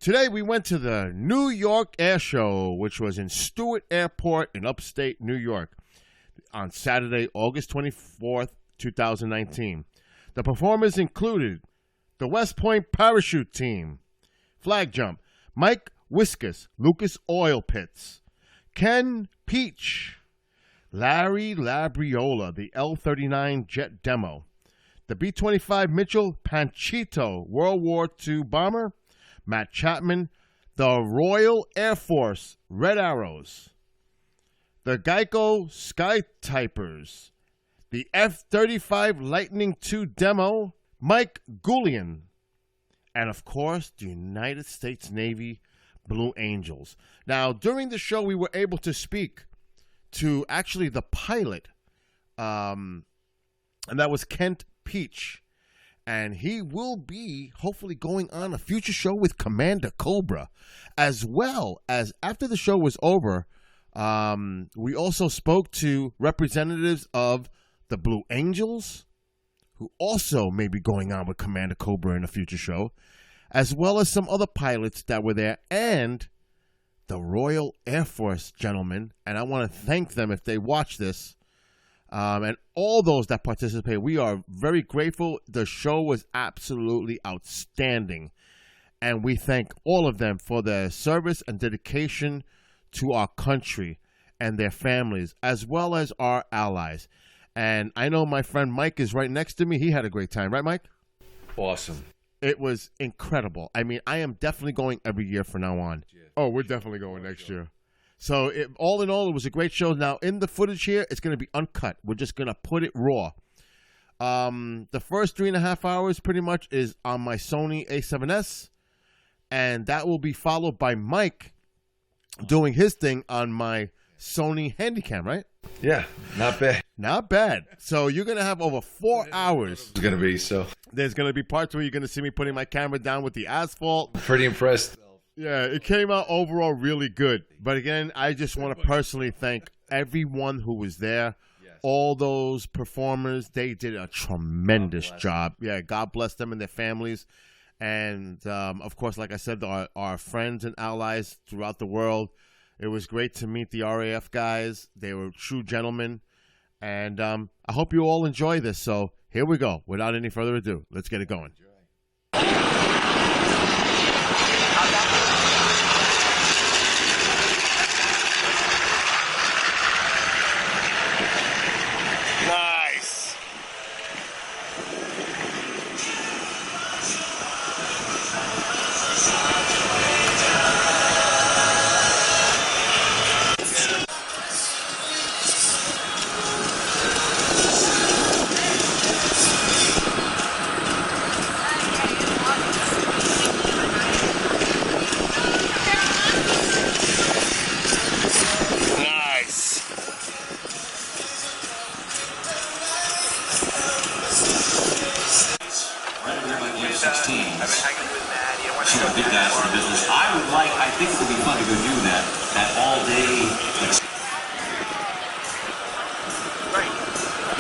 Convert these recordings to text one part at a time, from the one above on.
Today we went to the New York Air Show, which was in Stewart Airport in upstate New York on Saturday, August 24th, 2019. The performers included the West Point Parachute Team, Flag Jump, Mike Whiskas, Lucas Oil Pits, Ken Peach, Larry Labriola, the L-39 Jet Demo, the B-25 Mitchell Panchito, World War II Bomber, Matt Chapman, the Royal Air Force Red Arrows, the Geico Skytypers, the F-35 Lightning II Demo, Mike Goulian, and of course, the United States Navy Blue Angels. Now, during the show, we were able to speak to actually the pilot, and that was Kent Peach. And he will be hopefully going on a future show with Commander Cobra, as well as after the show was over, we also spoke to representatives of the Blue Angels, who also may be going on with Commander Cobra in a future show, as well as some other pilots that were there, and the Royal Air Force gentlemen. And I want to thank them if they watch this. And all those that participate, we are very grateful. The show was absolutely outstanding. And we thank all of them for their service and dedication to our country and their families, as well as our allies. And I know my friend Mike is right next to me. He had a great time. Right, Mike? Awesome. It was incredible. I mean, I am definitely going every year from now on. Oh, we're definitely going next year. So all in all, it was a great show. Now, in the footage here, it's going to be uncut. We're just going to put it raw. The first 3.5 hours pretty much is on my Sony A7S, and that will be followed by Mike doing his thing on my Sony Handycam, right? Yeah, not bad. Not bad. So you're going to have over 4 hours. It's going to be so. There's going to be parts where you're going to see me putting my camera down with the asphalt. Pretty impressed. Yeah, it came out overall really good. But again, I just want to personally thank everyone who was there. All those performers, they did a tremendous job. Yeah, God bless them and their families. And, of course, like I said, our friends and allies throughout the world. It was great to meet the RAF guys. They were true gentlemen. And I hope you all enjoy this. So here we go. Without any further ado, let's get it going. Nice. I think it would be fun to go do that all day. Right.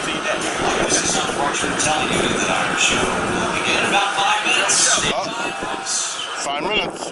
See you then. This is unfortunate telling you that our show will begin in about 5 minutes. 5 minutes.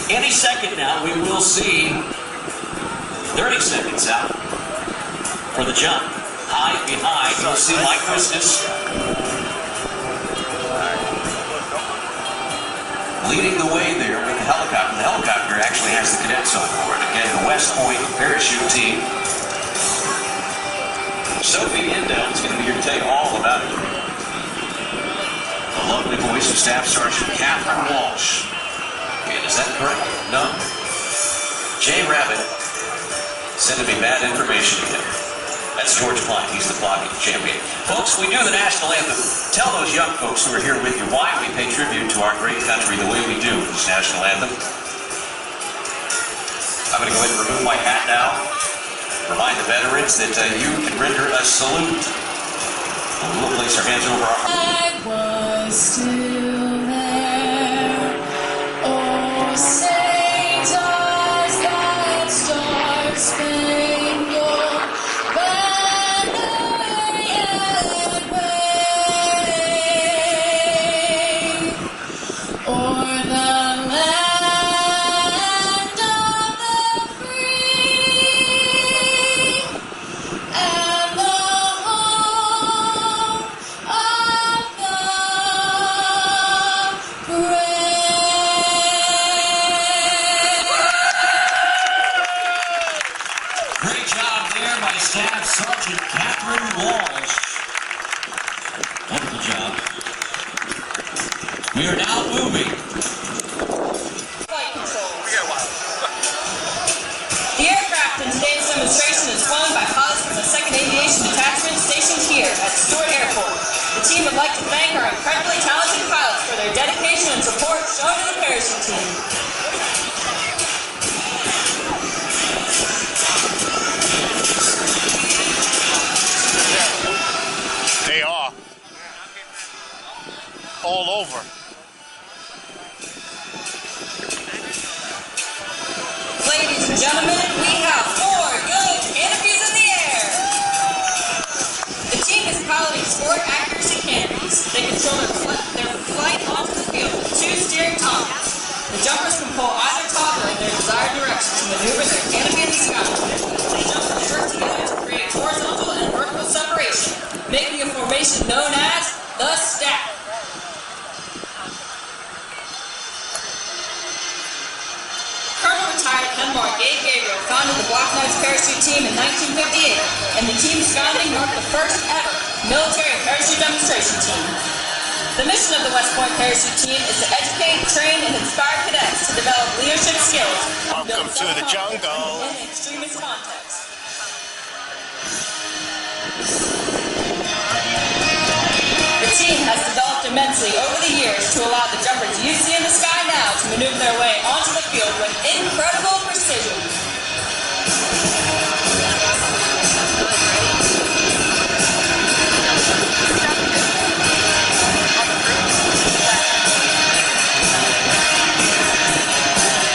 Any second now, we will see 30 seconds out for the jump. High behind, you'll see Mike Christus leading the way there with the helicopter. The helicopter actually has the cadets on board. Again, the West Point Parachute Team. about it. The lovely voice of Staff Sergeant Catherine Walsh. And is that correct? No? Jay Rabbit said to be bad information again. That's George Klein. He's the blocking champion. Folks, we do the national anthem. Tell those young folks who are here with you why we pay tribute to our great country the way we do this national anthem. I'm going to go ahead and remove my hat now. Remind the veterans that you can render a salute. We'll place our hands over our I was still there. Oh, say does that star-spangled banner yet wave o'er the land of the free and the home of the brave. Great job there by Staff Sergeant Catherine Walsh. Wonderful job. We are now moving. Flight controls. The aircraft in today's demonstration is flown by pilots from the 2nd Aviation Detachment stationed here at Stewart Airport. The team would like to thank our incredibly talented pilots for their dedication and support shown to the parachute team. They are. All over. Ladies and gentlemen, we have 4 good canopies in the air. The team is piloting sport accuracy canopies. They control their flight onto the field with 2 steering toggles. The jumpers can pull either toggle in their desired direction to maneuver their canopy in the sky. The jumpers work together to create horizontal and vertical separation, making a formation known as the stack. Colonel retired Penmar Gabe Gabriel founded the Black Knights parachute team in 1958, and the team's founding marked the first ever military parachute demonstration team. The mission of the West Point parachute team is to educate, train, and inspire cadets to develop leadership skills. Welcome to the jungle. In an extremist context. The team has developed immensely over the years to allow the jumpers you see in the sky now to maneuver their way onto the field with incredible precision.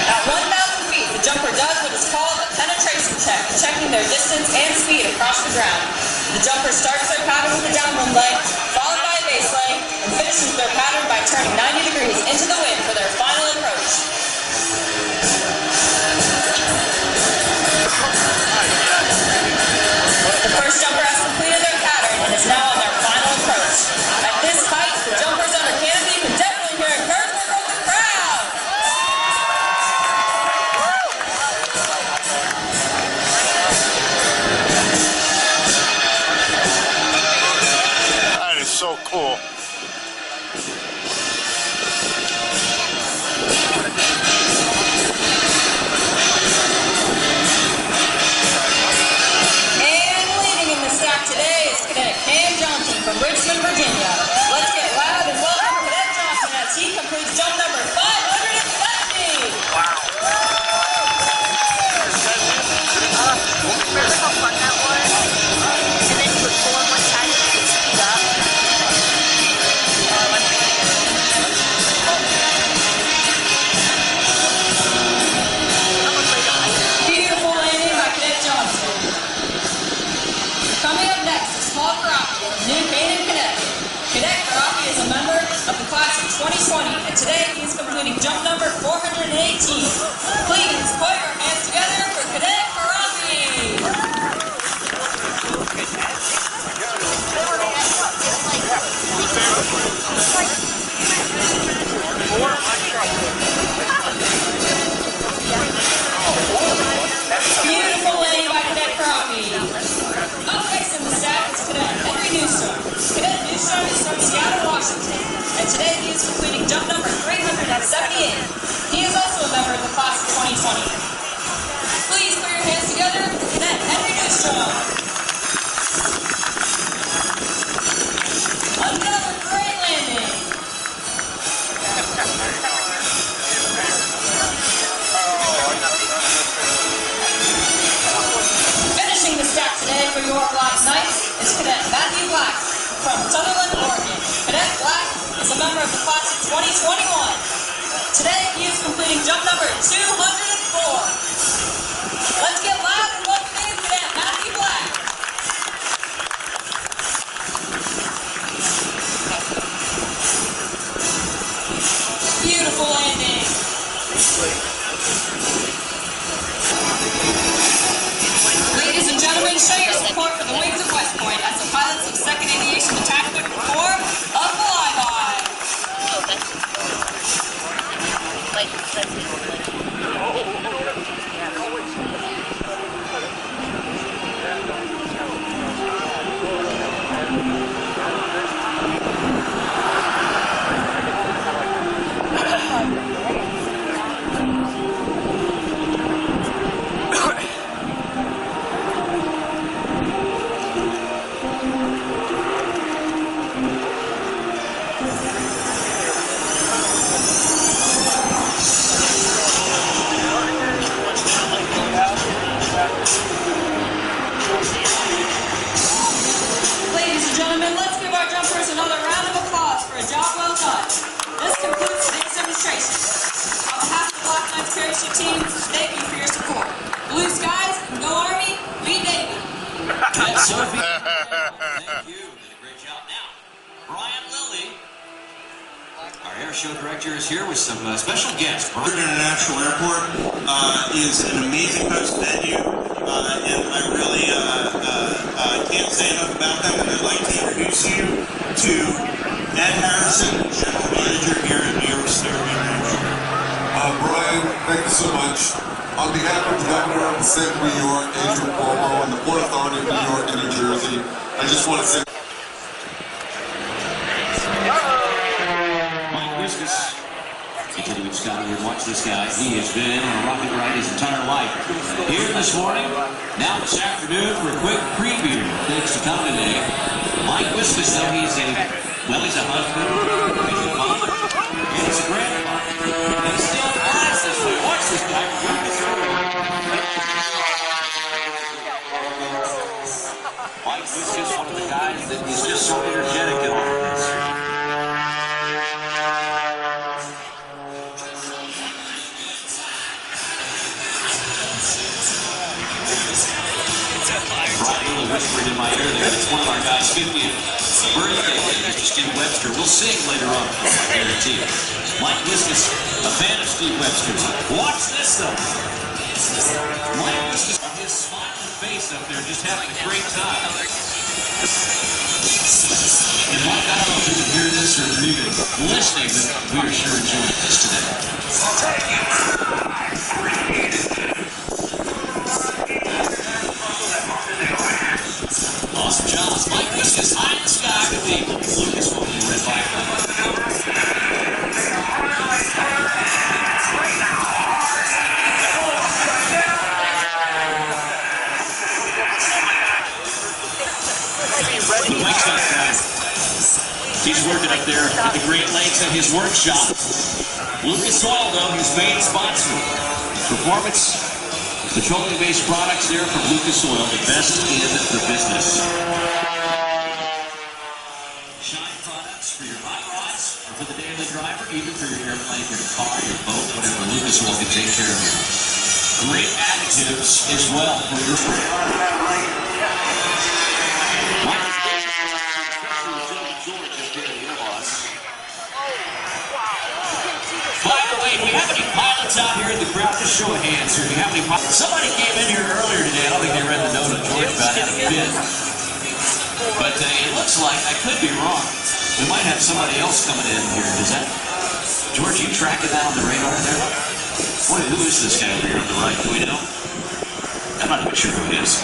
At 1,000 feet, the jumper does what is called a penetration check, checking their distance and speed across the ground. The jumper starts their pattern with a downwind leg, followed by a base leg, and finishes their pattern by turning 90 degrees into the wind for their final approach. The first jumper has completed their pattern and is now on their final approach. At this height, the jumpers under canopy can definitely hear encouragement from the crowd. That is so cool. And leading in the stack today is Cadet Cam Johnson from Richmond, Virginia. Let's get loud and welcome Cadet Johnson as he completes jump number 570. Remember how fun that was? And then you would pull on one side and then you'd speed up. Beautiful landing by Cadet Johnson. Coming up next is Paul Karafi of New Canaan, Connecticut. Cadet Karafi is a member of the class of 2020, and today he is completing jump number 418. Please put your hands together for Cadet Karafi. Beautiful landing by Cadet Karafi. Up next in the stack is Cadet Henry Newsom. Cadet from Sutherland, Oregon. Cadet Black is a member of the class of 2021. Today, he is completing jump number 204. Let's get loud and welcome in Cadet Matthew Black. Beautiful landing. Ladies and gentlemen, show your support for the Wings of West Point as the pilots of 2nd Aviation Detachment perform a flyby. Oh, that's like that's Ladies and gentlemen, let's give our jumpers another round of applause for a job well done. This concludes today's demonstration. On behalf of the Black Knights parachute team, thank you for your support. Blue skies, go Army, be Navy. That's Sophie. Thank you. Did a great job. Now, Brian Lilly, our air show director, is here with some special guests. Stewart International Airport is an amazing host venue, and I really can't say enough about them. And I'd like to introduce you to Ed Harrison, General Manager here at New York Stewart International. Brian, thank you so much. On behalf of the Governor of the State of New York, Adrian Cuomo, and the Port Authority of New York and New Jersey, I just want to say Mike Wiskus. Continuing Scott here, watch this guy. He has been on a rocket ride his entire life. Here this morning, now this afternoon for a quick preview. Thanks to come today. Mike Wiskus, though, he's a husband, he's a father, and he's a grandfather. And he still flies this way. Watch this guy. Mike Wiskus, one of the guys that is just so energetic in all of this. Whispered in my ear there. It's one of our guys' 50th birthday, Mr. Steve Webster. We'll sing later on, I guarantee you. Mike Wiskus, a fan of Steve Webster's. Watch this, though. Mike Wiskus, his smiling face up there, just having a great time. And Mike, I don't know if you can hear this or even listening, but we are sure enjoying this today. Awesome job. Mike Wiskus high in the sky with the Lucas one, the red bike. The wing shot guy. He's working up there at the Great Lakes at his workshop. Lucas Oil, though, his main sponsor. Performance petroleum-based products there from Lucas Oil, the best in the business. Shine products for your hot rods, or for the daily driver, even for your airplane, your car, your boat, whatever. Lucas Oil can take care of you. Great additives as well for your By the way, do we have any pilots out here in the crowd? Just show of hands here. Do we have any pilots? Somebody came in here earlier today. I don't think they read the note of George about how to bid. But it looks like, I could be wrong, we might have somebody else coming in here. Is that, George, you tracking that on the radar there? Boy, who is this guy over here on the right? Do we know? I'm not even sure who it is.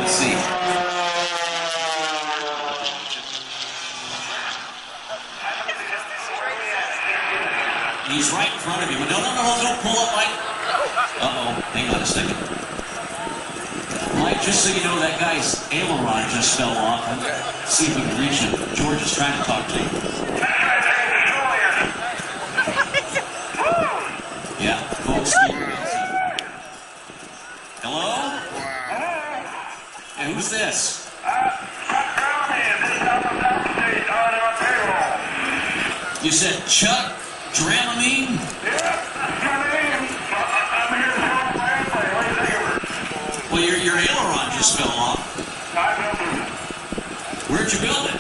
Let's see. He's right in front of you. But no, don't pull up, Mike. Uh-oh. Hang on a second. Mike, just so you know, that guy's aileron just fell off. Let's see if we can reach him. George is trying to talk to him. Yeah, folks. Hello? Hey, who's this? You said Chuck Dramamine? Well, your aileron just fell off. Where'd you build it?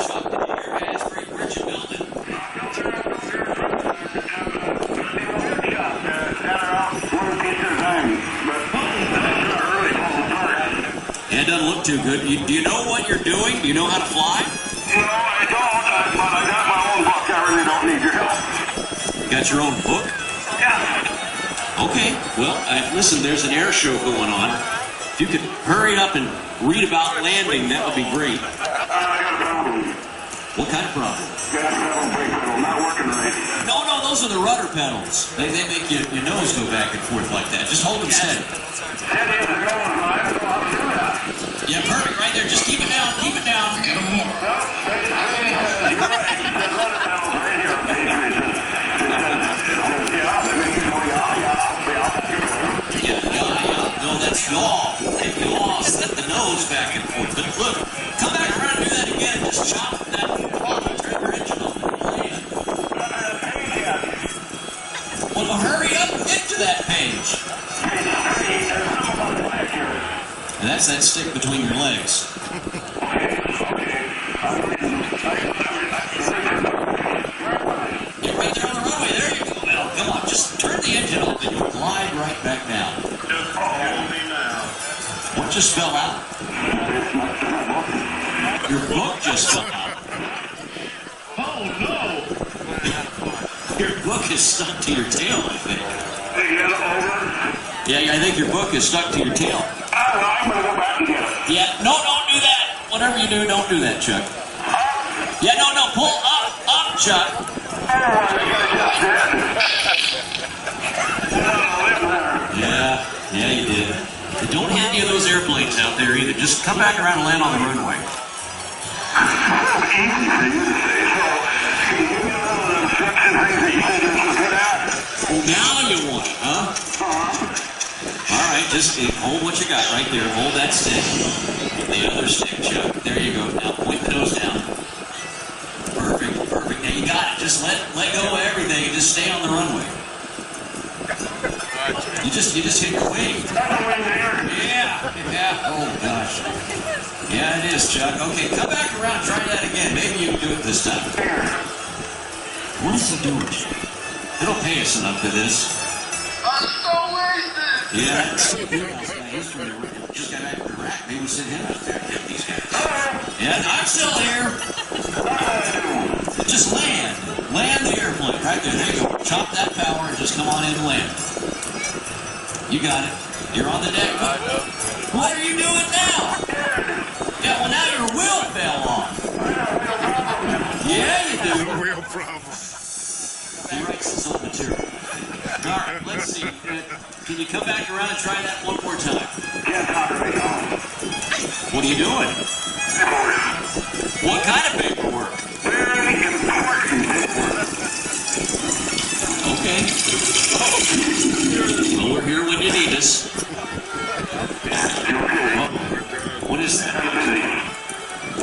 Chuck, did you hear Asbury? Where'd you build it? Yeah, it doesn't look too good. Do you know what you're doing? Do you know how to fly? No, I don't, but I got my own book. I really don't need your help. You got your own book? Yeah. Okay, well, listen, there's an air show going on. If you could hurry up and read about landing, that would be great. I got a problem. What kind of problem? Gas pedal, brake pedal, not working right. No, those are the rudder pedals. They make your nose go back and forth like that. Just hold them steady. Steady as a going, I don't know how to do that. Yeah, perfect, right there. Just keep it down, keep it down. Well, you're right. The rudder pedal's right here. Yeah. No, that's yaw. Yaw. Slip the nose back and forth. But look, come back around and do that again and just chop that throttle. Turn your engine on and land. Well, hurry up and get to that page. And that's that stick between your legs. Get right there on the runway. There you go. Now, come on, just turn the engine up and you'll glide right back down. What just fell out? Your book just fell out. Oh, no. Your book is stuck to your tail, I think. Hey, get it over. Yeah, I think your book is stuck to your tail. I'm going to go back and get it. Yeah, no, don't do that. Whatever you do, don't do that, Chuck. Yeah, no, pull up, Chuck. Yeah, you did. Don't hit any of those airplanes out there either. Just come back around and land on the runway. Easy for you to say. So, can you give me all of the instruction things that you said this was good at? Well, now you want it, huh? All right, just hold what you got right there. Hold that stick. The other stick, Chuck. There you go. Now point the nose down. Perfect. Now you got it. Just let go of everything and just stay on the runway. You just hit your wing. Yeah. Oh gosh. Yeah, it is, Chuck. Okay, come back around and try that again. Maybe you can do it this time. What is he doing? They don't pay us enough for this. I'm so wasted. Yeah, that's he's trying to just got back to Iraq. Maybe we'll send him out there and get these guys. Yeah, I'm still here. Just land. Land the airplane right there. There you go. Chop that power and just come on in and land. You got it. You're on the deck. What are you doing now? Yeah, well now your wheel fell off. Yeah, you do. Real problem. He writes his own material. All right, let's see. Can you come back around and try that one more time? What are you doing? What kind of paperwork? Very important paperwork. Okay. Well, we're here when you need us. What is that?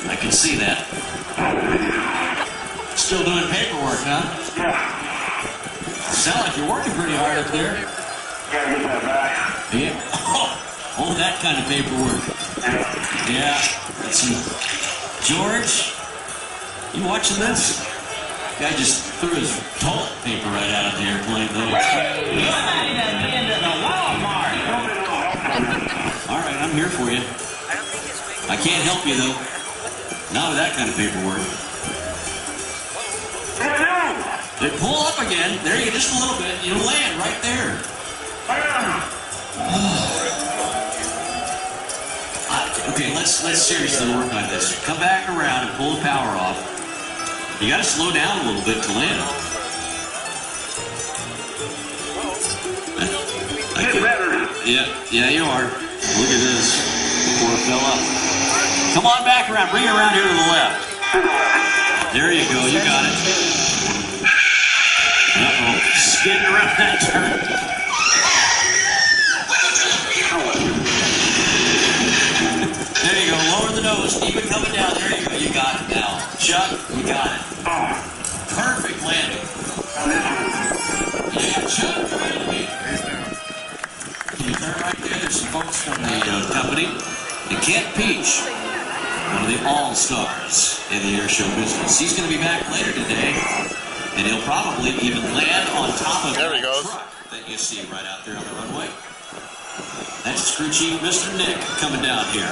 I can see that. Still doing paperwork, huh? Sound like you're working pretty hard up there. Gotta get that back. Yeah. Oh, that kind of paperwork. Yeah. Let's see. George, you watching this? Guy just threw his toilet paper right out of the airplane, though. All right, I'm here for you. I can't help you, though. Not with that kind of paperwork. They pull up again. There you go, just a little bit. You'll land right there. Okay, let's seriously work on this. Come back around and pull the power off. You got to slow down a little bit to land. Yeah, you are. Look at this. Before it fell up. Come on back around. Bring it around here to the left. There you go. You got it. Uh-oh. Skidding around that turn. There you go. Lower the nose. Keep it coming down. There you go. You got it now. Chuck. Right there, there's some folks from the company. And Kent Peach, one of the all-stars in the air show business. He's going to be back later today, and he'll probably even land on top of that truck that you see right out there on the runway. That's crew chief Mr. Nick coming down here.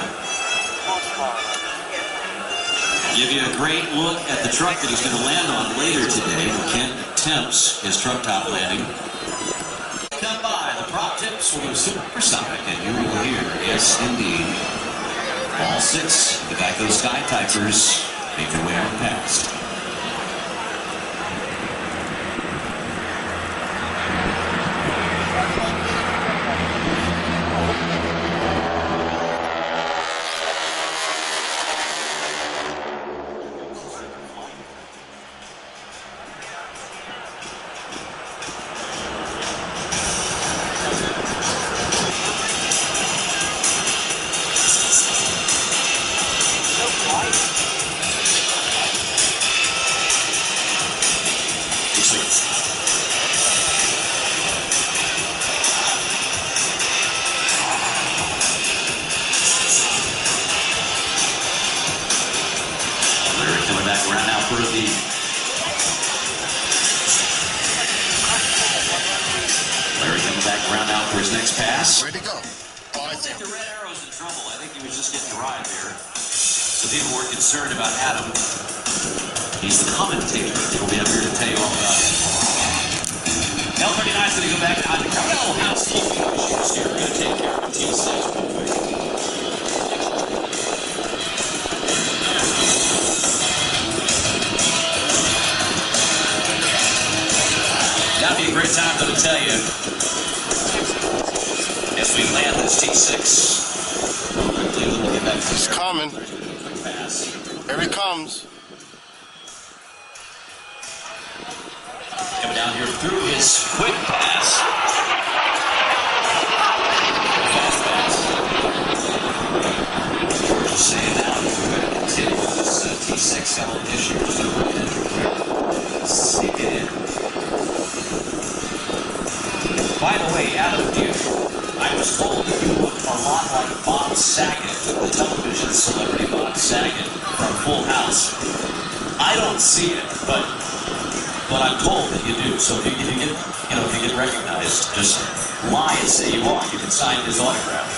Give you a great look at the truck that he's going to land on later today. Kent attempts his truck top landing. Come by, the prop tips will go supersonic, and you will hear, yes, indeed, all 6 of the Geico Sky Typers make their way on past. Larry coming back around now for his next pass. Ready to go. I don't think the red arrow's in trouble. I think he was just getting a ride there. So people were concerned about Adam. He's the commentator. He'll be up here to tell you all about it. L39's going to go back to undercover. Oh, housekeeping issues here. We're going to take care of the T6 real quick. That'd be a great time, though, to tell you, as we land this T6. We'll get back to He's coming. pass. Here he comes. Coming down here through his quick pass. Fast pass. George saying now we're going to continue this T6 element issue. So we're going to sneak it in. By the way, Adam, I was told that you look a lot like Bob Saget, the television celebrity Bob Saget from Full House. I don't see it, but I'm told that you do. So if you get recognized, just lie and say you are. You can sign his autograph.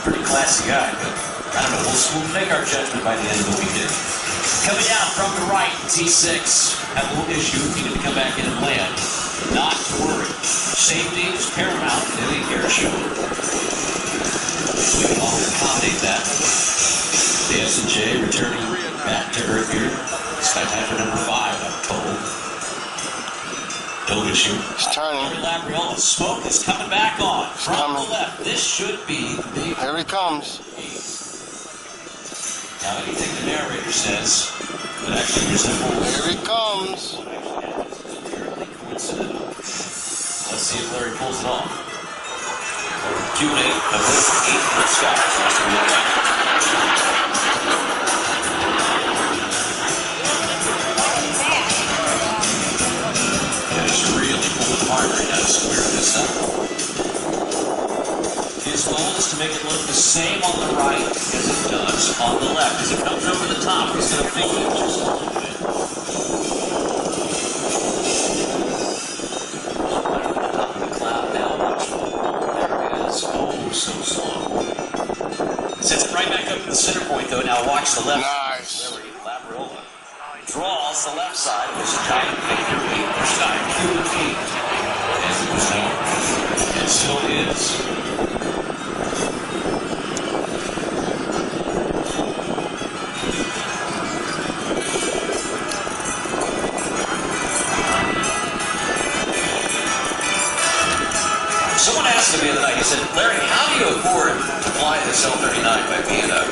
Pretty classy guy, but I don't know. We'll make our judgment by the end of the weekend. Coming down from the right, T6 had a little issue. He didn't come back in and land. Not to worry. Safety is paramount in any air show. We can always accommodate that. The S&J returning back to Earth here. Sky Typer number 5, I'm told. Don't issue. He's turning. Labriola, smoke is coming back on. From the left. This should be the big. Here he comes. Now anything the narrator says would actually resemble. Here he comes. Coincidental. Let's see if Larry pulls it off. Q8 of this 8-foot sky. Nice to look at. And it's really pulling apart right now to square this up. His goal is to make it look the same on the right as it does on the left. As it comes over the top, he's going to fix it just a little bit. So slow. Sets it right back up to the center point, though. Now watch the left. Nice. Larry Labriola draws the left side of this giant figure 8 for Sky Q8. As it was known. It still is. Someone asked me the other night, he said, Larry, how do you afford to fly this L-39 by being a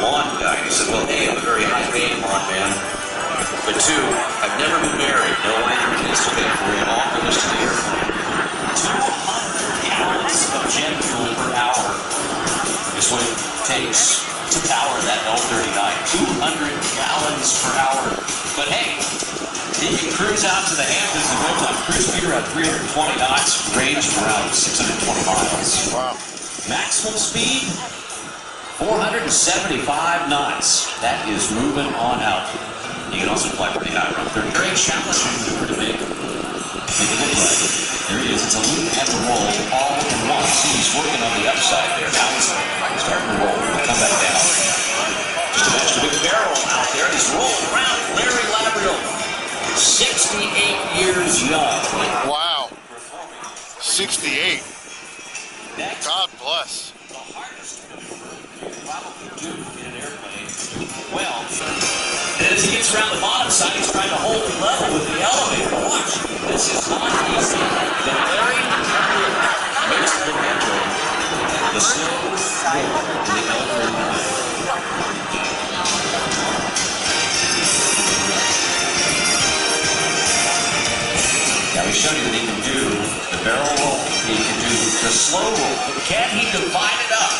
lawn guy? And he said, well, A, I'm a very high-paying lawn man. But 2, I've never been married. No wife or kids to pay for it. All goes to the airplane. 200 gallons of jet fuel per hour is what it takes to power that L-39. 200 gallons per hour. But hey, he can cruise out to the Hamptons and go to cruise speed around 320 knots, range of around 620 miles. Wow. Maximum speed, 475 knots. That is moving on out. You can also fly pretty high around 30. Very challenging maneuver to make. Make it look like. There he is. It's a loop and a roll all in one. See, he's working on the upside there. Now he's starting to roll. He'll come back down. Just a extra big barrel out there. And he's rolling around. Larry Labrio, 68 years young. Wow. 68. God bless. The hardest you probably do in an airplane. Well, and as he gets around the bottom side, he's trying to hold it level with the elevator. Watch. This is not easy. The Larry makes the mental. The slow roll in the elevator. Now he showed you that he can do the barrel roll. He can do the slow roll. But can he divide it up?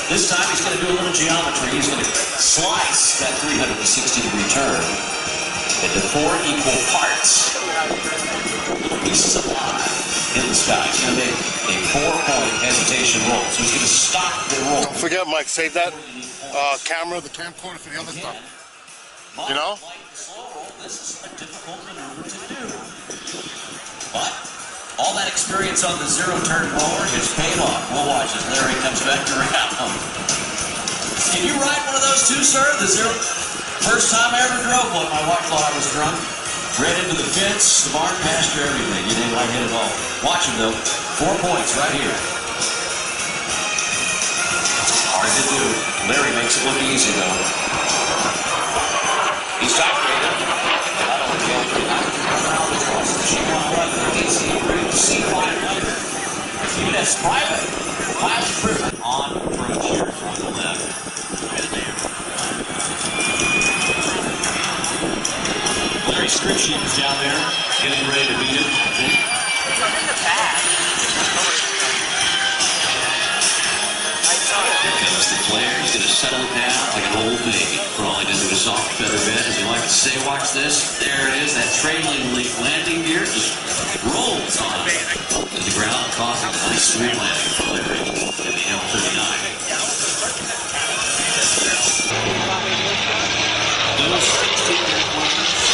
This time he's going to do a little geometry. He's going to slice that 360-degree turn into 4 equal parts. Little pieces of line in the sky. He's going to make a 4-point hesitation roll. So he's going to stop the roll. Don't forget, Mike, save that camera, the camcorder for the other stuff. You know? Like the slow roll, this is a difficult maneuver to do. But all that experience on the zero-turn roller is paid off. We'll watch as Larry comes back around. Can you ride one of those too, sir? The zero. First time I ever drove one, my wife thought I was drunk. Right into the fence, the barn pasture, everything. You didn't like it at all. Watch him though. 4 points right here. It's hard to do. Larry makes it look easy though. He's top rated. Not only C500. That's private. Pilot privilege on approach here on the left. Larry Scripsheet is down there, getting ready to meet him, I think. It's in the back. Here comes the flare. He's going to settle it down like an old baby, crawling into a soft feather bed. As you like to say, watch this. There it is. That trailing landing gear just rolls on to the ground, causing a nice smooth landing for Larry in the L-39. Those 16 airplanes.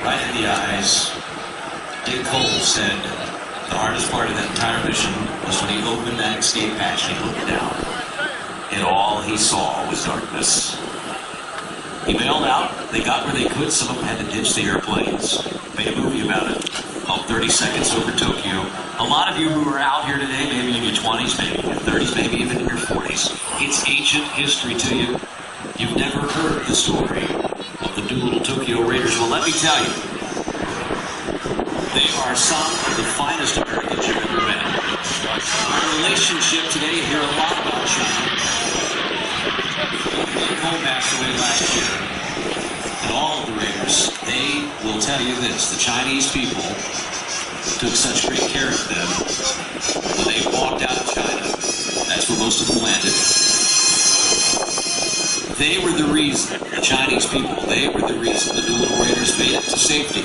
Right in the eyes. Dick Cole said the hardest part of that entire mission was when he opened that escape hatch and he looked down. And all he saw was darkness. He bailed out. They got where they could. Some of them had to ditch the airplanes. Made a movie about it. Called 30 Seconds Over Tokyo. A lot of you who are out here today, maybe in your 20s, maybe in your 30s, maybe even in your 40s, it's ancient history to you. You've never heard the story of the Doolittle Tokyo Raiders. Well, let me tell you, they are some of the finest Americans you've ever met. Our relationship today, you hear a lot about China. Cole passed away last year. And all of the Raiders, they will tell you this. The Chinese people took such great care of them when they walked out of China. That's where most of them landed. They were the reason, the Chinese people, they were the reason the Doolittle Raiders made it to safety.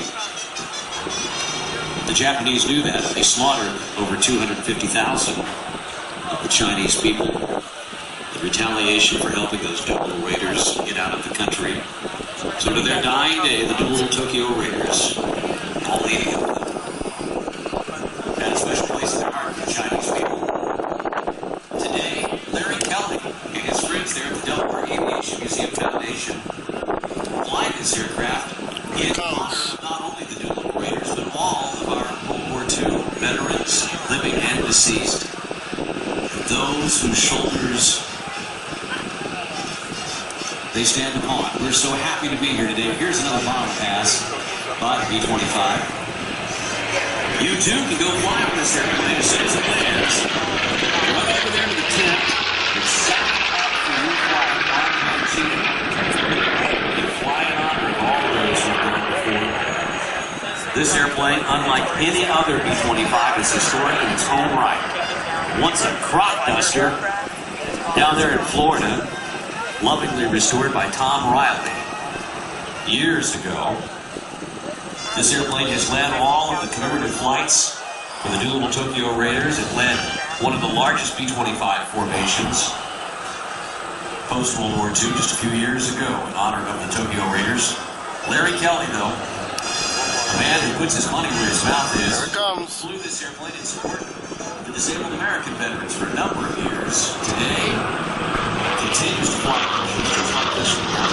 The Japanese knew that. They slaughtered over 250,000 of the Chinese people. The retaliation for helping those Doolittle Raiders get out of the country. So to their dying day, the Doolittle Tokyo Raiders, all 80 of them, had a special place in their heart for the Chinese people. Today, Larry Kelly and his friends there at the Delaware Aviation Museum Foundation flying this aircraft in honor of not only the Doolittle Raiders, but all of our World War II veterans, living and deceased. Those whose shoulders they stand upon. We're so happy to be here today. Here's another bomb pass by the B-25. You too can go fly on this airplane as soon as it lands. Run over there to the tent and set up for your flight on China. You fly it on with all the roads you've done before. This airplane, unlike any other B-25, is historic in its own right. Once a crop duster down there in Florida, lovingly restored by Tom Riley. years ago. This airplane has led all of the commemorative flights for the new little Tokyo Raiders. It led one of the largest B-25 formations post-World War II just a few years ago in honor of the Tokyo Raiders. Larry Kelly, though, a man who puts his money where his mouth is, Here it comes. flew this airplane in support of the disabled American veterans for a number of years. Today, continues to fly just like this one.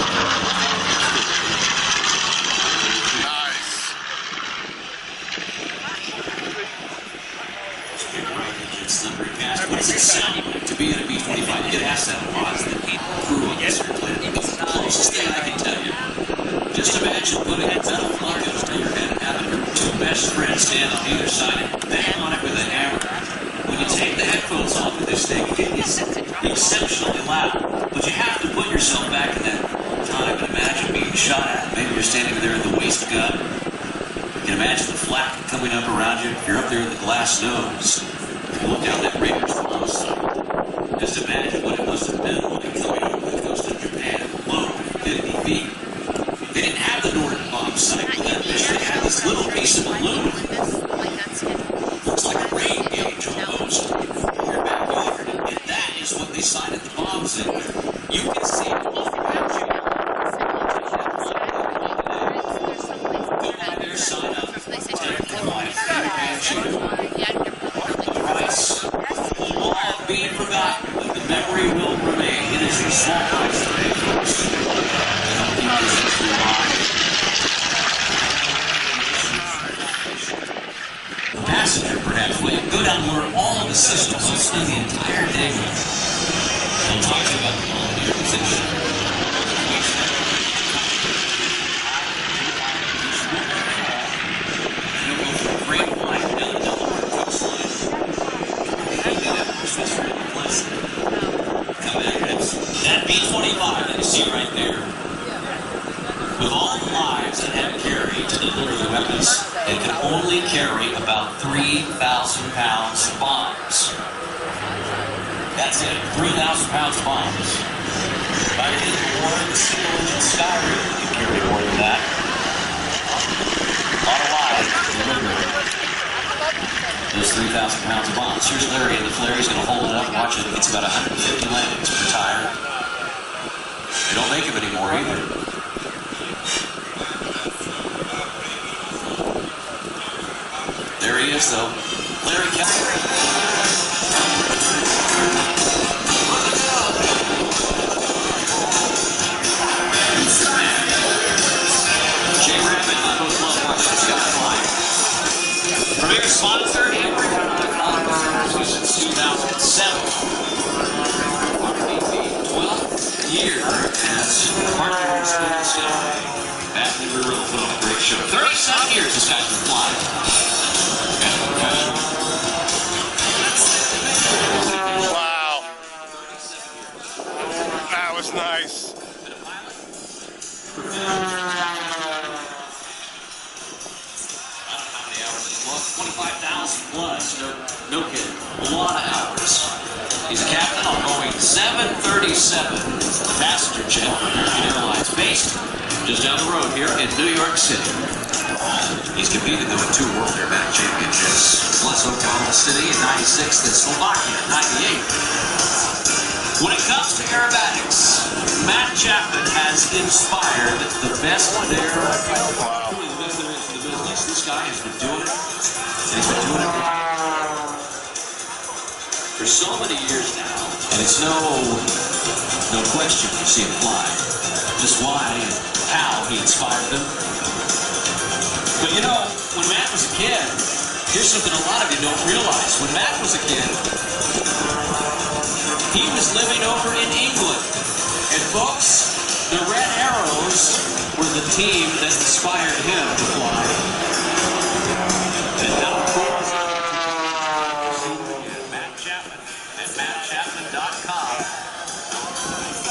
Nice. What does it sound like to be in a B-25? You get asked that a lot. Crew on this airplane. It's the closest thing I can tell you. Just imagine putting a metal plug over your head and having your two best friends stand on either side and bang on it with a hammer. When you take the headphones off with this thing, it is exceptionally loud. But you have to put yourself back in that time and imagine being shot at. Maybe you're standing there in the waist gun. You can imagine the flak coming up around you. You're up there in the glass nose. You look down that Raiders photo site. Just imagine what it must have been like coming over the coast of Japan, low, 50 feet. They didn't have the Nordic bomb sight for that mission. They had this little piece of balloon. Looks like a rain gauge almost. You're back over it, and that is what they sighted the bombs in. You can see it all around you. Go by there, sign up. Price will all be forgotten, but the memory will remain. It is your small price to pay, folks. Don't keep this history alive. The passenger, perhaps, will go down and learn all of the systems. He'll spend the entire day with you. He'll talk to you about the quality of your position. He'll go through a great flight down the Delaware coastline. That B-25 that you see right there, with all the lives that had to carry to deliver the weapons, it could only carry about 3,000 pounds of bombs. That's it, 3,000 pounds of bombs. By the end of the war, the single-engine Sky Raider could carry more than that. A lot of lives delivered. Those 3,000 pounds of bombs. Here's Larry in the flare. He's going to hold it up and watch it. It's about 150 landings per tire. They don't make them anymore either. There he is, though. Larry Kelly. Jay Rabbit, I both love watching this guy fly. Premier sponsor, since 2007. 12th year as partner of the sky. Batley River will put on a great show. 30-some years this guy's been flying. Wow. That was nice. 25,000 plus, no kidding, a lot of hours. He's a captain on Boeing 737, the passenger jet for American Airlines, based just down the road here in New York City. He's competed, though, in 2 World Aerobatic Championships, plus Oklahoma City in 96 and Slovakia in 98. When it comes to aerobatics, Matt Chapman has inspired the best there. Truly the best there is in the business. This guy has been doing it. And he's been doing it for so many years now. And it's no question you see him fly. Just why and how he inspired them. But you know, when Matt was a kid, here's something a lot of you don't realize. When Matt was a kid, he was living over in England. And folks, the Red Arrows were the team that inspired him to fly. And now, of course, Matt Chapman at mattchapman.com.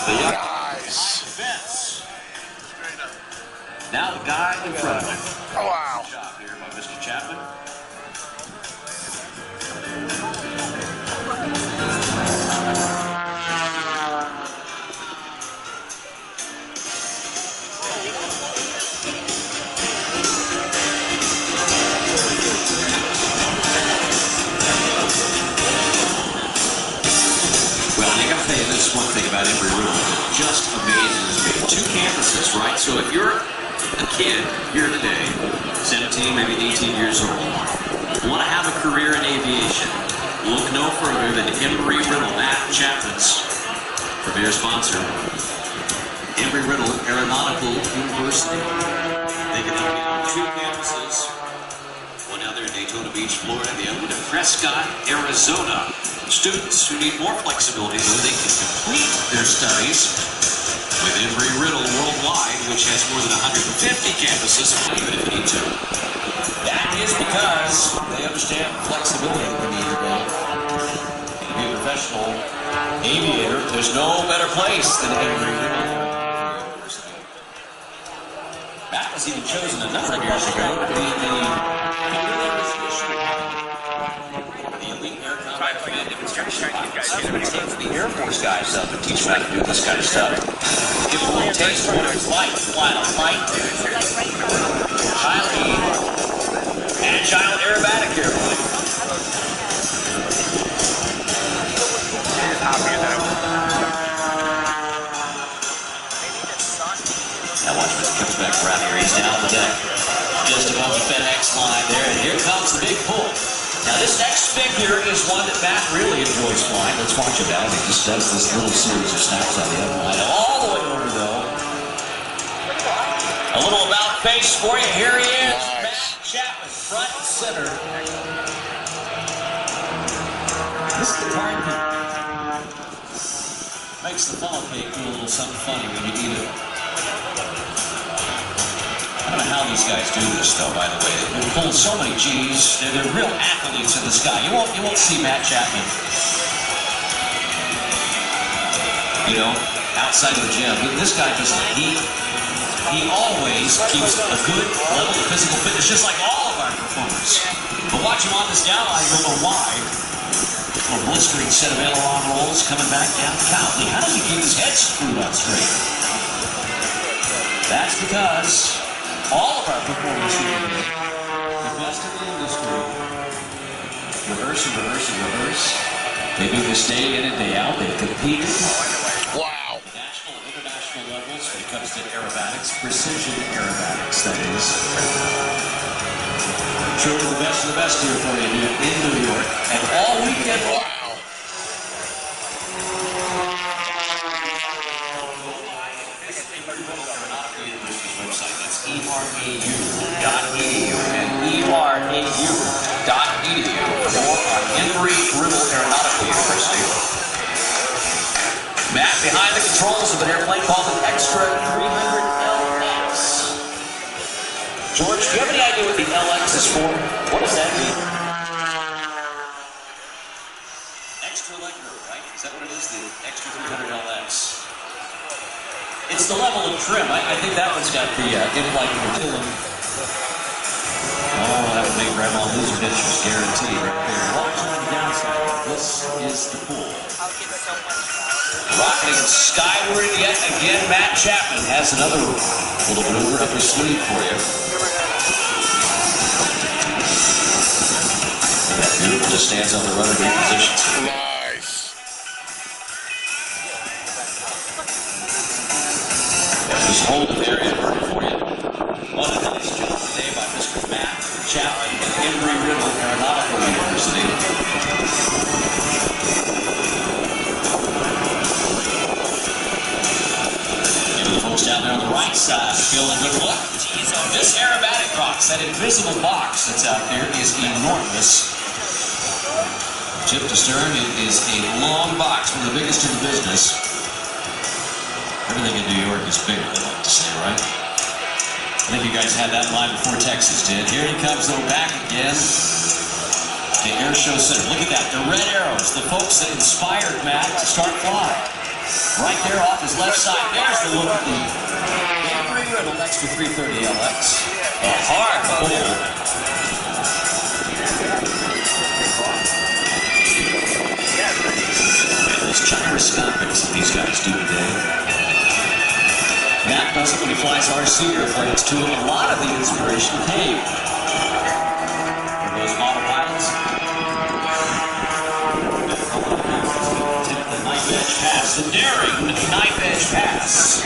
The young defense. Now the guy in front of him. Oh, wow. Good job here by Mr. Chapman. Embry-Riddle that just amazes me. 2 campuses, right? So if you're a kid here today, 17, maybe 18 years old, want to have a career in aviation, look no further than Embry-Riddle, Matt Chapman's premier sponsor, Embry-Riddle Aeronautical University. They can help you on 2 campuses. One out there in Daytona Beach, Florida, the other one in Prescott, Arizona. Students who need more flexibility so they can complete their studies with Embry-Riddle Worldwide, which has more than 150 campuses, even if you need to. That is because they understand the flexibility that we need today. To be a professional aviator, there's no better place than Embry-Riddle University. Matt was even chosen a number of years ago to be the elite air combat command demonstration pilot. The Air Force guys up and teach them how to do this kind of stuff. Give them a little taste for what it's like to fly on a flight. Highly agile aerobatic airplane. Now watch when he comes back around here. He's down the deck. Just above the FedEx line there, and here comes the big pull. Now this next figure is one that Matt really enjoys flying. Let's watch him out. He just does this little series of snaps on the other line. All the way over though. A little about face for you. Here he is. Matt Chapman, front and center. This is the part that makes the funnel cake do a little something funny when you eat it. I don't know how these guys do this, though, by the way. They're pulling so many G's. They're real athletes in the sky. You won't see Matt Chapman, outside of the gym. This guy he always keeps a good level of physical fitness, just like all of our performers. But watch him on this down line, a little wide. A blistering set of aileron rolls coming back down. Golly, how does he keep his head screwed on straight? That's because all of our performers here today, the best in the industry, reverse and reverse and reverse. They do this day in and day out. They compete. Wow. National and international levels when it comes to aerobatics, precision aerobatics, that is. Sure, the best of the best here for you in New York, and all weekend long. ERAU.edu and ERAU.edu for more on Embry-Riddle Aeronautical University. Matt behind the controls of an airplane called an Extra 300LX. George, do you have any idea what the LX is for? What does that mean? Extra legroom, right? Is that what it is? The Extra 300LX. It's the level of trim. I think that one's got the in-flight curriculum. Oh, that would make Grandma lose her interest, guaranteed. Right there. Watch on the downside. This is the pool. Rocketing skyward yet again. Matt Chapman has another little maneuver up his sleeve for you. That dude just stands on the rudder in positions. This whole area for you. One of the nice job today by Mr. Matt Chapman at Embry-Riddle Aeronautical University. Maybe the folks down there on the right side feeling a good look. This aerobatic box, that invisible box that's out there, is enormous. Tip to stern, it is a long box, one of the biggest in the business. Everything in New York is bigger, they like to say, right? I think you guys had that line before Texas did. Here he comes, though, back again. The Air Show Center. Look at that, the red arrows, the folks that inspired Matt to start flying. Right there off his left side, there's the look at the Embry-Riddle Extra 330LX. A hard pull. Those gyroscopics that these guys do today. Matt does it when he flies RC airplanes too. A lot of the inspiration came from those model pilots. Tip the knife edge pass, the daring 5-edge pass.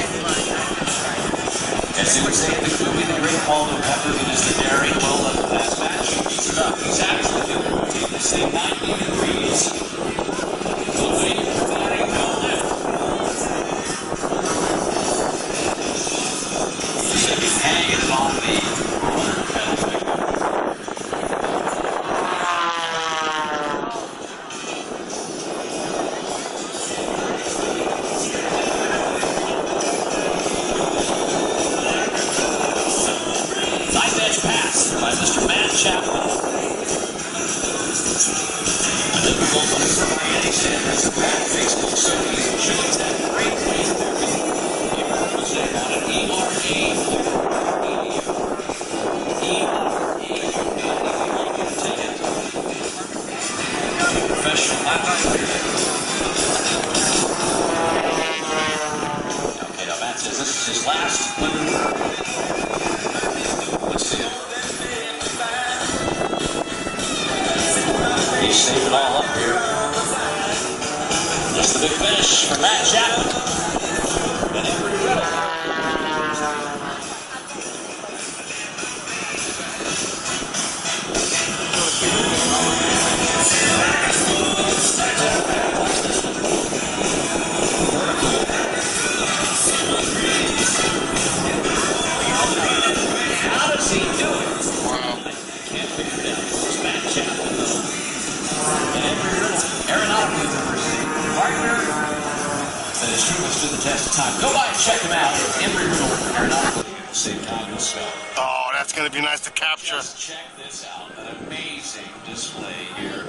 As they would say, it could be the great Waldo Pepper. It is the daring, well-leveled pass match. He beats it up. He's actually going to rotate this thing 90 degrees. Moving, flying, no lift. He's going to be hanging on the rudder pedal. By Mr. Matt Chapman. I think we're both on the front by Eddie Sanders. That Facebook, so he enjoys that great play there. You heard him say about an Take it. Professional Okay, now Matt says this is his last. Let's see it. He saved it all up here. Just the big finish for Matt Chapman. And Henry Riddle. How does he do it? Wow. Can't figure it out. It's Matt Chapman. Partner that his true stood the test of time. Go by and check him out. Embry Riddle, aeronautical at the same time you'll spell. Oh, that's going to be nice to capture. Just check this out. An amazing display here.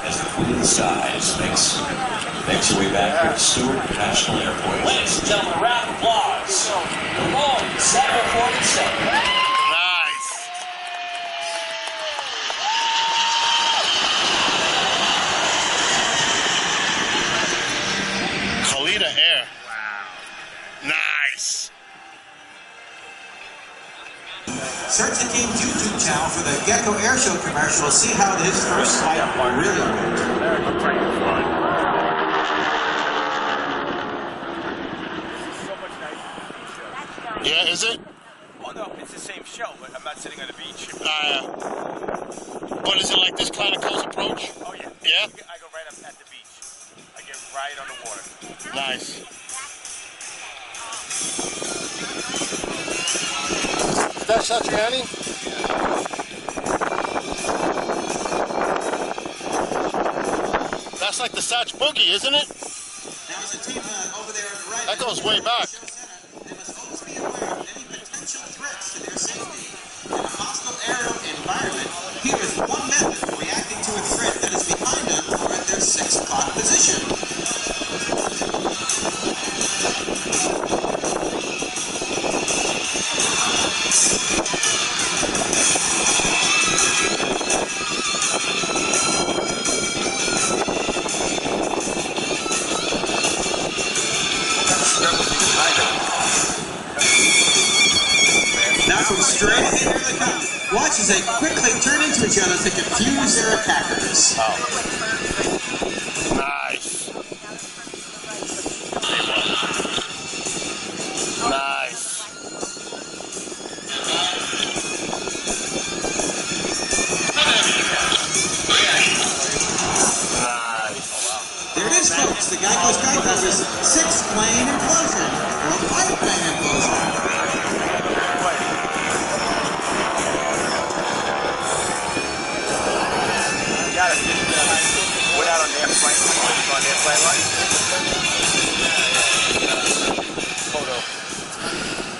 As the Queen Skies makes her way back here to Stewart National Airport. Ladies and gentlemen, a round of applause. The Boeing 747. Air. Wow. Nice. Search the team's YouTube channel for the Gecko Air Show commercial to see how his first flight really went. Yeah, is it? Oh no, it's the same show, but I'm not sitting on the beach. But is it like this kind of close approach? Oh yeah. Yeah? I go right up at the beach. I get right on the water. Nice. Is that Satriani? That's like the Satch Boogie, isn't it? Now as a team over there on the right. That goes way back. They must always be aware of any potential threats to their safety. In a hostile aerial environment, here is one method of reacting to a threat that is behind them or at their 6 o'clock position. Now from straight ahead, here they come. Watch as they quickly turn into each other to confuse their attackers. Oh. Nice. Nice. There it is, folks. The Geico Skycover's 6-plane implosion, or 5-plane implosion. Got it. Went out on their flight. On their flight line. Photo.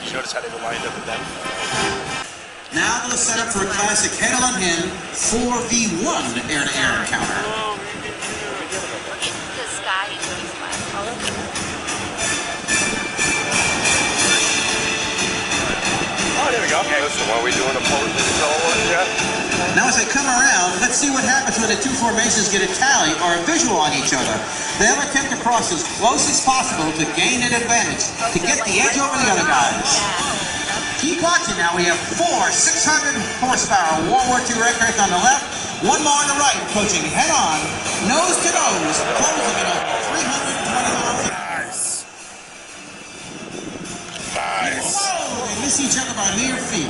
You notice how they were lined up with them? Now they'll set up for a classic head-on him 4v1 air-to-air encounter. The sky is really flat. Oh, there we go. Okay, listen, while we're doing a pose and so on, yeah. Now as they come around, let's see what happens when the two formations get a tally or a visual on each other. They'll attempt to cross as close as possible to gain an advantage, to get the edge over the other guys. Keep watching now. We have 4 600 horsepower World War II aircraft on the left, one more on the right, approaching head-on, nose to nose, closing at a 300 place each other by mere feet.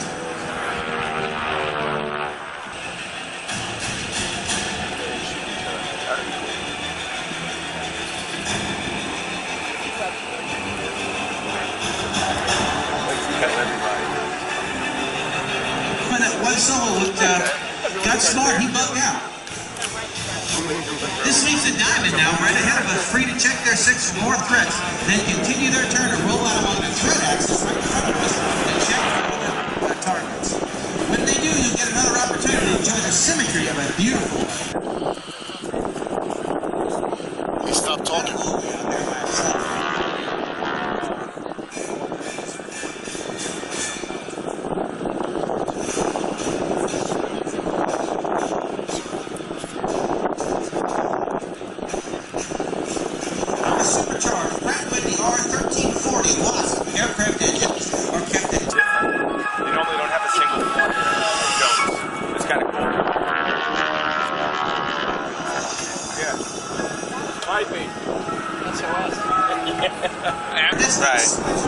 When that one solo got smart, he bugged out. This leaves the Diamond now right ahead of us, free to check their six for more threats, then continue their turn to roll out along the threat axis right in front of us and check for their targets. When they do, you'll get another opportunity to enjoy the symmetry of a beautiful. He stopped talking.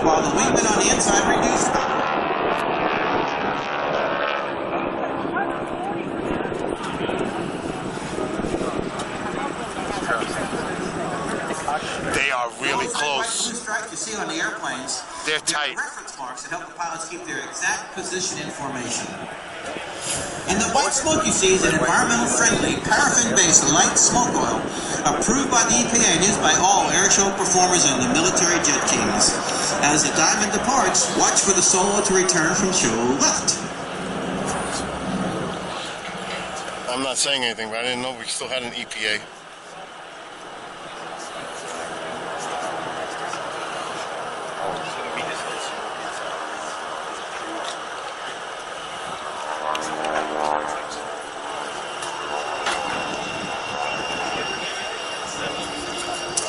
While the wingman on the inside reduced. They are really close. The strike you see on the airplanes. They're tight. Reference marks that help the pilots keep their exact position in formation. And the white smoke you see is an environmental-friendly, paraffin-based light smoke oil approved by the EPA and used by all air show performers and the military jet teams. As the Diamond departs, watch for the solo to return from show left. I'm not saying anything, but I didn't know we still had an EPA.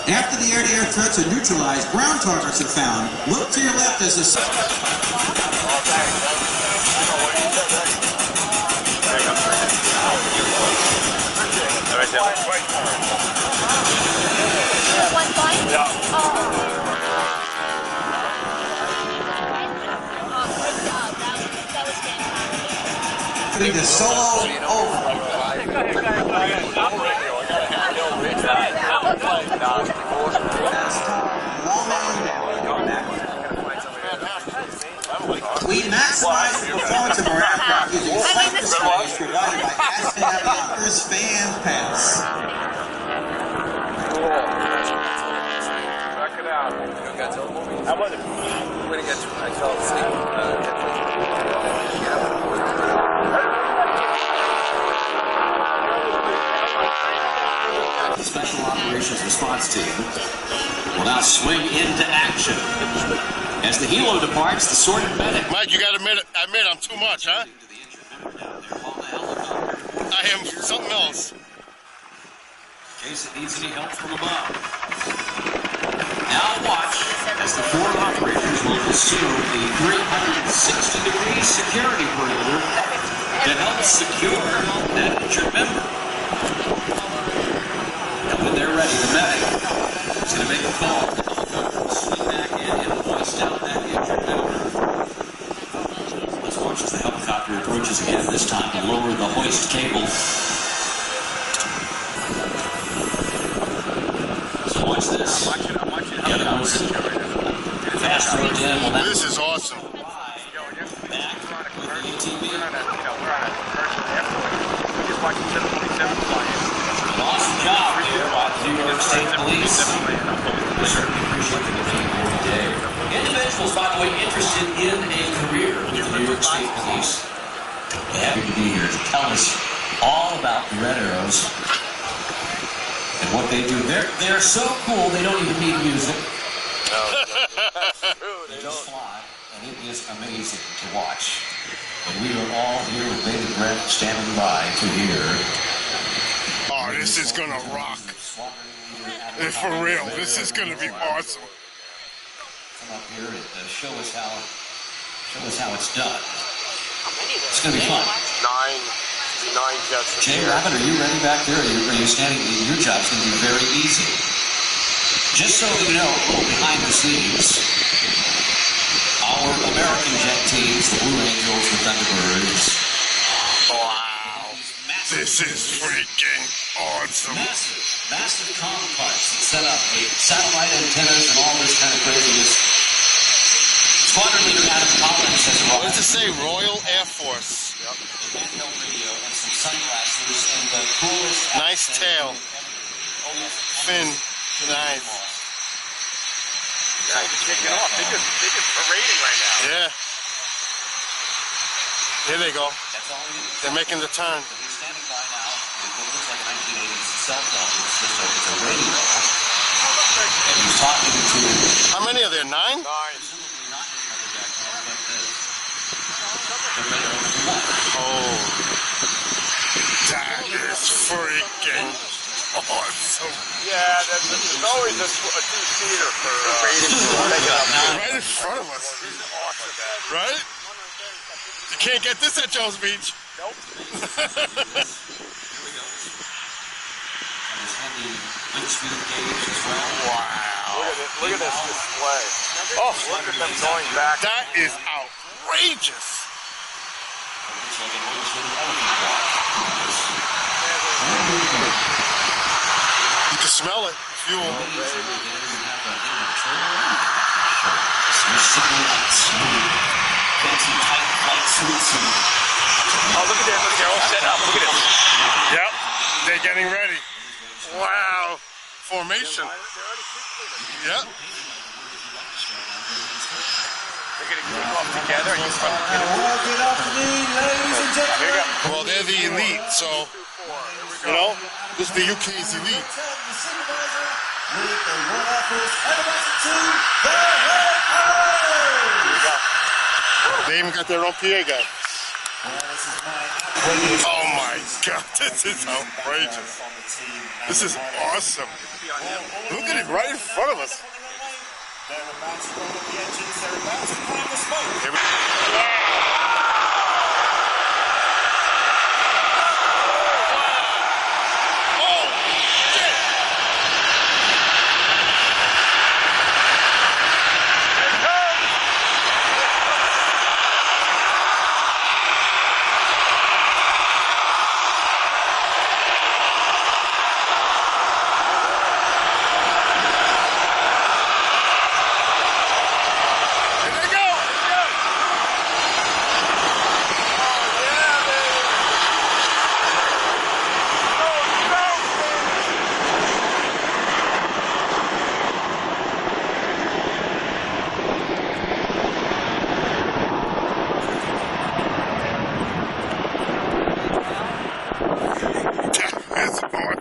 After the air-to-air threats are neutralized, ground targets are found. Look to your left as the... The solo over. We maximize the performance of our aircraft using flight displays provided by Aspen Aviator's Fan Pass. Check it out. How about it? When it gets, I fell asleep. The Special Operations Response Team will now swing into action. As the helo departs, the sorted medic. Mike, you gotta admit I'm too much, huh? I am something else. In case it needs any help from above. Now watch as the forward operators will pursue the 360-degree security perimeter that helps secure that injured member. And when they're ready, the medic is going to make a call. Swing back in and hoist out that injured member. Let's watch as the helicopter approaches again, this time to lower the hoist cable. So watch this. The other one's fast road in. Well, This is awesome. back with the ATV. Awesome job here by the New York State Police. We certainly appreciate the being here today. Individuals, by the way, interested in a career with the New York State Police, we're happy to be here to tell us all about the Red Arrows and what they do. They're so cool they don't even need music. They just fly, and it is amazing to watch. And we are all here with bated breath standing by to hear. Oh, this is gonna rock. For real, this is gonna be awesome. Come up here and show us how it's done. It's gonna be fun. Nine jets. Jay Rabbit, are you ready back there? Are you standing? Your job's gonna be very easy. Just so you know, behind the scenes, our American jet team the Blue Angels, the Thunderbirds. Wow. This is freaking awesome. Massive comm carts that set up satellite antennas and all this kind of craziness. Squadron leader Adam Collins says, What does it say? Royal Air Force. Yep. Handheld radio and some sunglasses and the coolest. Nice tail. Fin. Nice. Guys are kicking off. They're just parading right now. Yeah. Here they go. That's all we need. They're making the turn. He's standing by now with what looks like a 1980s cell phone. It's a radio. And he's talking to. How many are there? 9? Nine. Presumably not his mother back home, but the radio. Oh. That is freaking awesome. Yeah, there's always a two-seater for Right in front of us. Right? You can't get this at Jones Beach. Nope. Wow. Look at this display. Oh, look at them going back. That is outrageous. You can smell it. Fuel. Oh, look at this. Look at they're all set up. Look at this. Yep. They're getting ready. Wow. Formation. Yep. They're going to kick off together and you front the kid. Good afternoon, ladies and Here we gentlemen. go. Well, they're the elite, so, you know, this is the UK's elite. With the Royal Air Force elevated to the Red Arrows. They even got their own PA guy. Oh my God, this is outrageous. This is awesome. Look at it right in front of us. They're about to roll up the engines. They're about to prime the smoke. Here we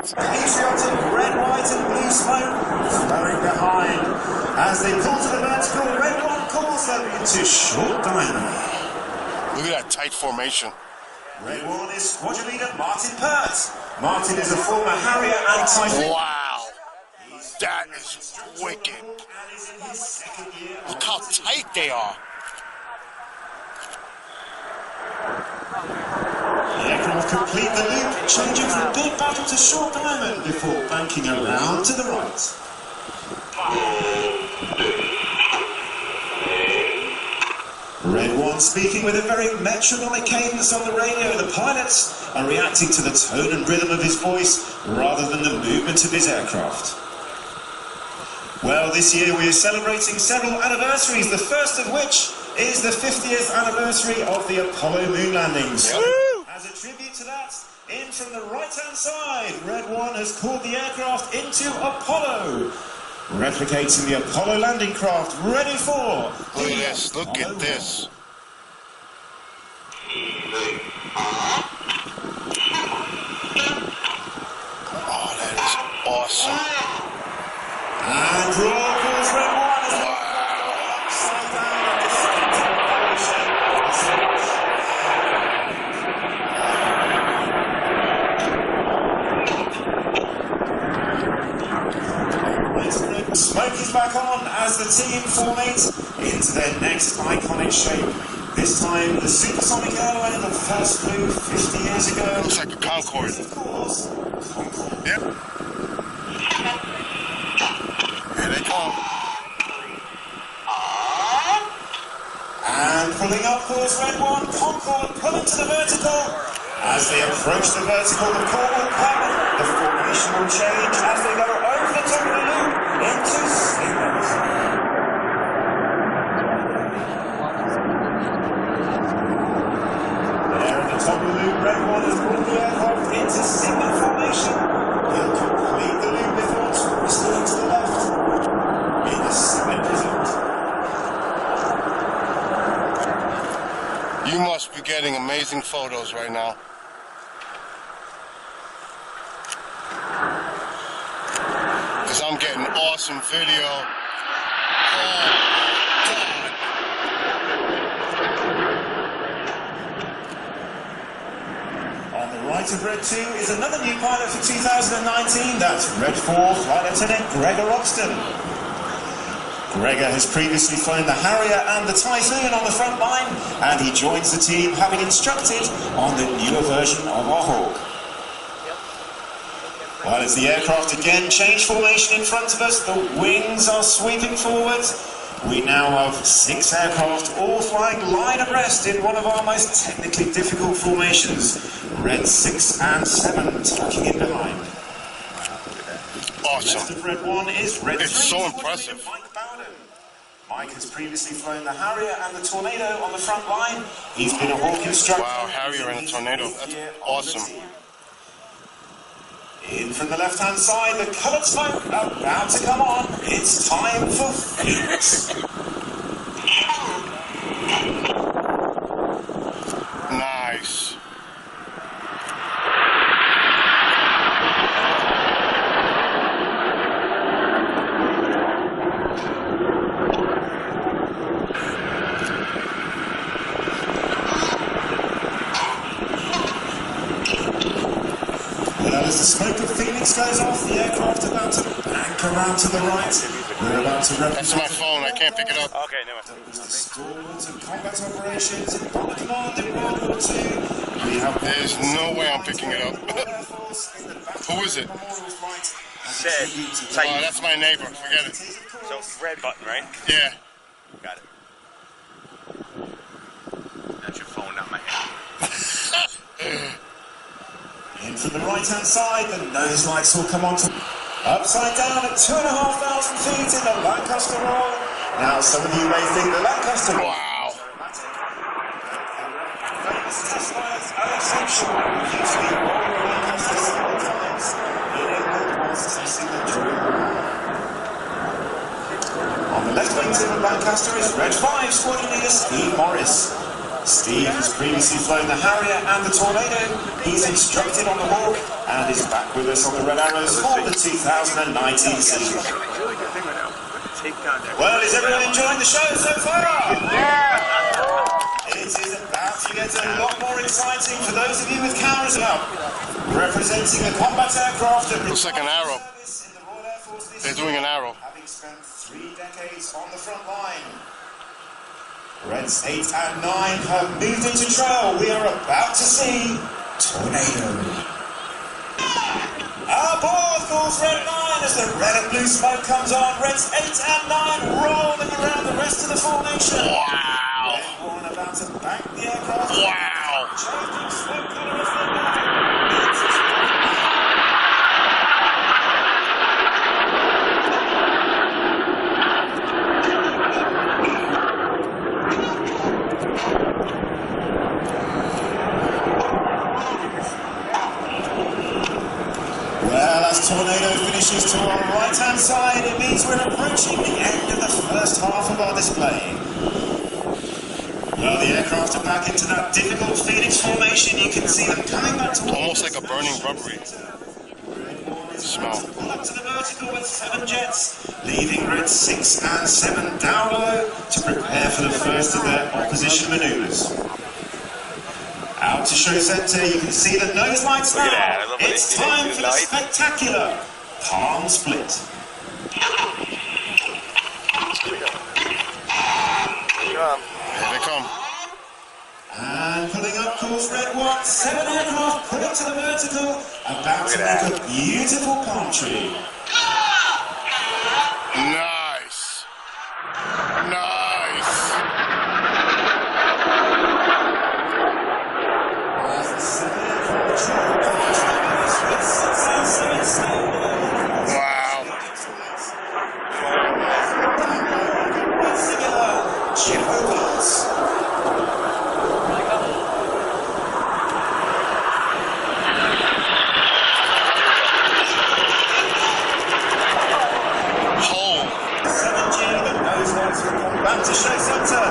Patriotic red, white and blue smoke flowing behind as they pull to the vertical. Red one calls them into short diamond. Look at that tight formation. Red one is squadron leader Martin Pert. Martin is a former Harrier and Typhoon. Wow. That is wicked. And is in his second year. Look how tight they are. The aircraft complete the loop, changing from big battle to short diamond before banking around to the right. Red one speaking with a very metronomic cadence on the radio. The pilots are reacting to the tone and rhythm of his voice rather than the movement of his aircraft. Well, this year we are celebrating several anniversaries, the first of which is the 50th anniversary of the Apollo moon landings. As a tribute to that, in from the right-hand side, Red One has called the aircraft into Apollo, replicating the Apollo landing craft ready for... Look at this. Look at this. Oh, that is awesome. And draw calls Red One as the upside down and distinctive Apollo shape. Smoke is back on as the team formate into their next iconic shape. This time the supersonic airliner that first flew 50 years ago. Looks like a Concorde. Of course, Concorde. Yep. Here they come. And And pulling up course red 1, Concord pulling to the vertical. As they approach the vertical, the core will come. The formation will change as they go over the top of the loop into signals. There at the top of the loop, red 1 has brought the aircraft into signal formation. He'll complete the loop before twisting to the left in a side result. You must be getting amazing photos right now. Because I'm getting awesome video. On the right of Red 2 is another new pilot for 2019. That's Red 4 Flight Lieutenant Gregor Roxton. Gregor has previously flown the Harrier and the Typhoon on the front line, and he joins the team having instructed on the newer version of our Hawk. While as the aircraft again change formation in front of us, the wings are sweeping forwards. We now have 6 aircraft all flying line abreast in one of our most technically difficult formations. Red 6 and 7 tucking in behind. Awesome. Left of Red 1 is Red 3. It's so impressive. Mike has previously flown the Harrier and the Tornado on the front line. He's been a Hawk instructor. Wow, Harrier and a Tornado. That's awesome. In from the left-hand side, the coloured smoke about to come on. It's time for Phoenix. Nice. Well, as the smoke of Phoenix goes off, the aircraft about to bank around to the right. We're about to represent... That's my phone. I can't pick it up. Okay, never mind. Stalwarts and combat operations in Bomber Command in World War II. We have... There's no way I'm picking it up. Who is it? Said, Oh, that's my neighbor. Forget it. so red button, right? Yeah. Got it. That's your phone, not my hand. In from the right-hand side, the nose lights will come on to... Upside down at 2,500 feet in the Lancaster roll. Now, some of you may think the Lancaster roll... Wow. Famous test pilots Alex Henshaw used to be roll the Lancaster several times in England whilst testing the drill. On the left wing to the Lancaster is Red 5 Squadron Leader Steve Morris. Steve has previously flown the Harrier and the Tornado. He's instructed on the Hawk and is back with us on the Red Arrows for the 2019 season. Well, is everyone enjoying the show so far? It is about to get a lot more exciting for those of you with cameras up. Representing the combat aircraft that Looks like an arrow. They're doing an arrow. having spent 3 decades on the front line. Reds 8 and 9 have moved into trail. We are about to see Tornado. Aboard calls Red 9 as the red and blue smoke comes on. Reds 8 and 9 rolling around the rest of the formation. Wow. Red 1 about to bank the aircraft. Wow. Changing smoke colour as they go. Well, as Tornado finishes to our right-hand side, it means we're approaching the end of the first half of our display. Well, the aircraft are back into that difficult Phoenix formation. You can see them coming back to... Almost like a burning rubbery smell. Pull up to the vertical with 7 jets, leaving Red 6 and 7 down low to prepare for the first of their opposition manoeuvres. Out to show centre, you can see the nose lights now. It's time for the spectacular palm split. Here they come. And pulling up course Red 1, 7 aircraft pulling to the vertical, about to make a beautiful palm tree. Nice. Nice. opens. Home. 7G that knows where to come back to show centre.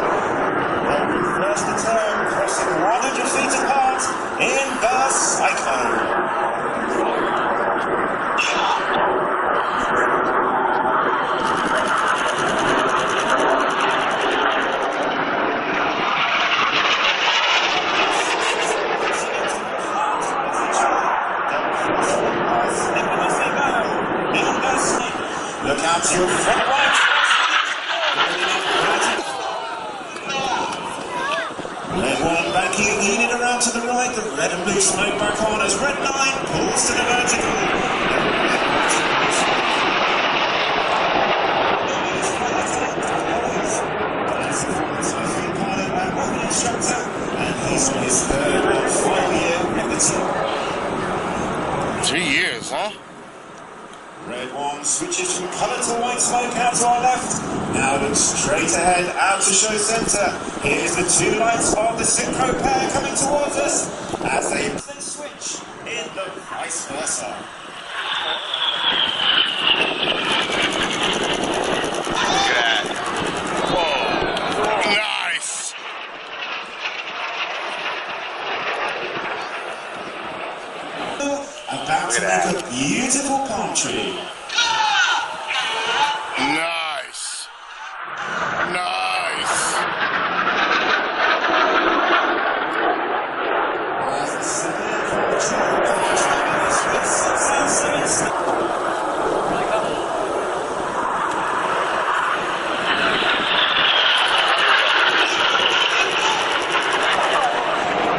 They'll reverse the turn, crossing 100 feet apart in the cyclone. Look out to your front right. Red 1 backing Enid around to the right. The red and blue smoke back on as red 9 pulls to the vertical. And he's on his third and final year with the team. 3 years, huh? Red 1 switches from colour to white smoke out to our left. Now looks straight ahead out to show centre. Here's the two lights of the synchro pair coming towards us as they then switch in the vice versa. Look at that. Whoa. Nice. About to make a beautiful palm tree. Nice. Nice. As the severe palm tree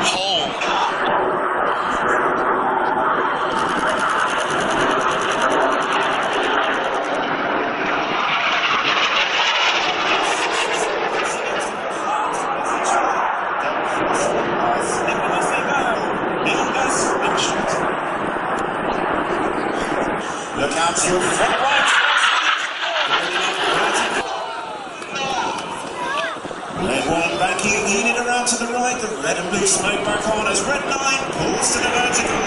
Home. Look out to your front right. Red 1 backing Enid around to the right. The red and blue smoke back on as red 9 pulls to the vertical.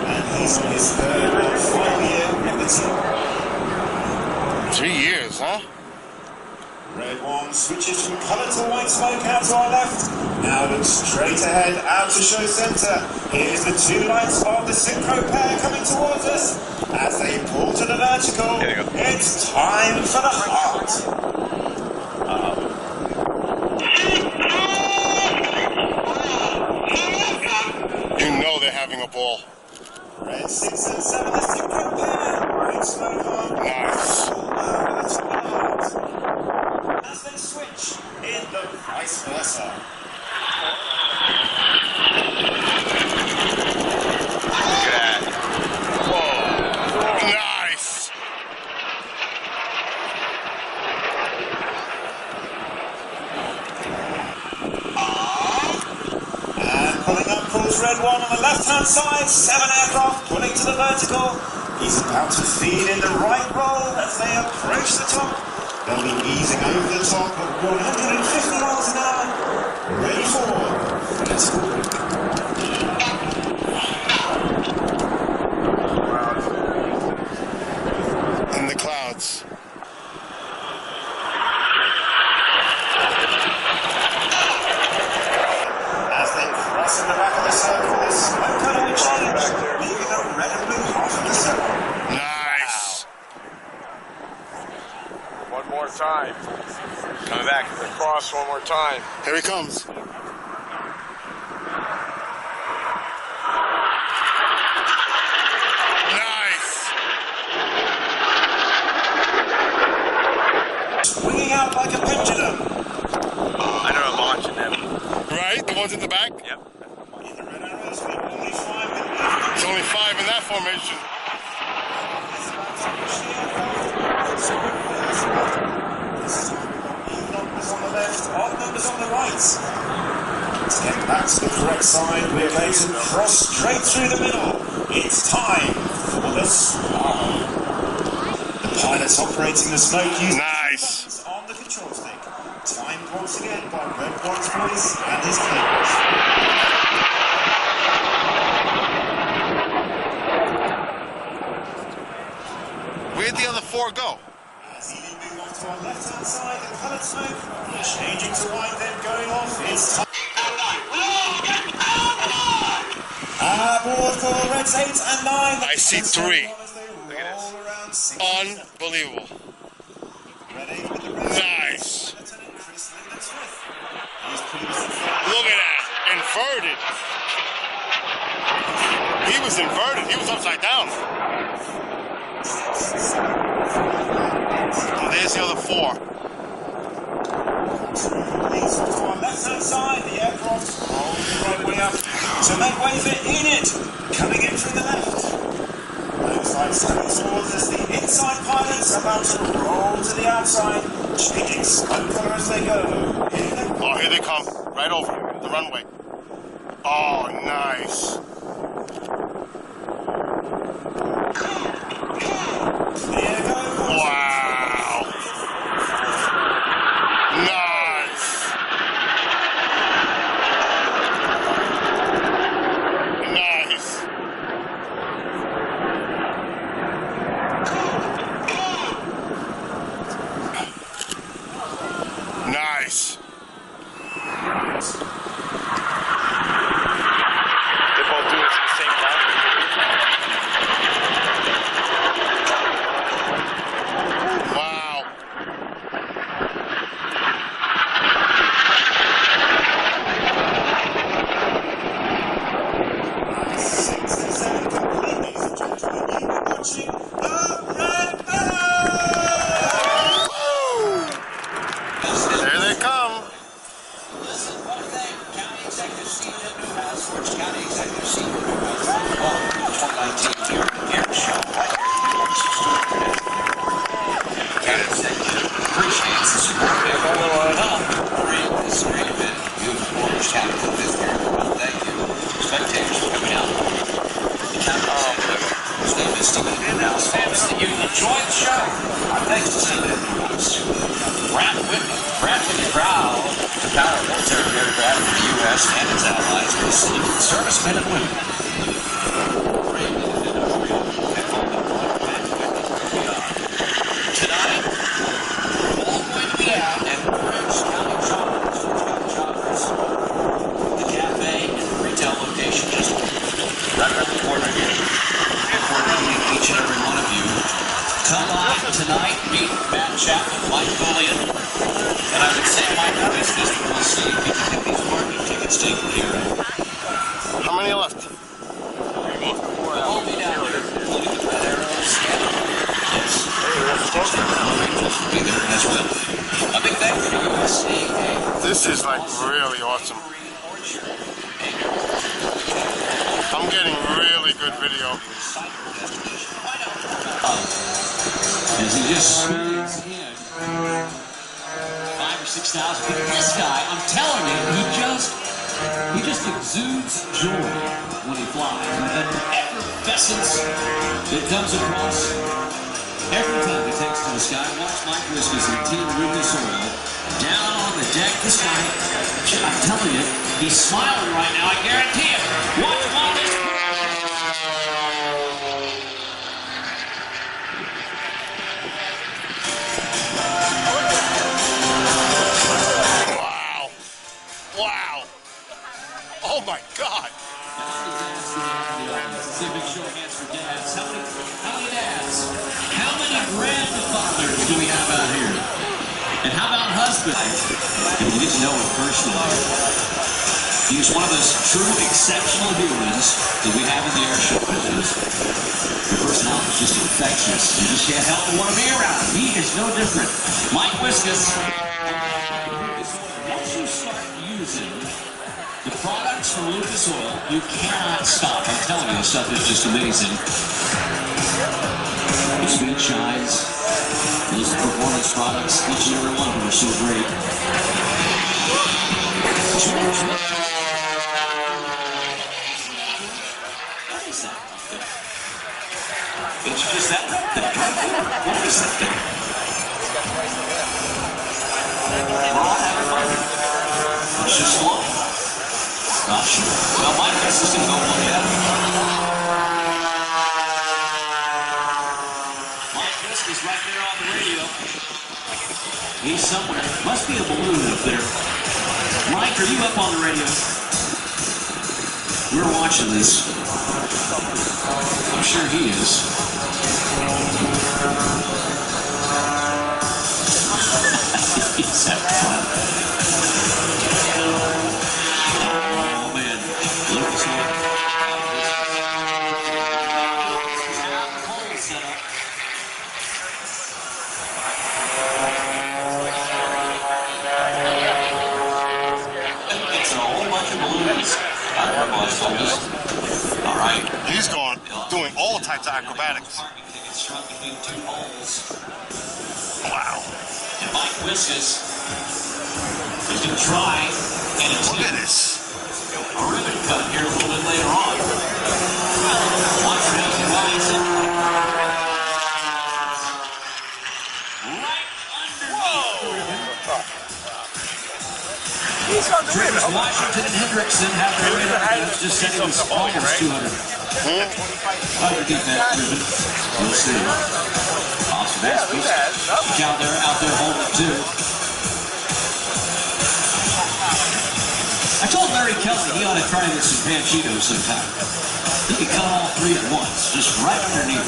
And he's on his third and final year with the team. 3 years, huh? Red 1 switches from colour to white smoke out to our left. Now looks straight ahead out to show centre. Here's the two lights of the synchro pair coming towards us as they pull to the vertical. It's time for the heart. You know they're having a ball. Red 6 and 7, the synchro pair. White smoke on. Nice. As they switch in the vice versa. Look at that. Whoa. Nice. And pulling up pulls red 1 on the left-hand side. 7 aircraft pulling to the vertical. He's about to feed in the right roll as they approach the top. They'll be easing over the top at 150 miles an hour. Ready for vertical. In the clouds. As they cross in the back of the circle, the smoke color will change, leaving a red and blue half of the circle. Nice. One more time. Coming back across one more time. Here he comes. Nice. Swinging out like a pendulum. I know I'm launching them. Right? The ones in the back? Yep. In the red arrows, we have only 5 with There's only 5 in that formation. Even numbers on the left, odd numbers on the right. To get back to the correct side, we're going to cross straight through the middle. It's time for the slalom. The pilot's operating the smoke using Nice. buttons on the control stick. Timed once again by Red Boy's voice and his cables. Where'd the other four go? As he move off to our left-hand side, the coloured smoke changing to white, then going off. It's time. Aboard for Reds 8 and 9. I see 3. Look at this. Unbelievable. Ready with the red. Nice. Lieutenant Chris Smith. Look at that. Inverted. He was inverted. He was upside down. Oh, there's the other 4. Leads off to our left-hand side. The aircraft rolling the right way up to make way for Enid. Coming in through the left. Those lights coming towards us. The inside pilots about to roll to the outside. Changing smoke colour as they go. Oh, here they come. Right over the runway. Oh, nice. There goes. Wow. Nice. Nice. Nice. They're both doing this at the same time. Wow. There they come. Listen, one thing, County Executive Stewart at Newhouse, George County Executive Stewart at Newhouse, welcome to the 2019 New York Air Show. Right here. County Executive appreciates the support of everyone. Great, this is a great event. Beautiful Orange County for this year. Well, thank you. Spectators for coming out. The County Executive, his name is Stewart at Newhouse, hopes that you enjoy the show. Thanks to Stewart at Newhouse. Brad Whitney, proud to power military aircraft for the U.S. and its allies with saluted servicemen and women. Bravely defend our freedom and hold the fort Brad Whitney beyond. Tonight, we're all going to be out at Orange County Choppers, the cafe and the retail location just right around the corner here. We're meeting each and every one of you. Come on tonight, meet Matt Chapman, Mike Bullion, and I would say Mike Business, we'll see if you can get these parking tickets taken care of. How many left? We'll all be down there, including the Red Arrow scanner. Yes. Will be there as well. A big thank you to USAA. This is like really awesome. I'm getting really good video. As he just swings in 5,000 or 6,000 people. This guy, I'm telling you, he just exudes joy when he flies. An effervescence that comes across every time he takes to the sky. Watch Mike Briscoe and Team Lucas Oil down on the deck. This guy, I'm telling you, he's smiling right now. I guarantee it. Watch this. Wow. Oh my God. See a big show of hands for dads. How many dads? How many grandfathers do we have out here? And how about husbands? If you get to know him personally, he's one of those true exceptional humans that we have in the air show business. Your personality is just infectious. You just can't help but want to be around him. He is no different. Mike Wiskus. Once you start using the products from Lucas Oil, you cannot stop. I'm telling you, this stuff is just amazing. Your speed shines. Those performance products, each and every one of them are so great. It's just that. What is that thing? It's just slow. Not sure. Well, my guess is going to go on the other. Mike Fisk is right there on the radio. He's somewhere. Must be a balloon up there. Mike, are you up on the radio? We're watching this. I'm sure he is. He's having fun. Oh, man. Lucas Oil. It's a whole bunch of balloons. I don't know what's focused. All right. He's doing all types of acrobatics. Wow. And Mike Fisk is going to try and look at this. A ribbon cut here a little bit later on. Watch him rise up. Right underneath. He's on the ribbon. Washington and Hendrickson have their ribbon. Just said it was almost 200. Underneath that ribbon. We'll see. Austin Askus out there holding it too. I told Larry Kelly he ought to try this in Panchito sometime. He could cut all three at once, just right underneath.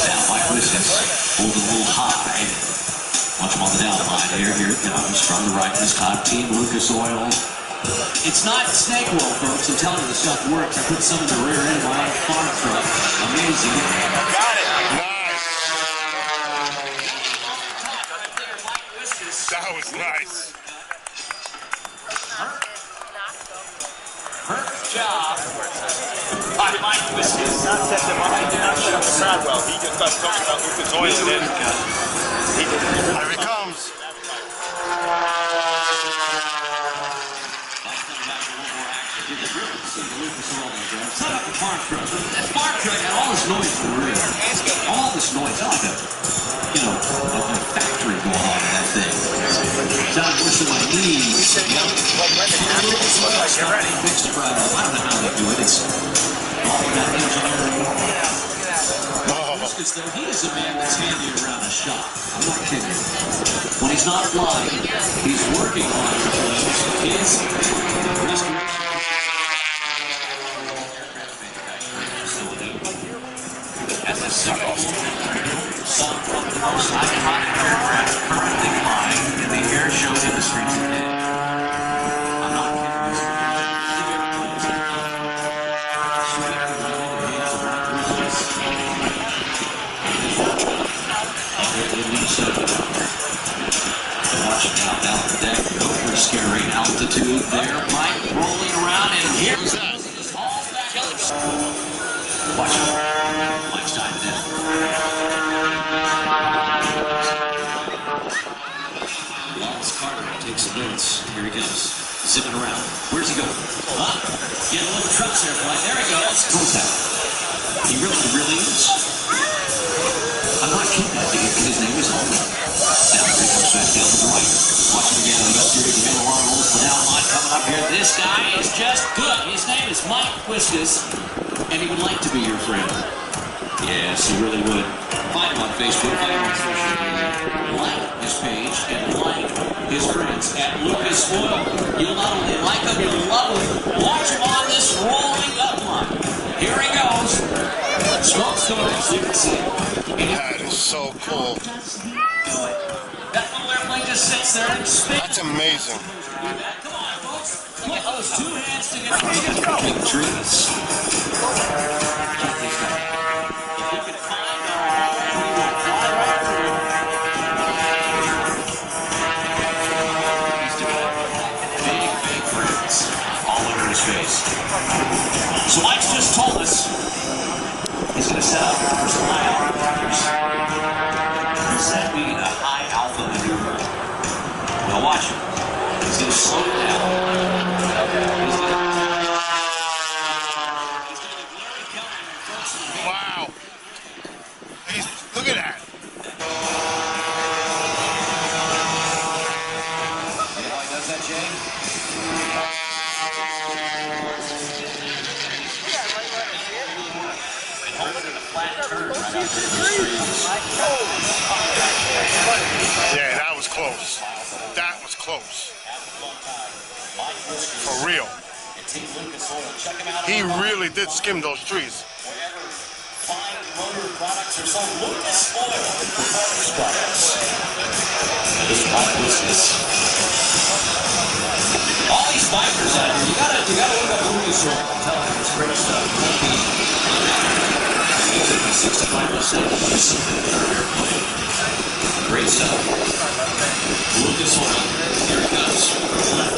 Now Mike Fisk is holding a little high. Watch him on the down line here. Here it comes from the right this time. Team Lucas Oil. It's not snake oil, folks. I'm telling you, the stuff works. I put some in the rear end of my own farm truck. Amazing. Got it. Nice. That was nice. Perfect job by Mike Fisk. Not set them up, not set up the crowd well. He just started talking about Lucas Oil and then he didn't. Here he comes. Set up the farm truck. That farm truck had all this noise in the rear. All this noise. Like a factory going on in that thing. Sounded worse than my knees. You're ready. Fixed it right up. I don't know how they do it. It's all of that engineering. Though he is a man that's handy around a shop. I'm not kidding you. When he's not flying, he's working on his as a some of the most iconic aircraft currently flying in the air show industry today. I'm not Watching out down the deck, over scary altitude there. Mike rolling around, and here's that. Watch it. Mike's diving in. Wallace Carter takes the boots. Here he goes. Zipping around. Where's he going? Getting a little trucks there, Mike. There he goes. Who's that? He really is. I'm not kidding. His name is Holman. Now, here comes back down to the right. Watch him again. He's got a lot of rolls for down line coming up here. This guy is just good. His name is Mike Fisk, and he would like to be your friend. Yes, he really would. Find him on Facebook. Find him on social media. Like his page and like his friends at Lucas Oil. You'll not only like him, you'll love him. Watch him on this rolling up line. Here he goes. Smoke's going up, so you can see it. That is so cool. That little airplane just sits there and spins. That's amazing. Come on, folks. Put those two hands together. Big trees. Big friends all over his face. So Mike's just told us he's going to set up for some high alpha maneuvers. What does that mean, a high alpha maneuver? Well, watch it. Wow. Look at that. You know why he does that, Jay? And hold it in a flat turn right out there. Yeah, that was close. That was close. For real. He really did skim those trees. Fine motor products are sold. Lucas Oil Performance Products. This Mike Lucas. All these bikers out here, you gotta look up Lucas Oil. I'm telling you, it's great stuff. 65% great stuff. Lucas Oil. Here it goes.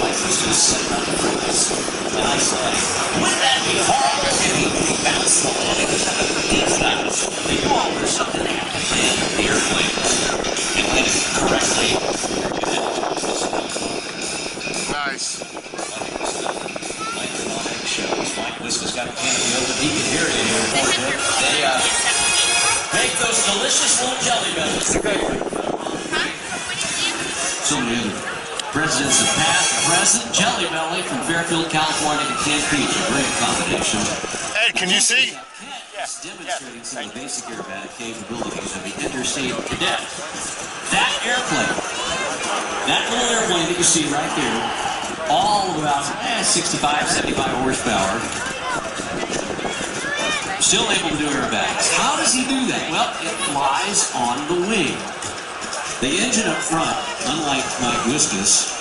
Mike Lucas set up the price. Nice leg. Wouldn't that be horrible if he bounced the leg? They do all this stuff and they have to land the airplane and land it correctly. Nice. Mike Wiska's got a canopy open. He can hear you here. They make those delicious little jelly bellies. So many other presidents have passed. Present Jelly Belly from Fairfield, California to Camp Beach. A great combination. Ed, can you see? It's demonstrating some of the basic airbatic capabilities of the Interstate Cadet. That airplane, that little airplane that you see right there, all about 65, 75 horsepower, still able to do airbags. How does he do that? Well, it flies on the wing. The engine up front, unlike Mike Wiska's,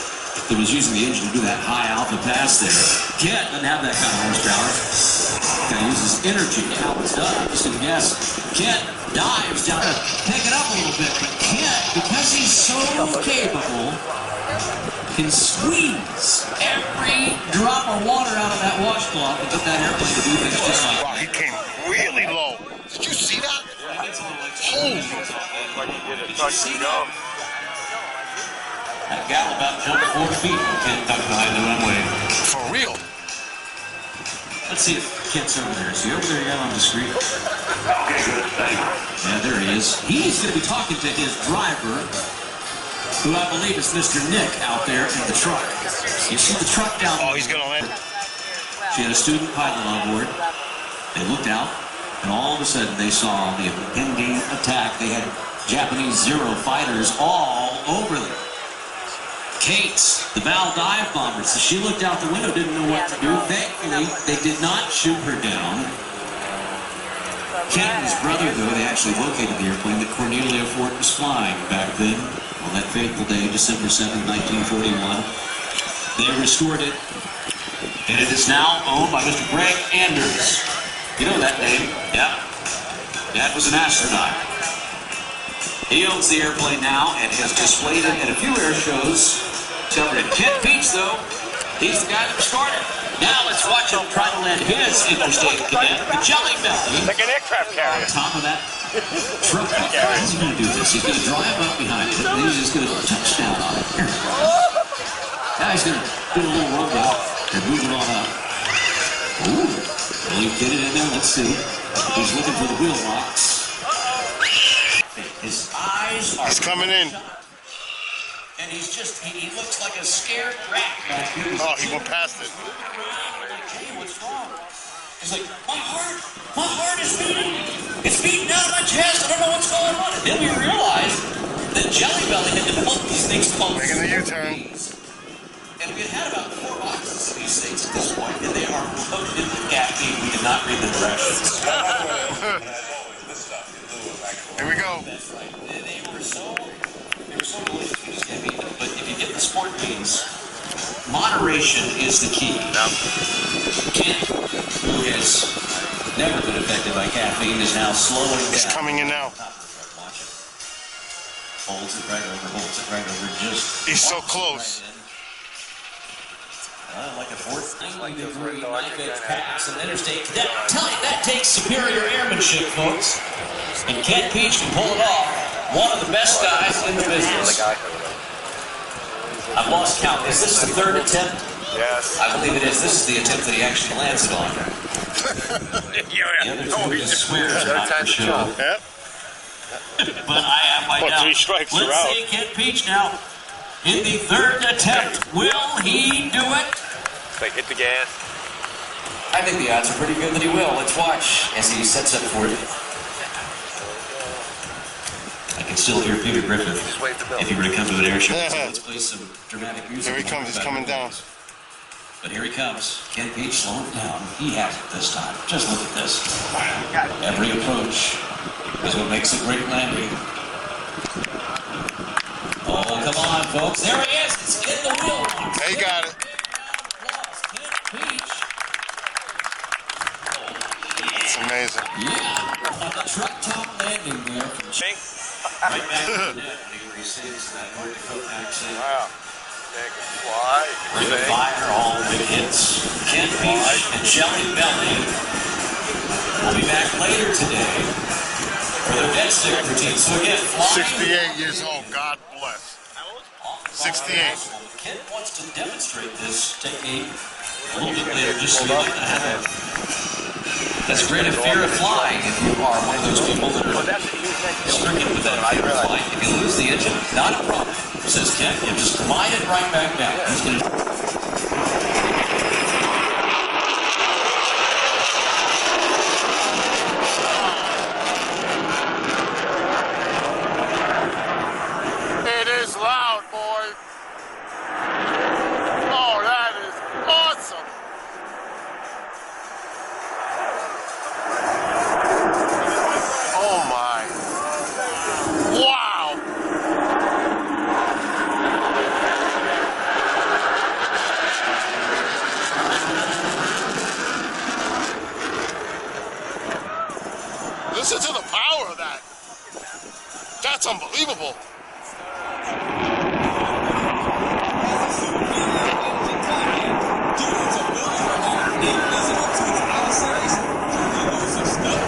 that was using the engine to do that high alpha pass there, Kent doesn't have that kind of horsepower. Kind of uses energy. How it's done, I'm just going to guess. Kent dives down to pick it up a little bit, but Kent, because he's so capable, can squeeze every drop of water out of that washcloth and get that airplane to do things just like Wow, he came really low. Did you see that? Holy. That gal about jumped 4 feet when Kent tucked behind the runway. For real. Let's see if Kent's over there. Is he over there yet on the screen? Yeah, there he is. He's going to be talking to his driver, who I believe is Mr. Nick out there in the truck. You see the truck down there? Oh, he's going to land. She had a student pilot on board. They looked out, and all of a sudden they saw the impending attack. They had Japanese Zero fighters all over them. Kate, the Val dive bomber, so she looked out the window, didn't know what to do. Thankfully, they did not shoot her down. Kent and his brother, though, they actually located the airplane that Cornelia Fort was flying back then on that fateful day, December 7, 1941. They restored it, and it is now owned by Mr. Greg Anders. You know that name? Yeah. Dad was an astronaut. He owns the airplane now and has displayed it at a few air shows. Covered in Kent Beach, though. He's the guy that restored it. Now let's watch him try to land his Interstate Cadet, the Jelly Belly. Like an aircraft carrier. On top of that truck. How's he going to do this? He's going to drive up behind it, and he's just going to touchdown on it. Now he's going to do a little rumble and move it on up. Ooh. Will he get it in there? Let's see. He's looking for the wheel box. His eyes are... He's coming in. And he's just, he looks like a scared rat back here. Oh, he went past it. Hey, what's wrong? He's like, my heart is beating. It's beating out of my chest. I don't know what's going on. And then we realized that Jelly Belly had developed these things called Making the U-turn. and we had about 4 boxes of these things at this point, and they are loaded with caffeine. We did not read the directions. Here we go. That's right. They were so delicious. We just can't eat them. But if you get the sport beans, moderation is the key. Kent, who has never been affected by caffeine, is now slowing down. He's coming in now. Watch it. Holds it right over. Just. He's so close. Like a 14-degree knife-edge pass and Interstate Cadet. I'm telling you, that takes superior airmanship, folks. And Kent Peach can pull it off. One of the best guys in the business. I've lost count. Is this the 3rd attempt? Yes. I believe it is. This is the attempt that he actually lands it on. Yeah, there's no swears about for show. Yep. But I have my doubt. 3 strikes, Let's you're out. see Ken Peach now. In the third attempt, will he do it? Like, hit the gas. I think the odds are pretty good that he will. Let's watch as he sets up for it. I can still hear Peter Griffin if he were to come to an air show. So let's play some dramatic music. Here he comes. He's coming down. But here he comes. Ken Peach slowing it down. He has it this time. Just look at this. Every approach is what makes a great landing. Oh, come on, folks. There he is. It's in the wheel. He got it. Ken Peach. It's amazing. Yeah. On the truck top landing there from right back to the net when he sings that North Dakota accent. Wow. They can fly. Ring of Fire, all big hits. Ken Peach and Shelly Belly will be back later today for their dead stick routine. So again, flying. 68 years old. God bless. 68. Ken wants to demonstrate this technique a little bit later, just so you know that. That's great a fear of flying if you are one of those people that are stricken with that fear of flying. If you lose the engine, not a problem, says Ken. You just glide it right back down. He's going to. It is loud, boy. Oh, that is awesome. Oh, my. Wow. Listen to the power of that. That's unbelievable.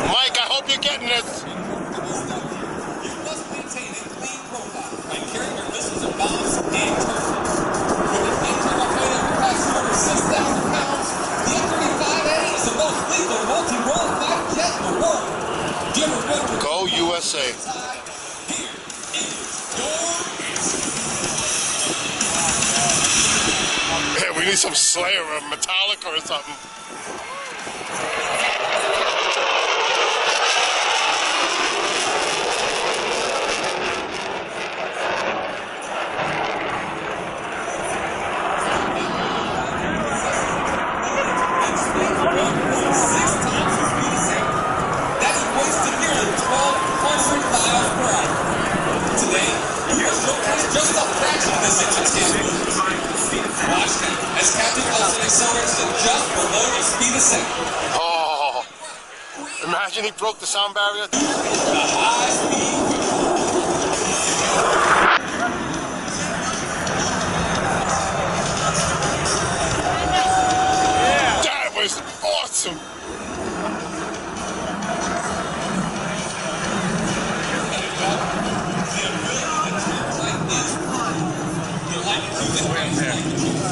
Mike, I hope you're getting this. You must maintain a clean profile by carrying your missiles and bombs and turbines. With an internal payload capacity over 6,000 pounds, the F-35A is the most lethal multi-role fighter jet in the world. Do you ever wonder? Go USA. Here is your Yeah, we need some Slayer or Metallica or something. That equates to nearly 1,200 miles per hour. Today, you'll showcase just a fraction of this engine. Watch as Captain Wilson accelerates to just below the speed of sound. Oh, imagine he broke the sound barrier. The high speed. That was awesome.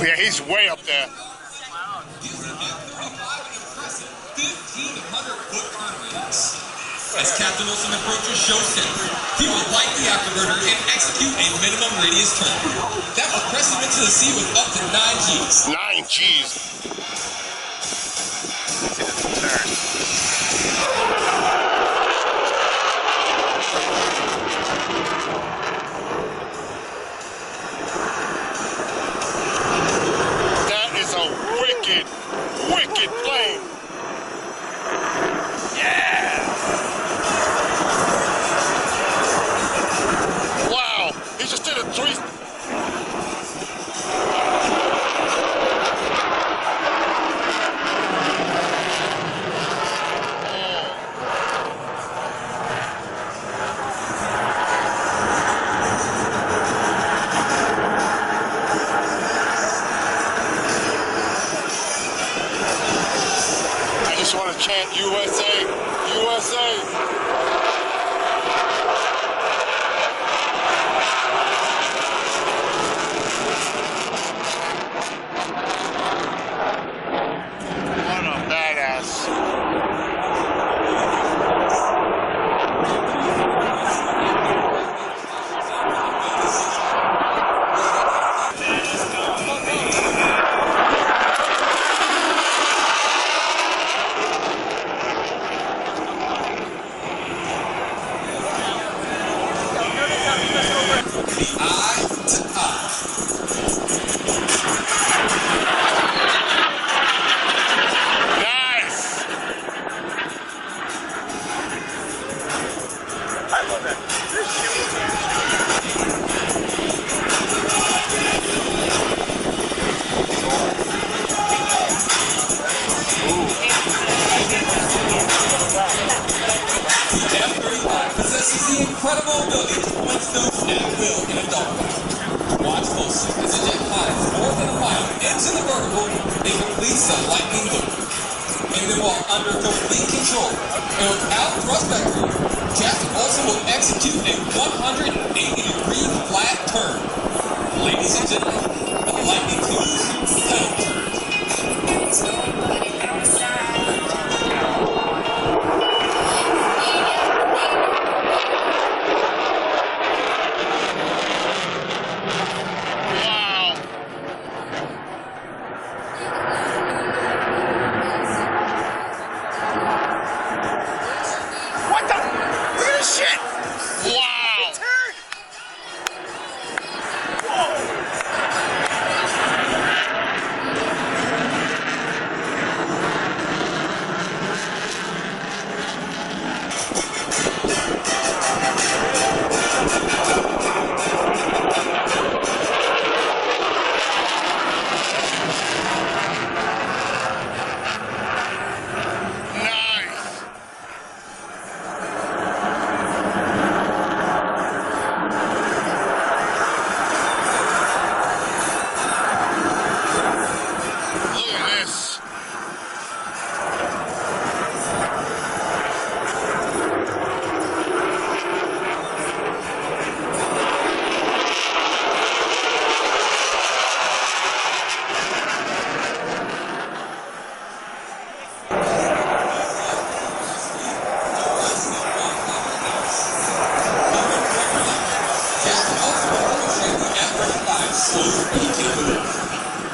Yeah, he's way up there. As Captain Wilson approaches show center, he will light the afterburner and execute a minimum radius turn. That will press him into the sea with up to 9 Gs. 9 Gs. That is a wicked, wicked plane. Wow, he just did a 3. I just want to chant USA, USA. What a badass. incredible ability to flinch those at will in a dogfight. Watch closely as the jet climbs more than a mile into the vertical and completes the lightning loop. And then while under complete control and without thrust vector, Captain Olsen will execute a 180-degree flat turn. Ladies and gentlemen, Lightning 2's title turn.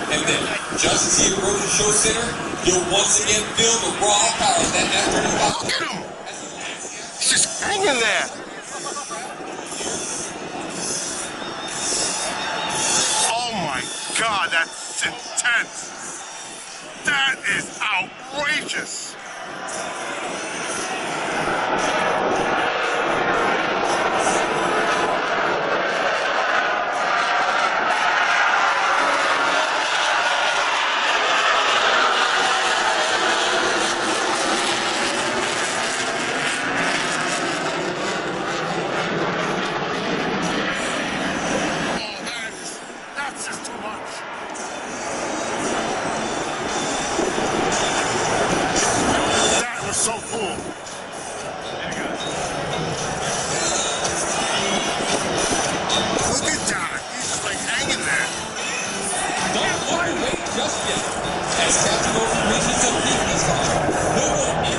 And then, just as he approaches the show center, you'll once again feel the raw power of that F-35. Look at him! He's just hanging there! Oh my God, that's intense! That is outrageous! So cool. Look at that. He's just like hanging there. Don't look away just yet. As Captain Olsen reaches the peak this time, no one in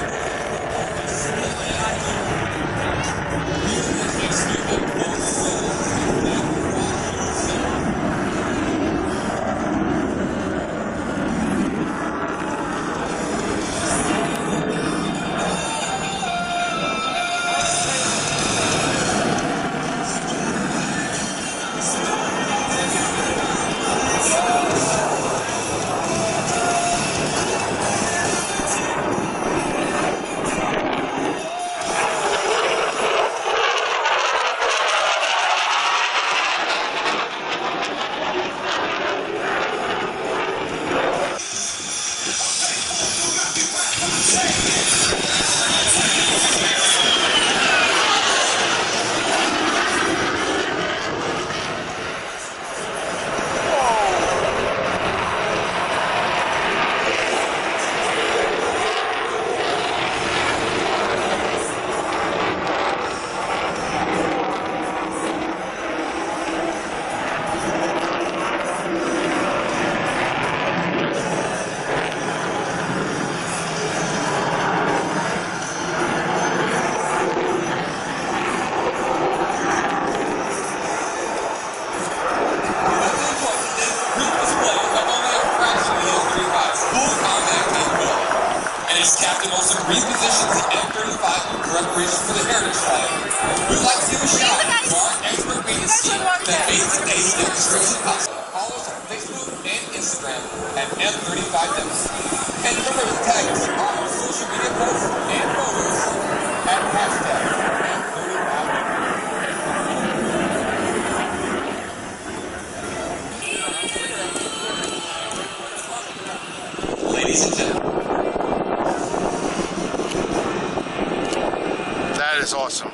Captain Olsen repositions the F-35 in preparation for the Heritage Flight. We'd like to give a shout out to our expert maintenance team that made today's demonstration possible. Follow us on Facebook and Instagram at F35Demos. And remember to tag us on our social media posts and photos at hashtag F35. Ladies and gentlemen, that is awesome.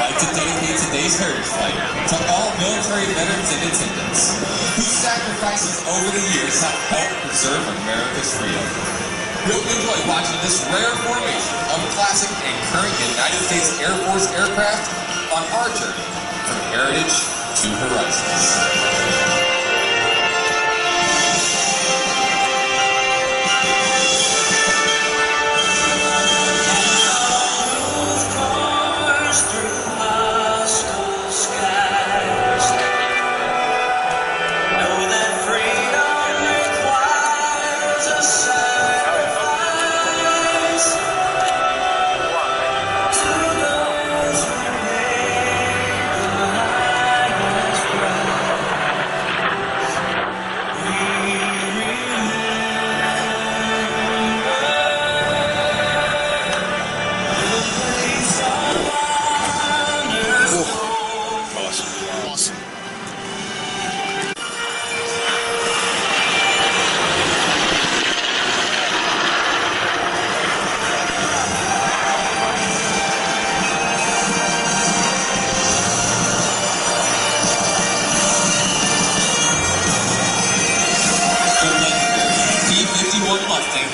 like to dedicate today's Heritage Flight to all military veterans in attendance whose sacrifices over the years have helped preserve America's freedom. We hope you enjoy watching this rare formation of classic and current United States Air Force aircraft on our journey from heritage to horizons.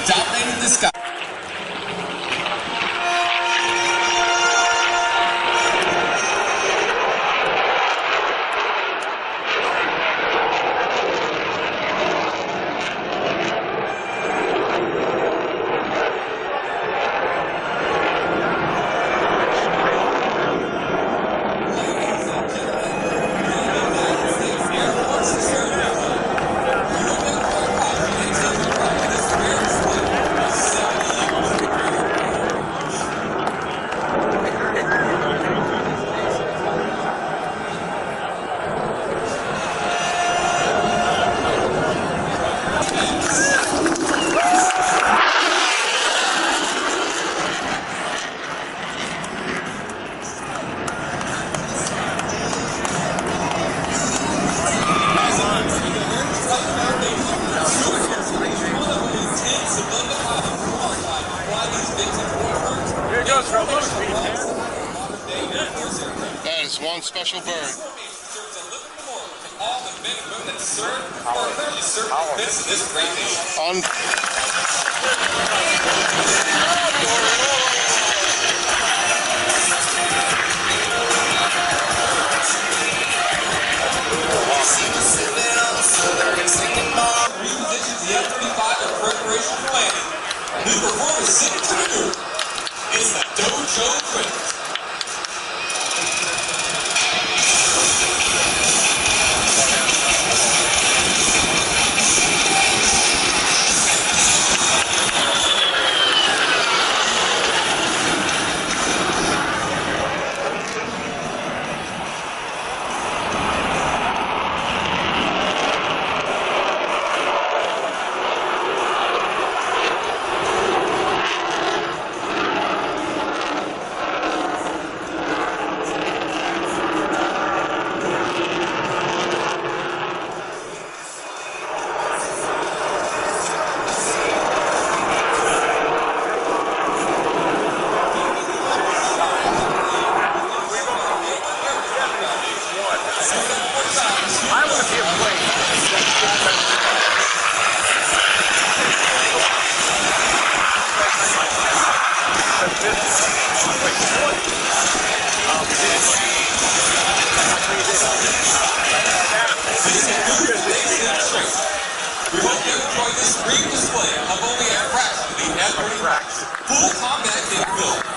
Dominating the sky. That is one special bird. All the men and women that serve or currently serve defense of this great nation. Repositions the F-35 in preparation for landing. This performance signature maneuver is the Dojo Twist. We hope you enjoy this brief display of only a fraction of the F-35's full combat capability.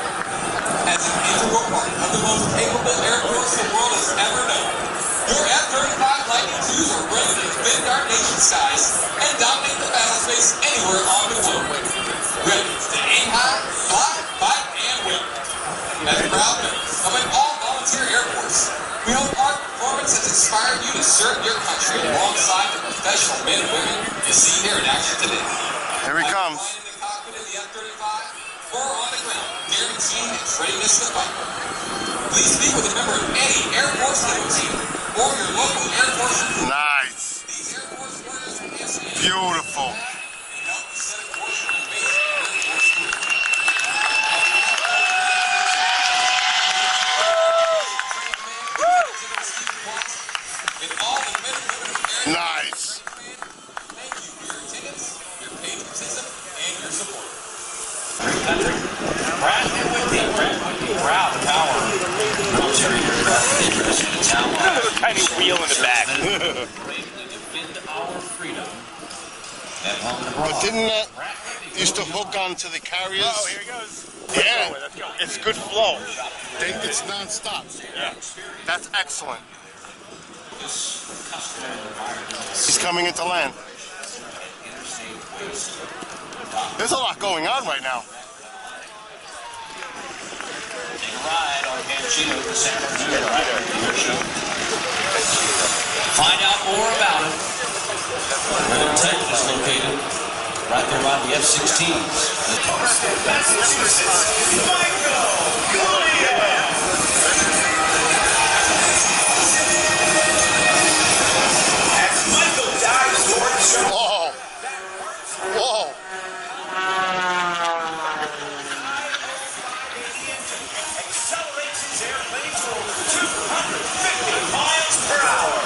As an integral part of the most capable Air Force the world has ever known, your F-35 Lightning IIs are ready to defend our nation's skies and dominate the battle space anywhere on the globe. Ready to aim high, fly, fight, and win. As proud members of an all-volunteer Air Force, we hope our performance has inspired you to serve your country alongside the professional men and women you see here in action today. Here he comes. In the cockpit of the F-35 or on the ground, guaranteeing its readiness to fight. Please speak with a member of any Air Force legal team or your local Air Force recruiter. Nice. These Air Force warriors will answer any Beautiful. and help set a course for the basic Air Force career. Another tiny wheel in the back. But didn't that used to hook onto the carriers? Oh, here he goes. Yeah. Let's go. It's good flow. It's non-stop. Yeah. That's excellent. He's coming into land. There's a lot going on right now. Take a ride on Mancino to San Francisco show. Find out more about it. Where the tent is located, right there by the F-16s. Whoa. Whoa. Accelerates his airplane to 250 miles per hour.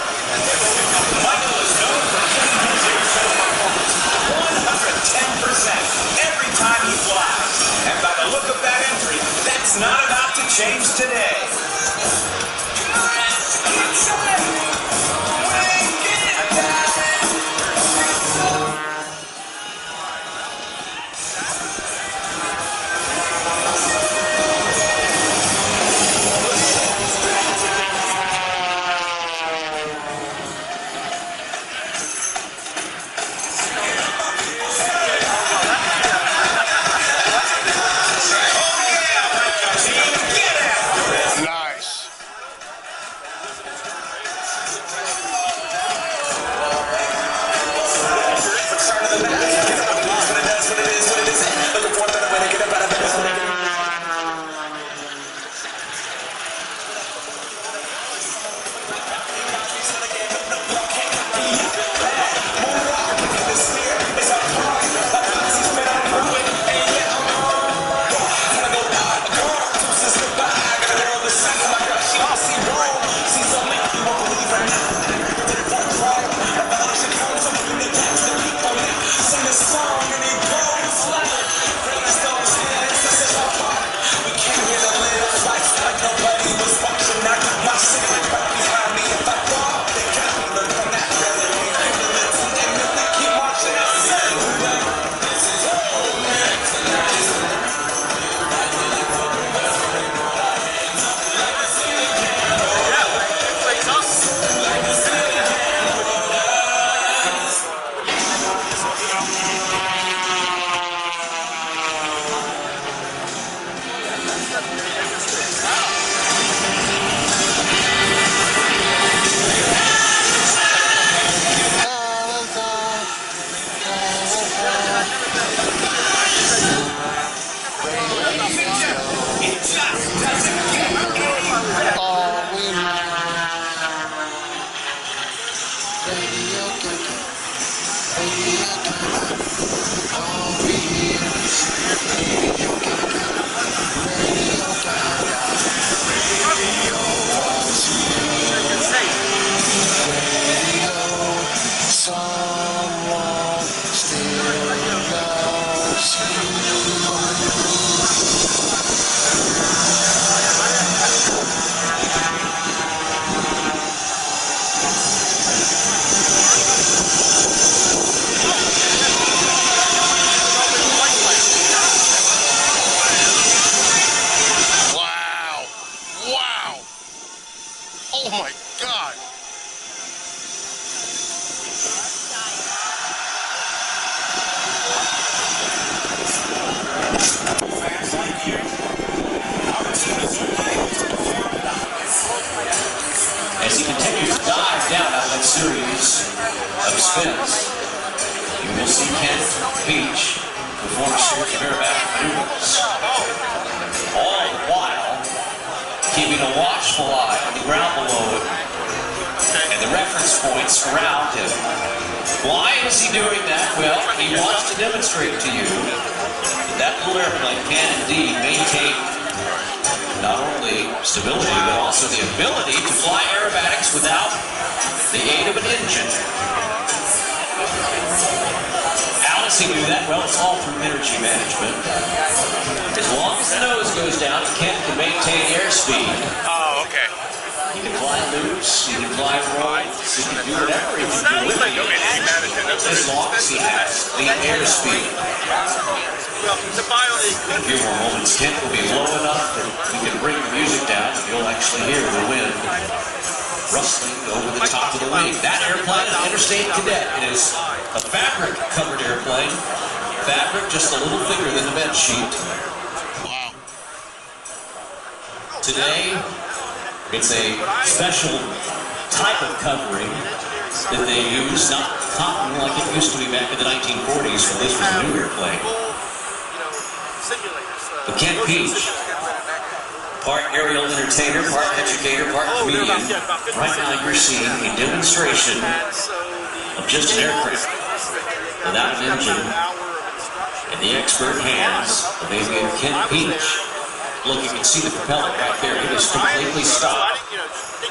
Michael is known for hitting his airplane performance 110% every time he flies. And by the look of that entry, that's not about to change today. Nice. Oh my God. As he continues to dive down out of that series of spins, you will see Kent Beach perform a series of aerobatic maneuvers. All the while, keeping a watchful eye on the ground below him and the reference points around him. Why is he doing that? Well, he wants to demonstrate to you that little airplane can indeed maintain not only stability, but also the ability to fly aerobatics without the aid of an engine. How does he do that? Well, it's all through energy management. As long as the nose goes down, Kent can maintain airspeed. Oh, okay. He can fly fly rolls. He can do whatever he can do with it, as long as he has the airspeed. In a few more moments, Kent will be low enough that we can bring the music down and you'll actually hear the wind rustling over the top of the wing. That airplane, an Interstate Cadet, is a fabric-covered airplane. Fabric just a little thicker than the bed sheet. Wow. Today, it's a special type of covering that they use, not cotton like it used to be back in the 1940s when this was a new airplane. But Kent Peach, part aerial entertainer, part educator, part comedian. Right now you're seeing a demonstration of just an aircraft without an engine in the expert hands of aviator Kent Peach. Look, you can see the propeller right there. It is completely stopped.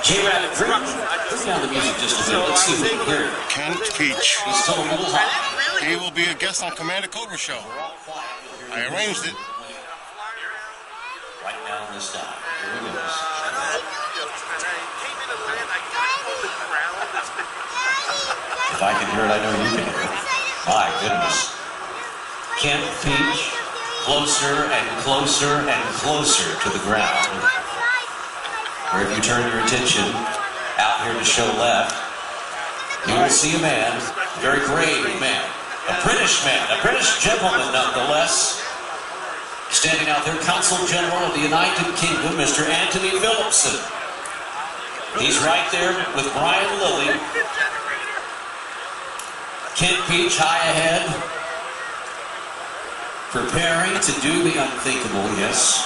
J-Rabbit, bring down the music just a bit. Let's see if we can hear it. Kent Peach. He's still a little hot. He will be a guest on Commander Cobra Show. I arranged it. Right now in this dive. Here he goes. If I can hear it, I know you can hear it. My goodness. Kent Peach, closer and closer and closer to the ground. Or if you turn your attention out here to show left, you will see a man, a very grave man, a British man, a British gentleman nonetheless, standing out there, Consul General of the United Kingdom, Mr. Anthony Phillipson. He's right there with Brian Lilly. Kent Peach high ahead, preparing to do the unthinkable, yes,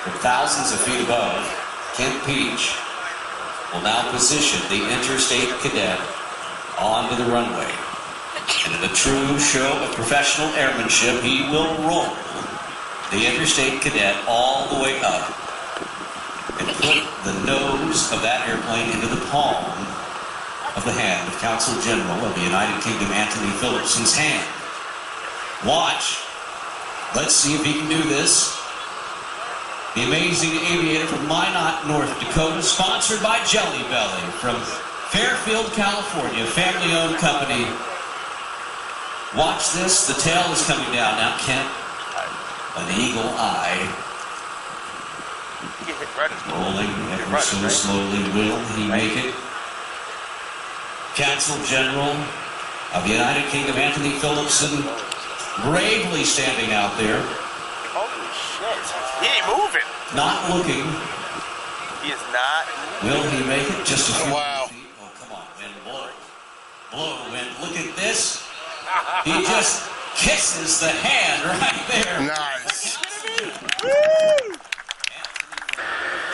from thousands of feet above. Kent Peach will now position the Interstate Cadet onto the runway. And in a true show of professional airmanship, he will roll the Interstate Cadet all the way up and put the nose of that airplane into the palm of the hand of Consul General of the United Kingdom, Anthony Phillipson's hand. Watch. Let's see if he can do this. The amazing aviator from Minot, North Dakota, sponsored by Jelly Belly from Fairfield, California, family-owned company. Watch this. The tail is coming down now. Kent, an eagle eye. Rolling ever so slowly. Will he make it? Consul General of the United Kingdom, Anthony Phillipson, bravely standing out there. Holy shit. He ain't moving. Not looking. He is not. Will he make it? Just a few Wow. feet. Oh, come on, wind, blow. Blow, wind. Look at this. He just kisses the hand right there. Nice.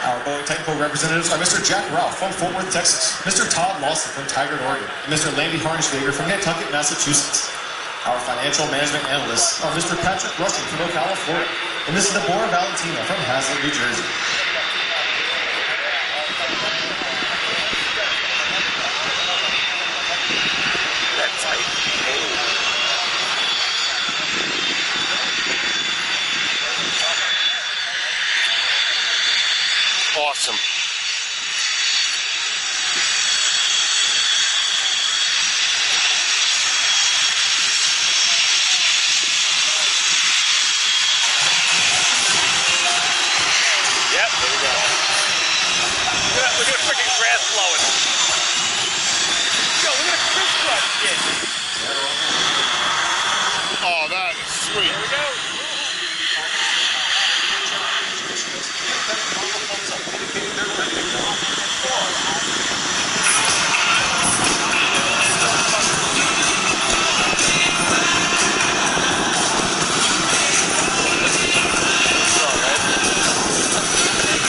Our Boeing technical representatives are Mr. Jack Ralph from Fort Worth, Texas, Mr. Todd Lawson from Tigard, Oregon, and Mr. Landy Harnsvager from Nantucket, Massachusetts. Our financial management analysts are Mr. Patrick Rushing from Ocala, Florida, and Mrs. Deborah Valentina from Hazlet, New Jersey. That's tight. Awesome. Yep, there we go. Look at the freaking grass blowing. Yo, look at the crisscross shit. Oh, that is sweet. There we go.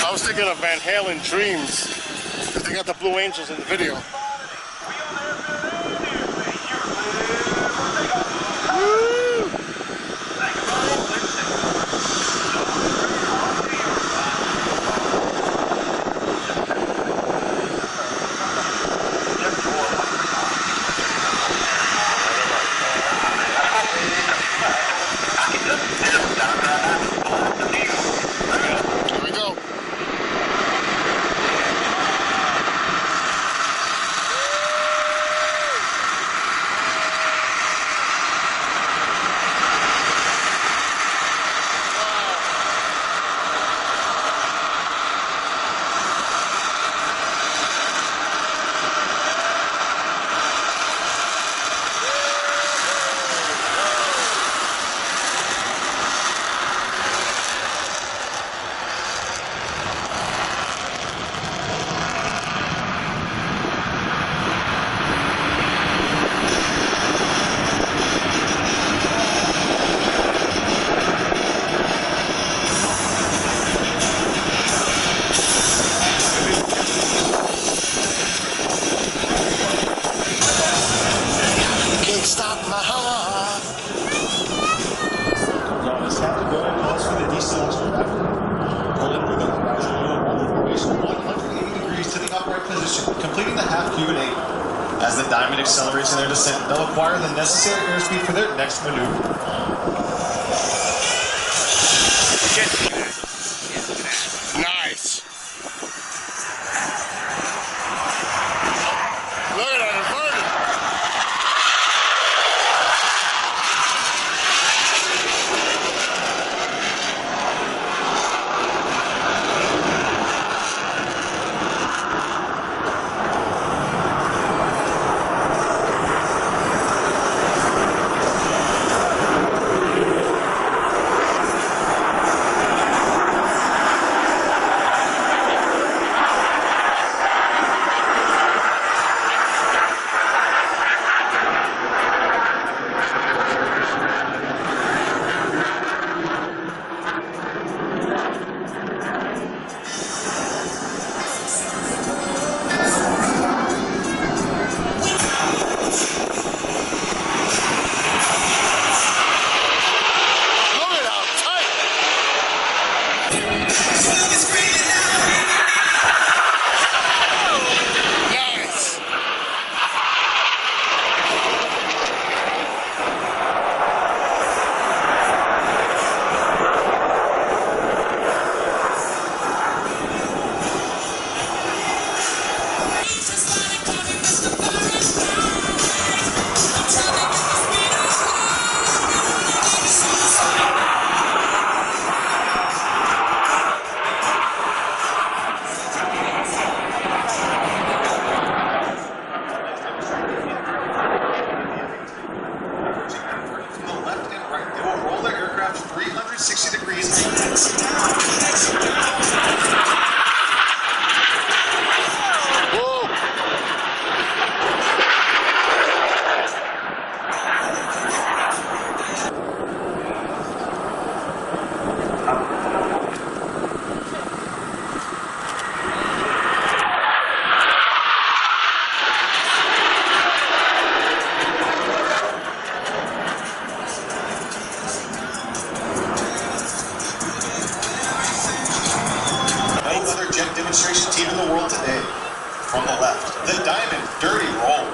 I was thinking of Van Halen Dreams, because they got the Blue Angels in the video. Here we go. 2.5 cubic eight. As the Diamond accelerates in their descent, they'll acquire the necessary airspeed for their next maneuver. Nice. Look at that inverted. Demonstration team in the world today. From the left, the Diamond Dirty Roll.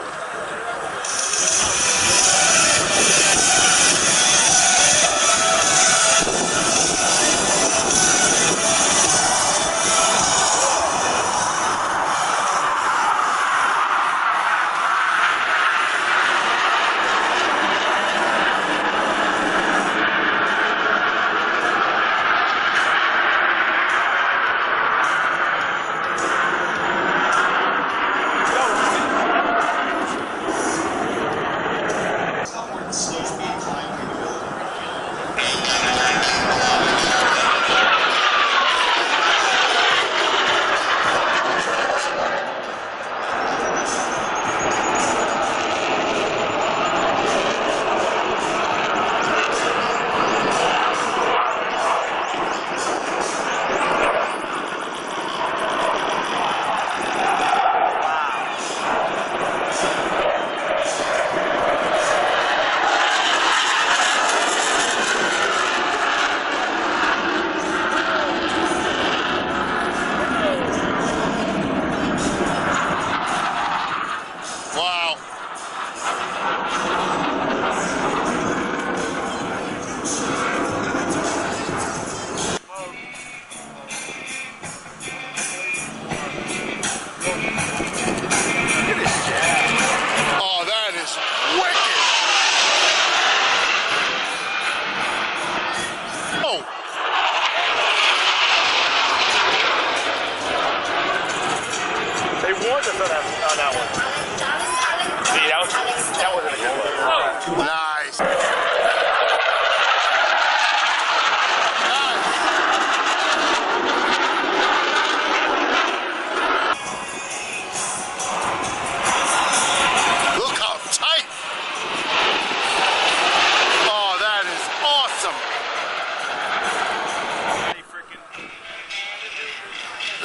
Nice. Look how tight. Oh, that is awesome.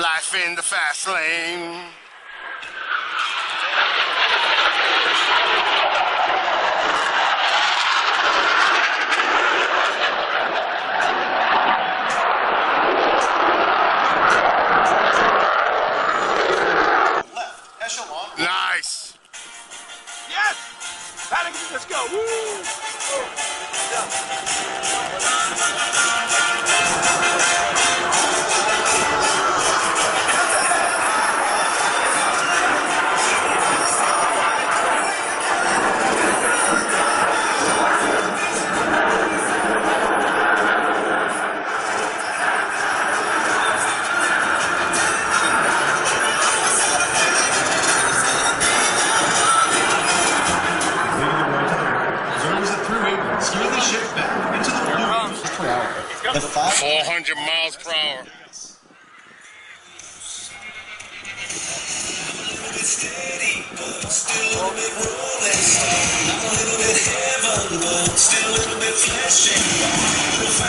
Life in the fast lane. Nice.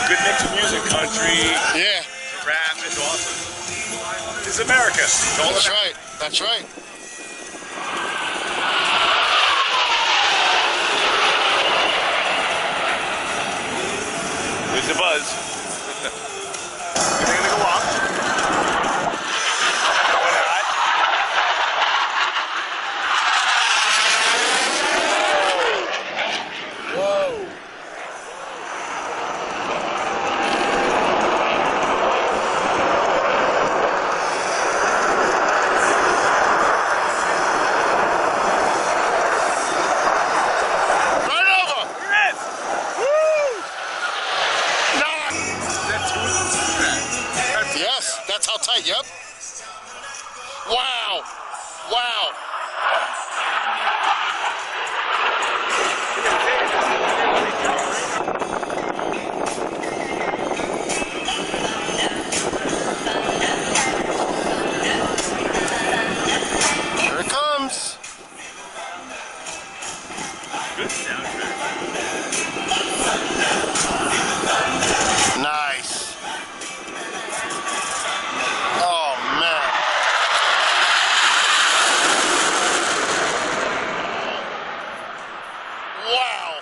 Good mix of music, country, Yeah, rap, it's awesome. It's America. It's all that's about. right. That's right. There's the buzz. They're gonna go up. Or not. Whoa. Right over. Look at this. Yes, that's how tight. Yep. Wow. Wow. Here it comes. Good soundtrack. Nice. Oh man. Wow.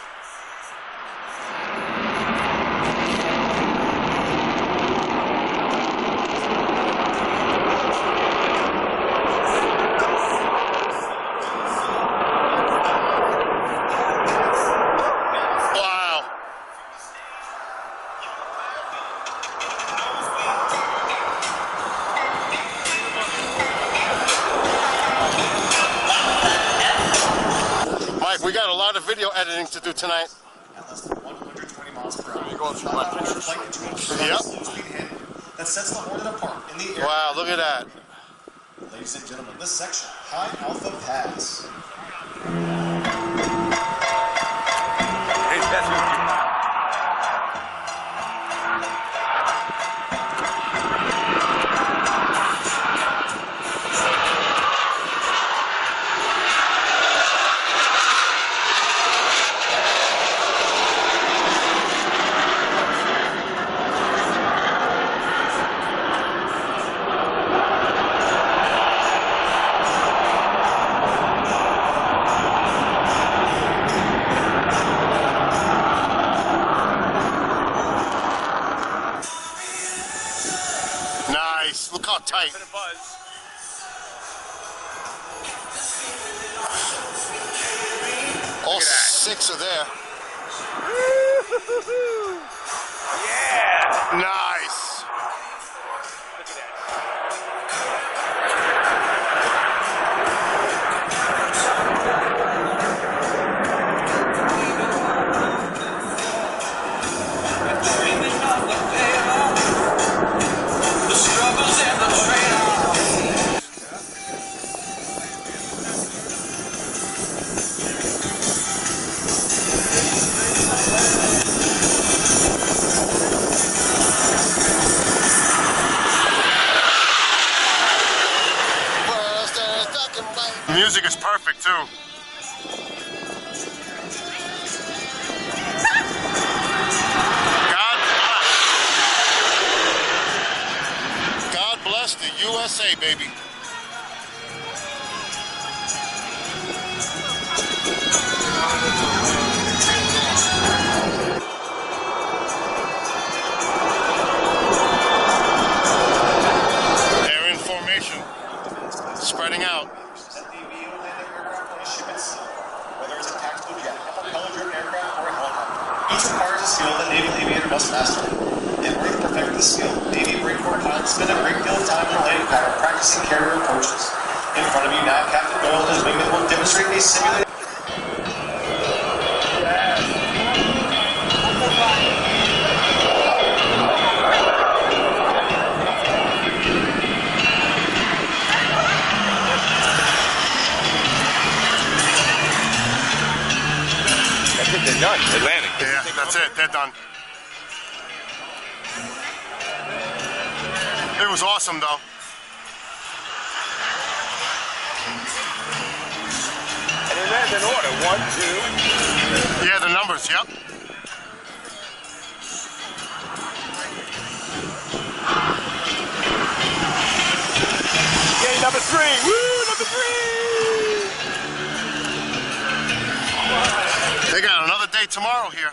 Wow. Mike, we got a lot of video editing to do tonight. At less than 120 miles per hour. Yep. That sets the Hornet apart in the air. Wow, look at that. Ladies and gentlemen, this section, High Alpha Pass. Hey, that's what you Nice. Look how tight. bit of buzz. All 6 are there. Yeah. Nice. Look at that. The struggles and the trade-offs. The music is perfect too. God bless the USA, baby. They're in formation, spreading out. Whether it's a tactical jet, a propeller-driven aircraft, or a helicopter, each requires a skill that naval aviator must master. In order to perfect this skill, Navy and Marine Corps pilots spend a great deal of time in the landing pattern practicing carrier approaches. In front of you now, Captain Doyle and his wingman will demonstrate a simulated. That's it, they're done. They're landing. Yeah, that's it. They're done. It was awesome, though. in order. 1, 2. Yeah, the numbers, yep. Okay, number 3. Woo, number 3. They got another day tomorrow here.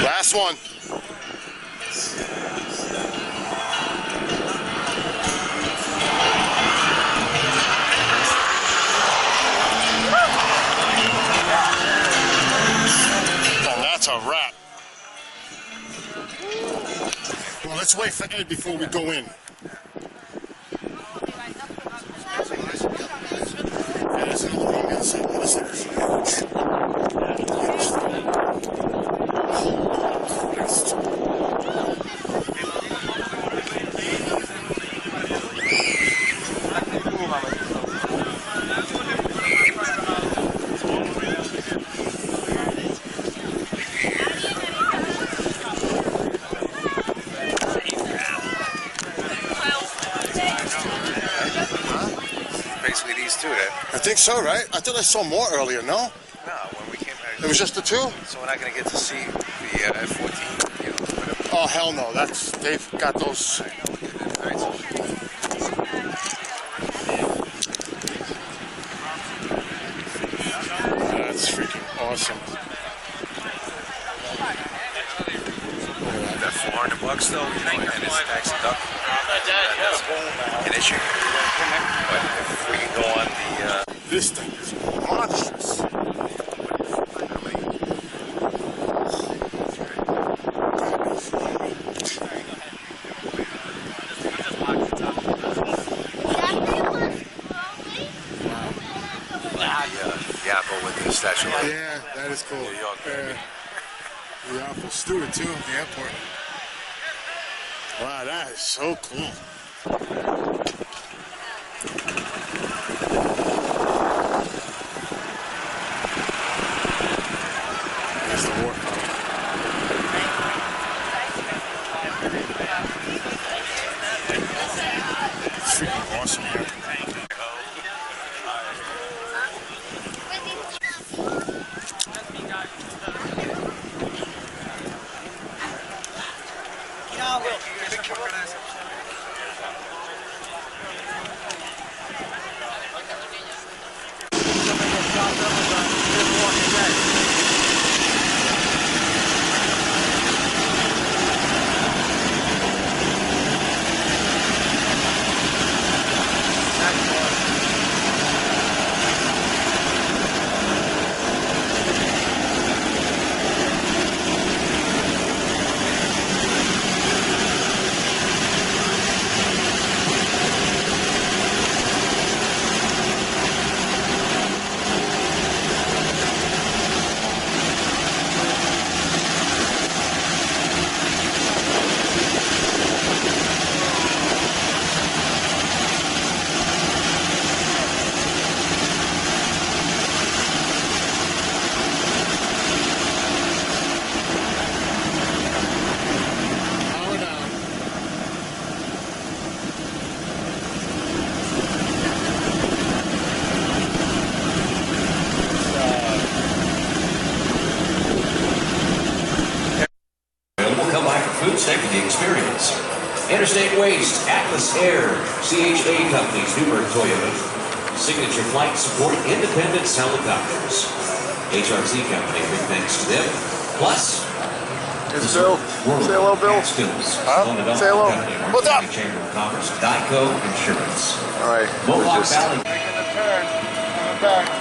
Last one. And that's a wrap. Well, let's wait for Ed before we go in. There's another one on the other side. This is huge. Basically these two then. I think so, right? I thought I saw more earlier, no? No, when we came out. It was just the two? So we're not going to get to see the F-14. You know, whatever. Oh, hell no. They've got those. That's freaking awesome. That $400 though, you know, and it's tax deductible. And it should. But if we can go on the. This thing is monstrous. The apple with the statue. Yeah, that is cool. New York, baby. The apple Stewart too, at the airport. Wow, that is so cool. There's the war car. It's freaking awesome here. Food safety experience. Interstate Waste, Atlas Air, CHA Companies, Newburgh Toyota. Signature Flight Support, Independence Helicopters. HRC Company, big thanks to them. Plus, It's Bill. Say hello, Bill. Skills. Huh? Say hello. What's up? Chamber of Commerce, Geico Insurance. All right. Mohawk Valley. Making a turn. Back.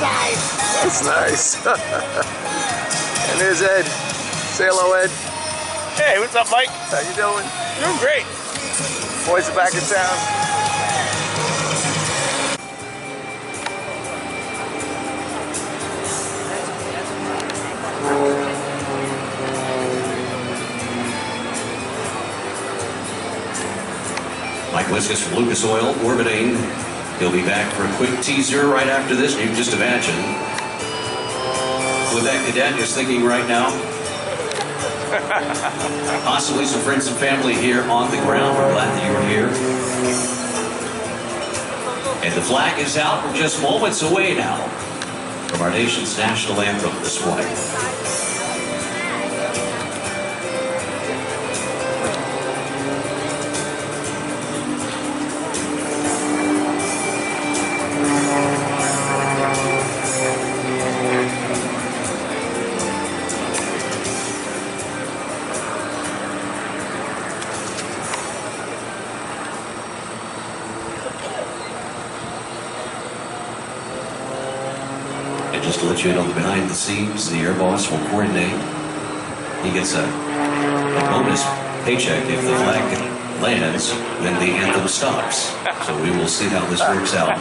That's nice. And there's Ed. Say hello, Ed. Hey, what's up, Mike? How you doing? Doing great. Boys are back in town. Mike Wiskus from Lucas Oil, orbiting. He'll be back for a quick teaser right after this. You can just imagine what that cadet is thinking right now. Possibly some friends and family here on the ground. We're glad that you're here. And the flag is out. We're just moments away now from our nation's national anthem this morning. And just to let you in on the behind the scenes, the air boss will coordinate. He gets a bonus paycheck if the flag lands when the anthem stops. So we will see how this works out.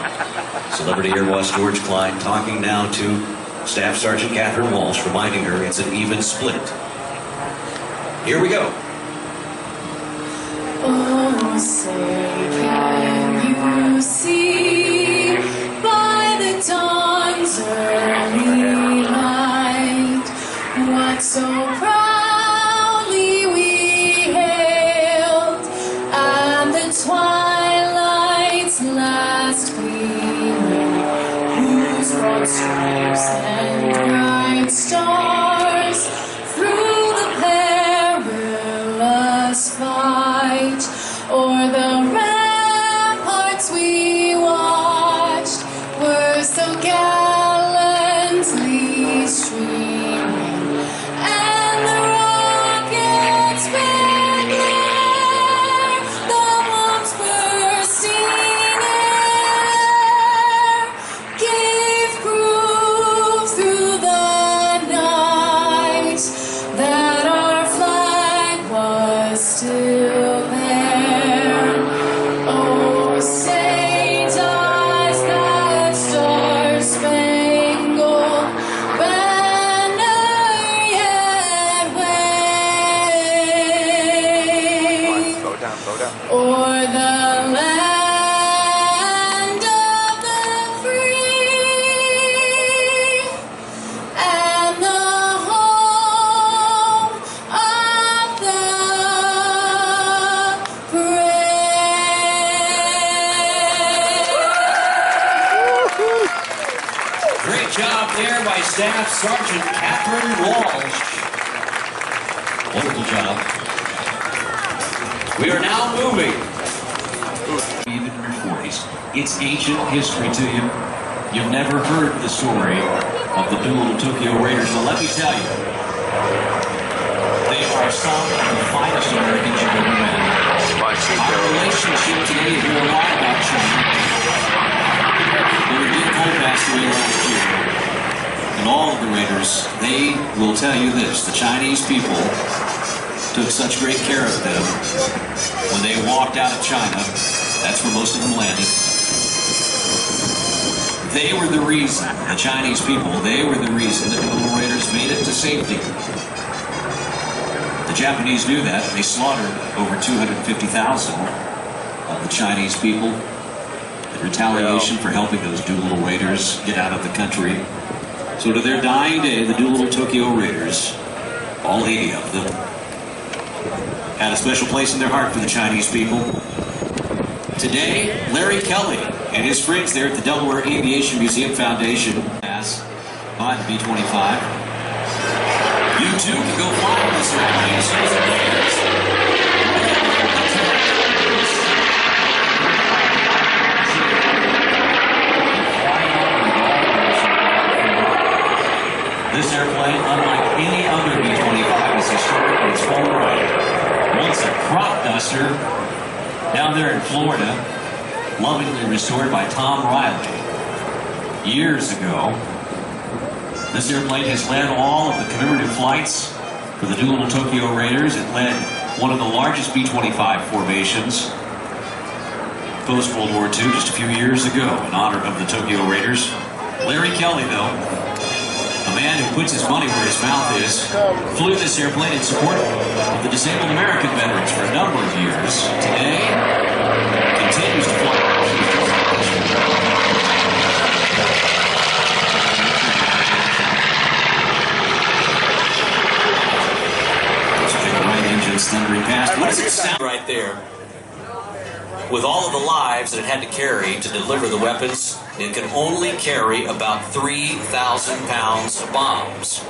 Celebrity Air Boss George Klein talking now to Staff Sergeant Catherine Walsh, reminding her it's an even split. Here we go. Oh, say can you see by the dawn's early light what so proudly we hailed, and the twilight's last gleaming, whose broad stripes and bright stars through the perilous fight o'er the ramparts we watched were so gallantly streaming, and the rockets' red glare, the bombs bursting air, gave proof through the night that our flag was still there. Oh, say does that star-spangled banner yet wave Go down, go down. o'er the land of the free and the home of the brave. Great job there by Staff Sergeant Catherine Walsh. Wonderful job. We are now moving. Even in your 40s. It's ancient history to you. You've never heard the story of the Doolittle Tokyo Raiders. Well, let me tell you, they are some of the finest Americans you've ever met. Our relationship today, if you're right about China, when Dick Cole passed away last year, and all of the Raiders, they will tell you this: the Chinese people took such great care of them when they walked out of China. That's where most of them landed. They were the reason, the Chinese people, they were the reason that the Doolittle Raiders made it to safety. The Japanese knew that. They slaughtered over 250,000 of the Chinese people in retaliation for helping those Doolittle Raiders get out of the country. So to their dying day, the Doolittle Tokyo Raiders, all 80 of them, had a special place in their heart for the Chinese people. Today, Larry Kelly and his friends there at the Delaware Aviation Museum Foundation asked by the B-25. You too can go fly on this airplane as soon as it lands. This airplane, unlike any other B-25, is historic in its own right. Once a crop duster down there in Florida, lovingly restored by Tom Riley years ago. This airplane has led all of the commemorative flights for the dual Tokyo Raiders. It led one of the largest B-25 formations post-World War II just a few years ago in honor of the Tokyo Raiders. Larry Kelly, though, a man who puts his money where his mouth is, flew this airplane in support of the disabled American veterans for a number of years. Today, continues to fly. Thundering past. What does it sound right there? With all of the lives that it had to carry to deliver the weapons, it can only carry about 3,000 pounds of bombs.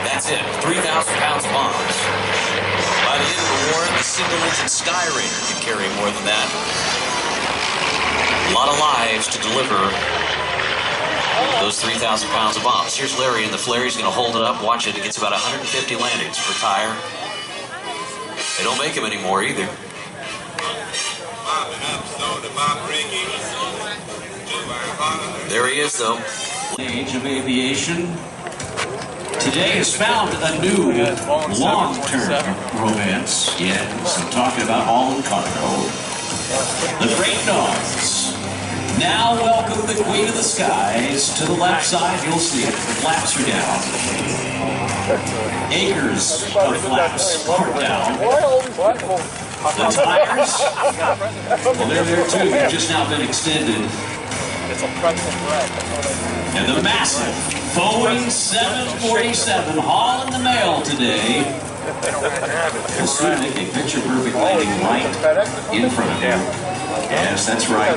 That's it, 3,000 pounds of bombs. By the end of the war, the single-engine Sky Raider could carry more than that. A lot of lives to deliver those 3,000 pounds of bombs. Here's Larry in the flare. He's going to hold it up, watch it. It gets about 150 landings per tire. They don't make them anymore either. There he is, though. Age of aviation. Today has found a new long-term romance. Yes, I'm talking about All in Cargo. The Great Dogs. Now welcome the Queen of the Skies. To the left side, you'll see it. The flaps are down. Acres of flaps are down. The tires, well, they're there too. They've just now been extended. And the massive Boeing 747 hauling the mail today. We'll soon make a picture-perfect landing right in front of you. Yes, that's right.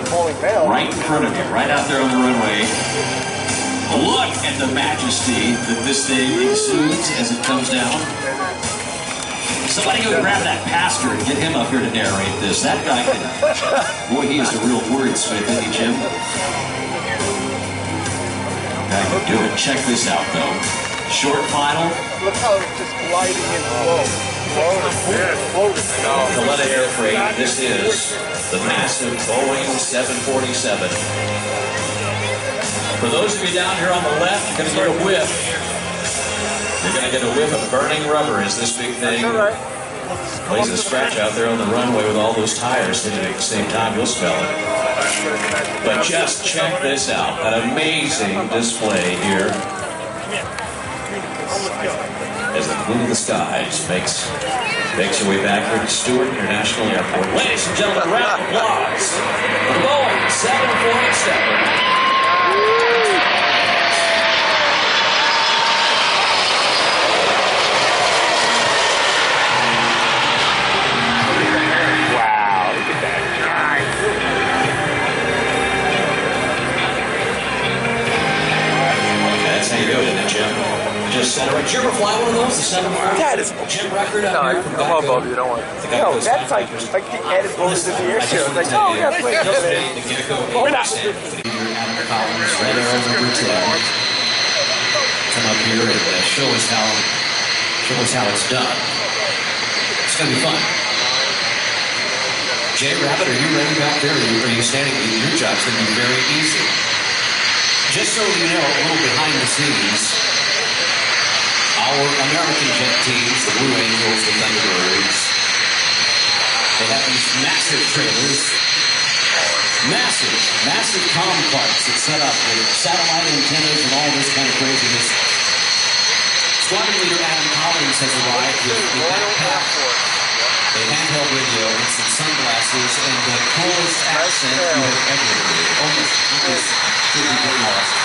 Right in front of you, right out there on the runway. Look at the majesty that this thing exudes as it comes down. Somebody go grab that pastor and get him up here to narrate this. That guy can... Boy, he is a real wordsmith, isn't he, Jim? I can do it. Check this out, though. Short final. Look how it's just gliding in flow. Coletta Air Freight, this is the massive Boeing 747. For those of you down here on the left, you're going to get a whiff. You're going to get a whiff of burning rubber as this big thing lays a scratch out there on the runway with all those tires hitting at the same time. You'll smell it. But just check this out. An amazing display here as the Queen of the Skies makes her way back here to Stewart International Airport. Ladies and gentlemen, round of applause for the Boeing 747. Just center. Did you ever fly one of those? The 747? That is Jim record no, I'm above you. Don't worry. No, that's like the added bonus of the air show. It's like, oh, yeah, play that. We're not. Red Arrow number 10. Come up here and show us how it's done. It's gonna be fun. Jay Rabbit, are you ready back there? Are you standing? Your job's gonna be very easy. Just so you know, a little behind the scenes. Our American jet teams, the Blue Angels, the Thunderbirds, they have these massive trailers, massive comm carts that set up with satellite antennas and all this kind of craziness. Squadron leader Adam Collins has arrived with a backpack, a handheld radio, and some sunglasses, and the coolest accent you have ever heard. Almost could be getting lost.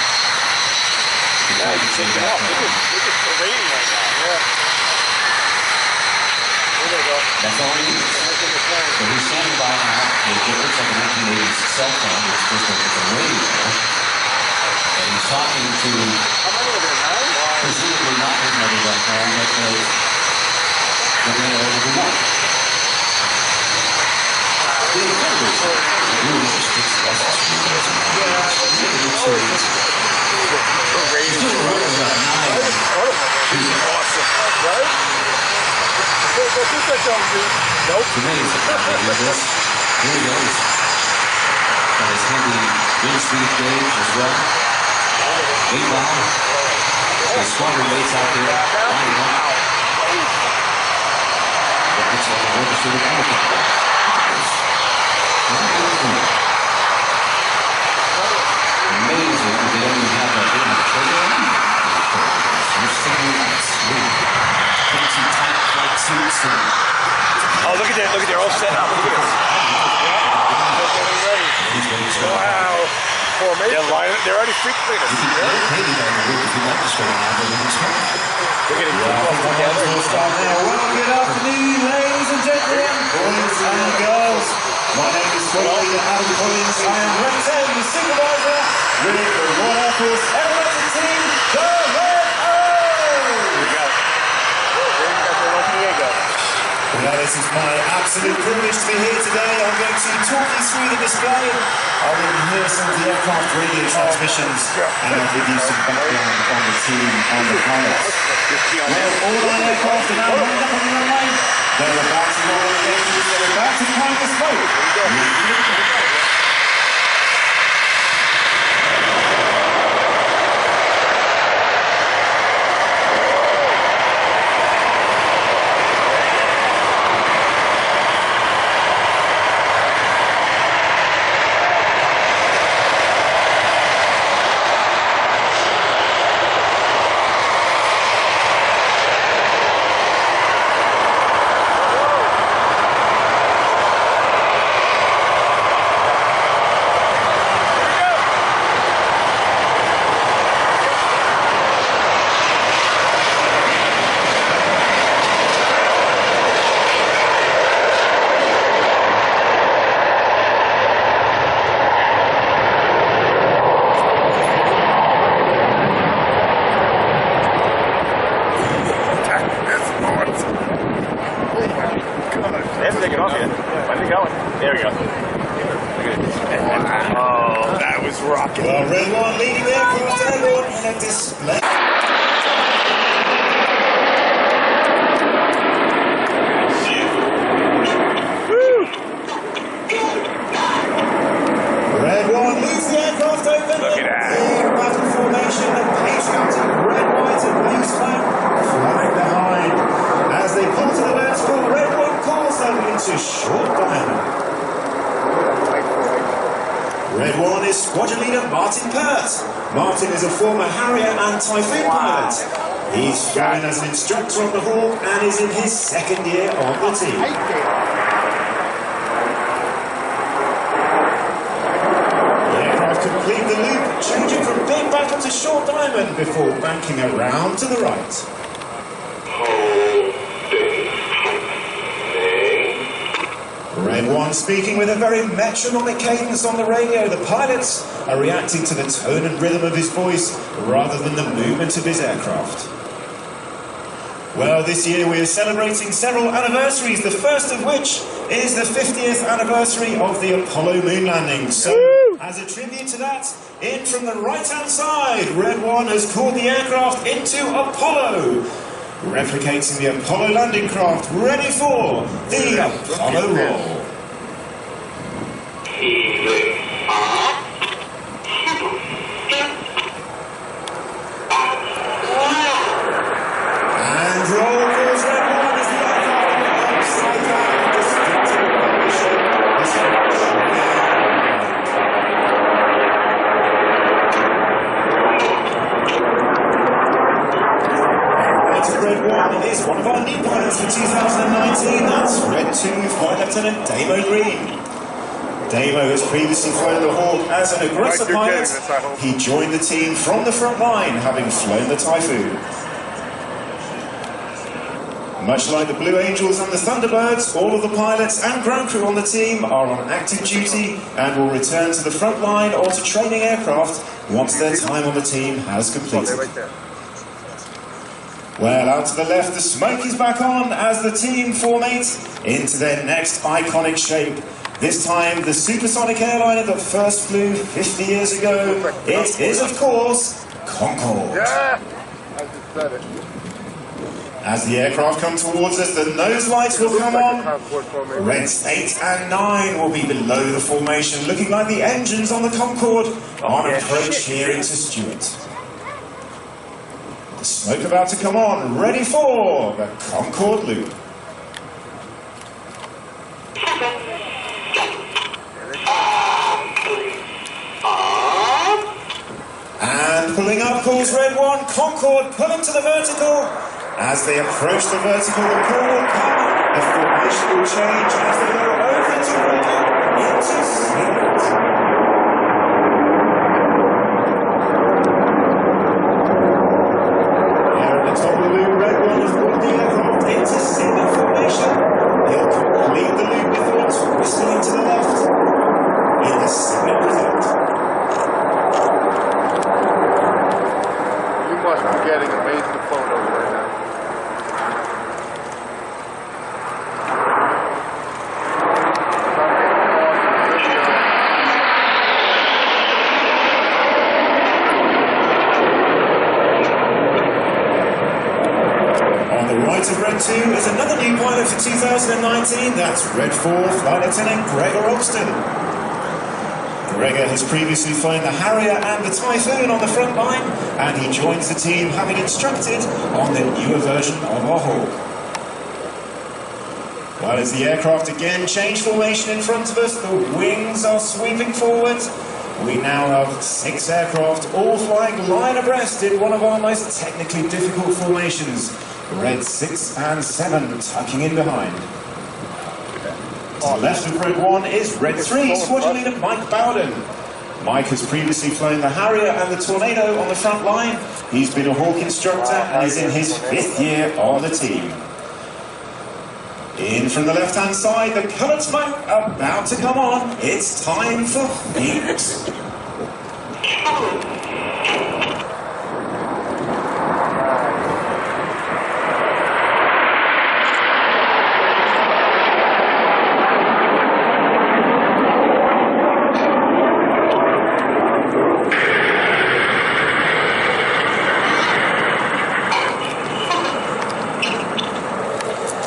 That's all he needs. So he's standing by now. It looks like a 1980s cell phone. It's just a radio. And he's talking to presumably not his mother right now, but the man over the one. Nope. It's amazing. Here he goes. Got his handy wind speed gauge as well. Meanwhile, the squadron mates out there lining up. It looks like an orchestrated helicopter. Amazing that they don't even have that in the trailer. You're sitting smooth. Fancy tight flight suits and... Oh, look at that. Look at that. All set up. Look at this. Wow. They're already freak cleaners. You can locate it on the roof if you like to start an ambulance. They're getting all together. Well, good afternoon, ladies and gentlemen, boys and girls. My name is Adam Collins. I am Renton, the supervisor with the Royal Air Force Aerobatic Team, the Red O! Well, this is my absolute privilege to be here today. I'm going to talk you through the display. I'll then hear some of the aircraft radio transmissions, and I'll give you some background on the team and the pilots. Well, all our aircraft are now lined up on the runway. They're about to roll the engines. They're about to climb the smoke. Well, Red One leading the aircraft airborne in a display. Red One moves the aircraft open. Look at that. In battle formation, the patriotic red, white and blue flag flying behind. As they pull to the vertical, Red One calls them into short diamond. Red One is squadron leader Martin Pert. Martin is a former Harrier and Typhoon pilot. He's flying as an instructor on the Hawk and is in his second year on the team. The aircraft complete the loop, changing from big battle to short diamond before banking around to the right. Red One speaking with a very metronomic cadence on the radio. The pilots are reacting to the tone and rhythm of his voice rather than the movement of his aircraft. Well, this year we are celebrating several anniversaries, the first of which is the 50th anniversary of the Apollo moon landing. So, as a tribute to that, in from the right-hand side, Red One has called the aircraft into Apollo, replicating the Apollo landing craft, ready for the Apollo roll. And roll calls Red One as the aircraft upside down, distinctive formation. Red One is one of our new pilots for 2019. That's Red 2 Flight Lieutenant Damo Green. Damo has previously flown the Hawk as an aggressor pilot. He joined the team from the front line, having flown the Typhoon. Much like the Blue Angels and the Thunderbirds, all of the pilots and ground crew on the team are on active duty and will return to the front line or to training aircraft once their time on the team has completed. Well, out to the left, the smoke is back on as the team formate into their next iconic shape. This time, the supersonic airliner that first flew 50 years ago. It is, of course, Concorde. Yeah! I just said it. As the aircraft come towards us, the nose lights will come on. Reds 8 and 9 will be below the formation, looking like the engines on the Concorde on approach here into Stewart. The smoke about to come on, ready for the Concorde loop. And pulling up calls Red 1, Concorde pulling to the vertical. As they approach the vertical, the pull will come. The formation will change as they go over to Red into Stewart. There at the top of the loop, Red 1 has brought the aircraft into single formation. He'll complete the loop before twisting to the left in the single result. You must be getting amazing photos right now. On the right of Red 2 is another new pilot for 2019. That's Red 4 Flight Lieutenant Gregor Olston. Gregor has previously flown the Harrier and the Typhoon on the front line, and he joins the team having instructed on the newer version of our Hawk. While as the aircraft again change formation in front of us, the wings are sweeping forward. We now have 6 aircraft all flying line abreast in one of our most technically difficult formations. Red 6 and 7 tucking in behind. To the left of Red 1 is Red 3 Squadron Leader Mike Bowden. Mike has previously flown the Harrier and the Tornado on the front line. He's been a Hawk instructor and is in his 5th year on the team. In from the left-hand side, the coloured smoke about to come on. It's time for heat.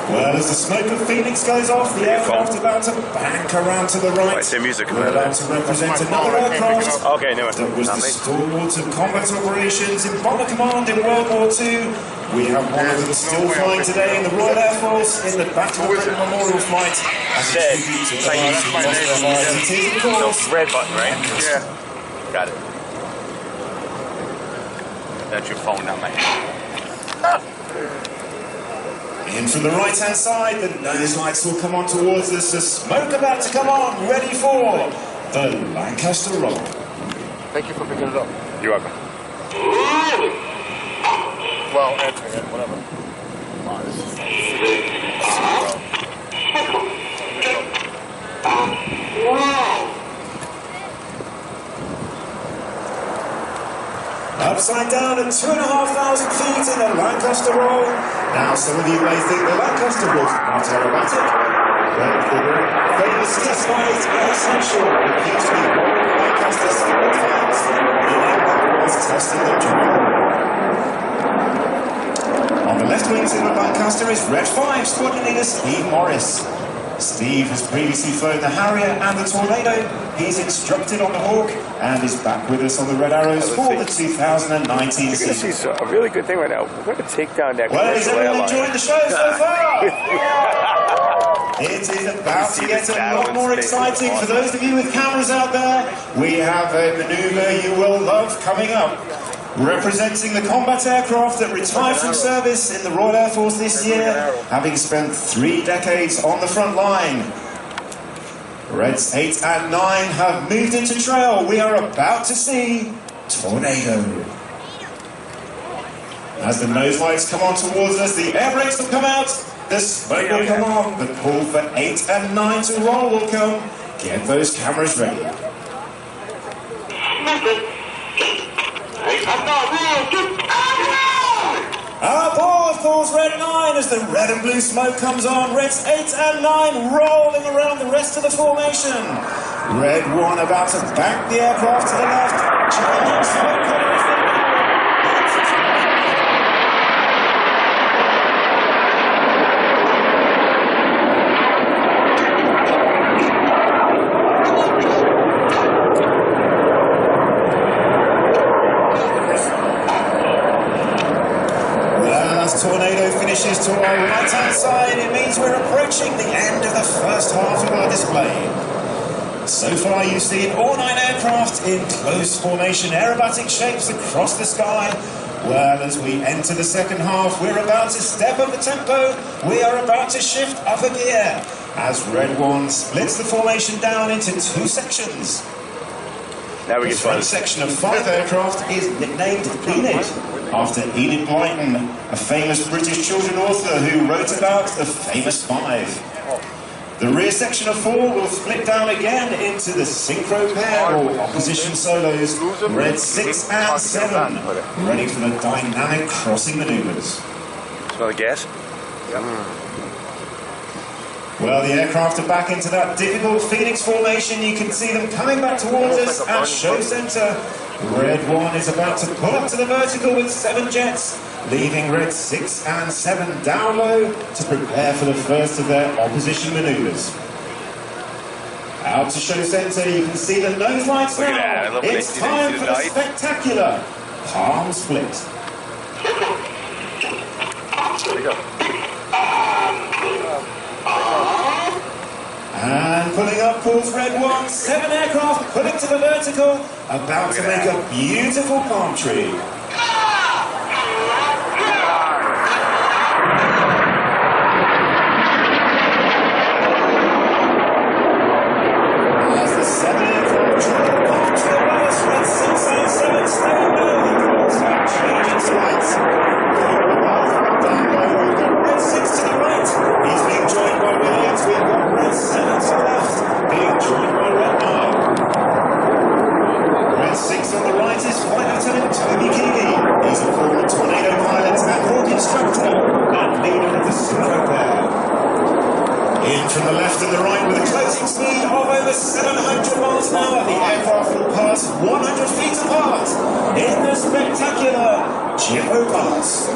Well, as the smoke of Phoenix goes off, the aircraft about to bank around to the right. We're about to represent another aircraft that was the stalwart of combat operations in Bomber Command in World War II. We have one of them still flying today in the Royal Air Force in the Battle of Britain Memorial Flight as a tribute to those who lost their lives. It is, of course, Red button, right? Yeah. Got it. That's your phone, not my hand. In from the right-hand side, the nose lights will come on towards us. The smoke about to come on, ready for the Lancaster roll. Thank you for picking it up. You're welcome. Well, answering it, whatever. Wow, this is Upside down at 2,500 feet in the Lancaster roll. Now, some of you may think the Lancaster was not aerobatic, but the famous test flight air essential appears to be one of the Lancaster single flights, meaning that was testing the drill. On the left wings of the Lancaster is Red 5 Squadron Leader Steve Morris. Steve has previously flown the Harrier and the Tornado. He's instructed on the Hawk and is back with us on the Red Arrows for the 2019 season. You're going to see a really good thing right now. We're going to take down that Well, is commercial everyone airline. enjoying the show so far? It is about to get a lot more exciting. For those of you with cameras out there, we have a maneuver you will love coming up. Representing the combat aircraft that retired from service in the Royal Air Force this year, having spent 3 decades on the front line. Reds 8 and 9 have moved into trail. We are about to see Tornado. As the nose lights come on towards us, the air brakes will come out, the smoke will come on, the call for 8 and 9 to roll will come. Get those cameras ready. Aboard calls Red 9 as the red and blue smoke comes on. Reds 8 and 9 rolling around the rest of the formation. Red 1 about to bank the aircraft to the left. Changing smoke colors. switches to our right-hand side, it means we're approaching the end of the first half of our display. So far you've seen all 9 aircraft in close formation aerobatic shapes across the sky. Well, as we enter the second half, we're about to step up the tempo. We are about to shift up a gear as Red One splits the formation down into 2 sections. Now we the can front section of 5 aircraft is nicknamed Enid, after Enid Blyton, a famous British children's author who wrote about the famous 5. The rear section of 4 will split down again into the synchro pair or opposition solos, Red 6 and 7, ready for the dynamic crossing manoeuvres. Smell the gas? Well, the aircraft are back into that difficult Phoenix formation. You can see them coming back towards us at show center. Red 1 is about to pull up to the vertical with 7 jets, leaving Red 6 and 7 down low to prepare for the first of their opposition manoeuvres. Out to show center, you can see the nose lights now. It's time for the spectacular palm split. There we go. And pulling up pulls Red 1, 7 aircraft pulling to the vertical, about to make a beautiful palm tree. As the 7 aircraft try to palm tree above us, Red 6 and 7 stay low, the clouds are changing slides. Down low, we've got Red 6 to the right, he's being joined by Red 8, we've got Red 7 to the left, being joined by Red 9. Red 6 on the right is Flight Lieutenant Toby Keeley. He's a former Tornado pilot and hawk instructor and leader of the synchro pair. In from the left and the right with a closing speed of over 700 miles an hour, the aircraft will pass 100 feet apart in the spectacular Jippo Pass.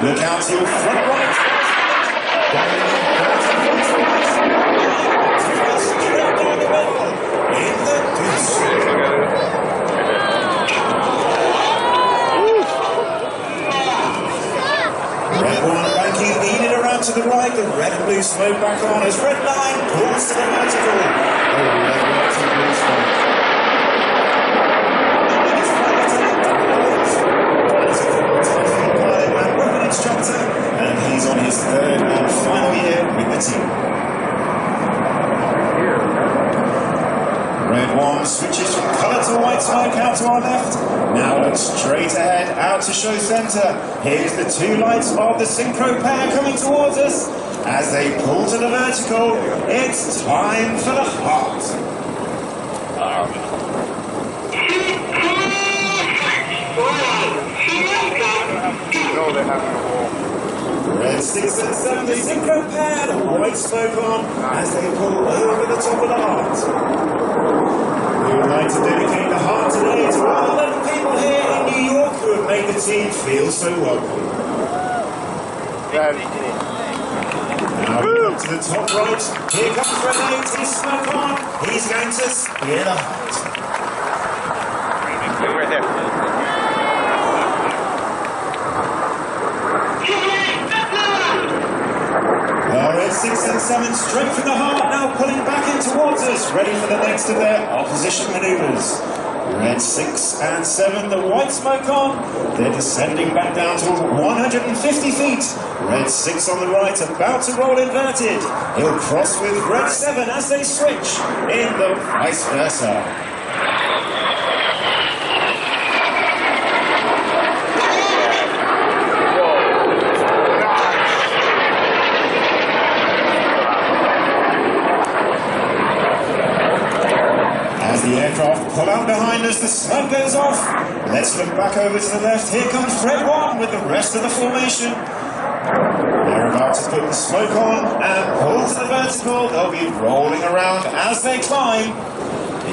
Look out to your front right. Straight down the middle. In the goose. Red 1 banking Enid around to the right. The red and blue smoke back on as Red 9 pulls to the vertical. The red, white and blue smoke. Instructor, and he's on his 3rd and final year with the team. Red 1 switches from colour to white smoke out to our left. Now looks straight ahead out to show centre. Here's the 2 lights of the synchro pair coming towards us. As they pull to the vertical, it's time for the heart. No, they haven't. Red 6 and 7, the synchro pair, the white smoke on as they pull over the top of the heart. We would like to dedicate the heart today to all 11 people here in New York who have made the team feel so welcome. Now we come to the top right. Here comes Red 8, he's smoke on. He's going to spear the heart. Right there. Red 6 and 7 straight from the heart, now pulling back in towards us, ready for the next of their opposition manoeuvres. Red 6 and 7, the white smoke on. They're descending back down to 150 feet. Red 6 on the right, about to roll inverted. He'll cross with Red 7 as they switch in the vice versa. The aircraft pull out behind us, the smoke goes off. Let's look back over to the left. Here comes Fred 1 with the rest of the formation. They're about to put the smoke on and pull to the vertical. They'll be rolling around as they climb.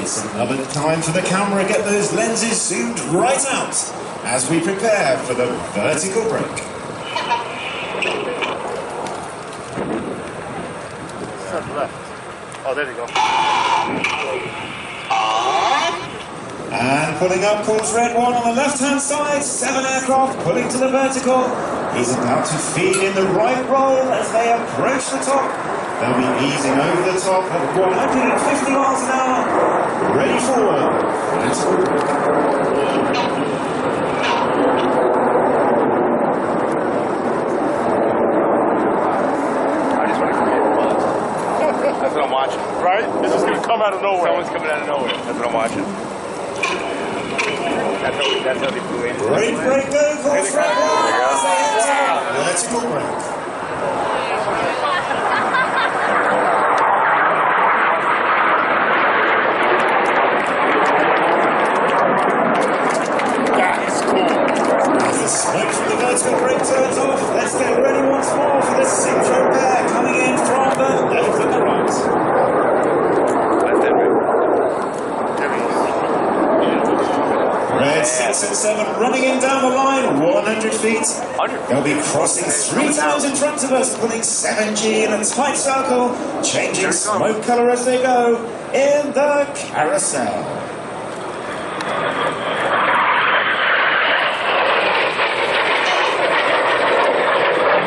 It's another time for the camera. Get those lenses zoomed right out as we prepare for the vertical break. Oh, there you go. And pulling up calls Red 1 on the left-hand side. 7 aircraft pulling to the vertical. He's about to feed in the right roll as they approach the top. They'll be easing over the top at 150 miles an hour. Ready for vertical break. That's what I'm watching. Right? It's just going to come out of nowhere. Someone's coming out of nowhere. That's what I'm watching. That's how they flew in. Great break go for Fred 1. Vertical break. That's cool. As the smoke from the vertical break turns off, let's get ready once more for the synchro pair coming in from the left and the right. Red 6 and 7 running in down the line, 100 feet. They'll be crossing 3 times in front of us, pulling 7G in a tight circle, changing smoke colour as they go in the carousel.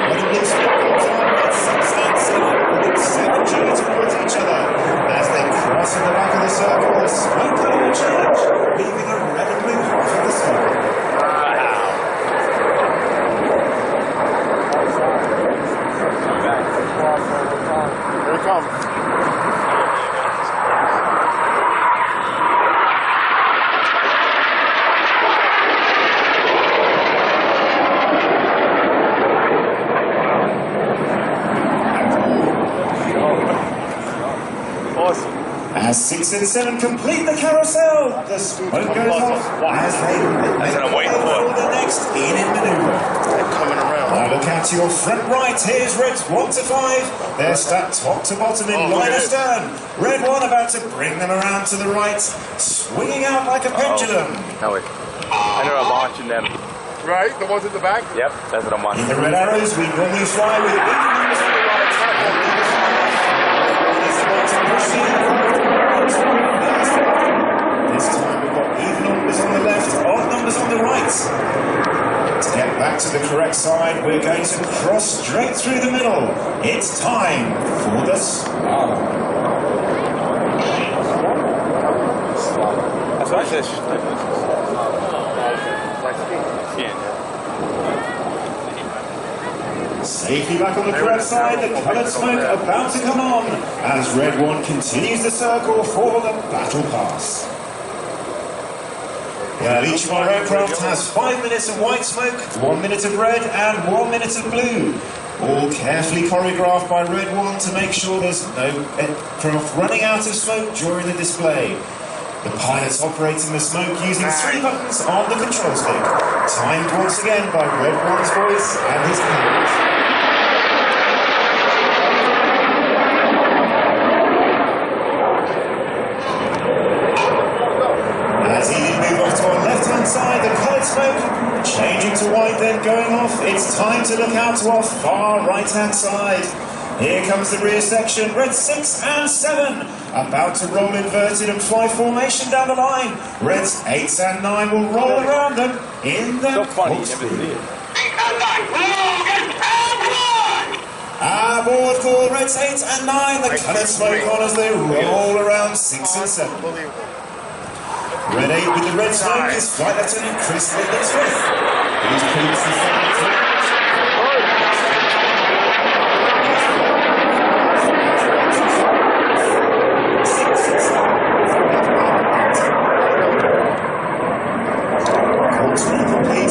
When the blue smoke comes on, Red 6 and 7 pulling 7G towards each other. As they cross in the back of the circle, the smoke colour will change, leaving a red and blue half of the circle. Here it comes. Awesome. As 6 and 7 complete the carousel, the smoke goes off as they That's what I'm waiting for. the next in maneuver. They're coming around. Now look out to your front right. Here's Reds 1 to 5. They're stacked top to bottom in line astern. Red 1 about to bring them around to the right, swinging out like a pendulum. No, wait. I know I'm watching them. Right? The ones in the back? Yep, that's what I'm watching. In the red arrows, we normally fly with even numbers on the right. This time we've got even numbers on the left, odd numbers on the right. To get back to the correct side, we're going to cross straight through the middle. It's time for the slalom. That's what I said. Safely back on the correct side, the coloured smoke about to come on as Red 1 continues the circle for the battle pass. Well, each of our aircraft has 5 minutes of white smoke, 1 minute of red and 1 minute of blue. All carefully choreographed by Red 1 to make sure there's no aircraft running out of smoke during the display. The pilots operating the smoke using 3 buttons on the control stick, timed once again by Red 1's voice and his hands. As he move off to our left-hand side, the coloured smoke changing to white, then going off. It's time to look out to our far right-hand side. Here comes the rear section, Red 6 and 7, about to roll inverted and fly formation down the line. Reds 8 and 9 will roll around them in the corkscrew. Aboard for Reds 8 and 9, the coloured smoke on as they roll around 6 and 7. Red 8 with the red smoke is Flight Lieutenant Chris Smith. He's previously flown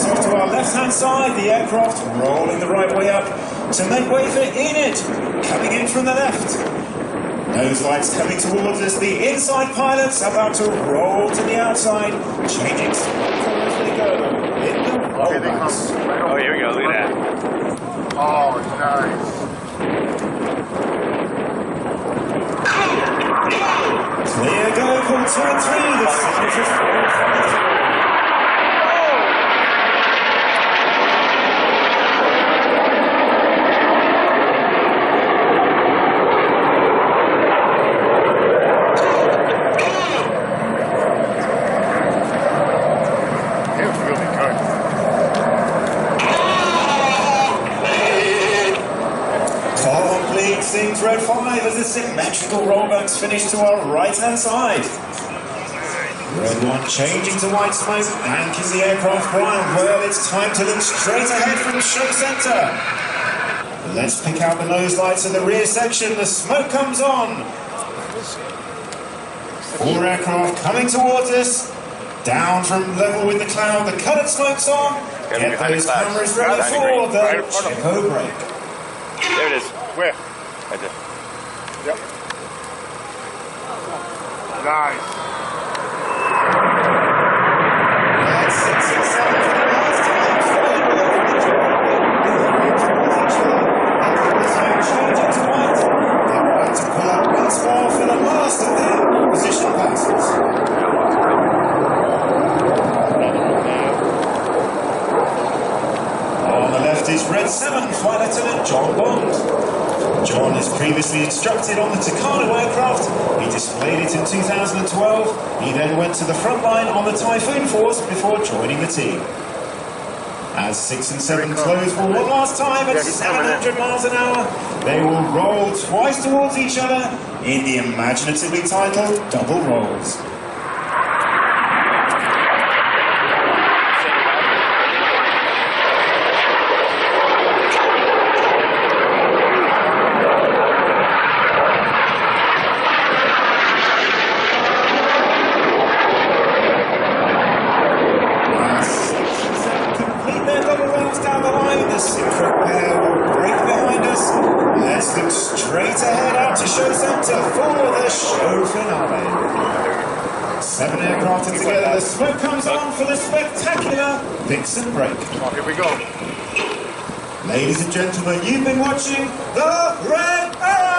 off to our left-hand side, the aircraft rolling the right way up to make way for Enid, coming in from the left. Nose lights coming towards us, the inside pilots about to roll to the outside, changing as they go in the rollbacks. Oh, here we go, look at that. Oh, nice. Clear go, call 2 and 3, the signature 4. Sings red 5 as the symmetrical rollbacks finish to our right-hand side. Red 1 changing to white smoke, banking the aircraft ground. Well, it's time to look straight ahead from show center. Let's pick out the nose lights in the rear section. The smoke comes on. 4 aircraft coming towards us. Down from level with the cloud. The colored smoke's on. Get those cameras ready for the Checo break. There it is. Where? Right there. Yep. Nice. That's 6 and 7 for the last time. Changing to white. They're about to pull up once more for the last of their position passes. On the left is Red 7, Flight Lieutenant John Bond. John is previously instructed on the Tucano aircraft. He displayed it in 2012. He then went to the front line on the Typhoon Force before joining the team. As 6 and 7 close for one last time at 700 miles an hour, they will roll twice towards each other in the imaginatively titled double rolls. Straight ahead out to show center for the show finale. 7 aircraft together, the smoke comes on for the spectacular Vixen break. Here we go. Ladies and gentlemen, you've been watching the Red Arrow!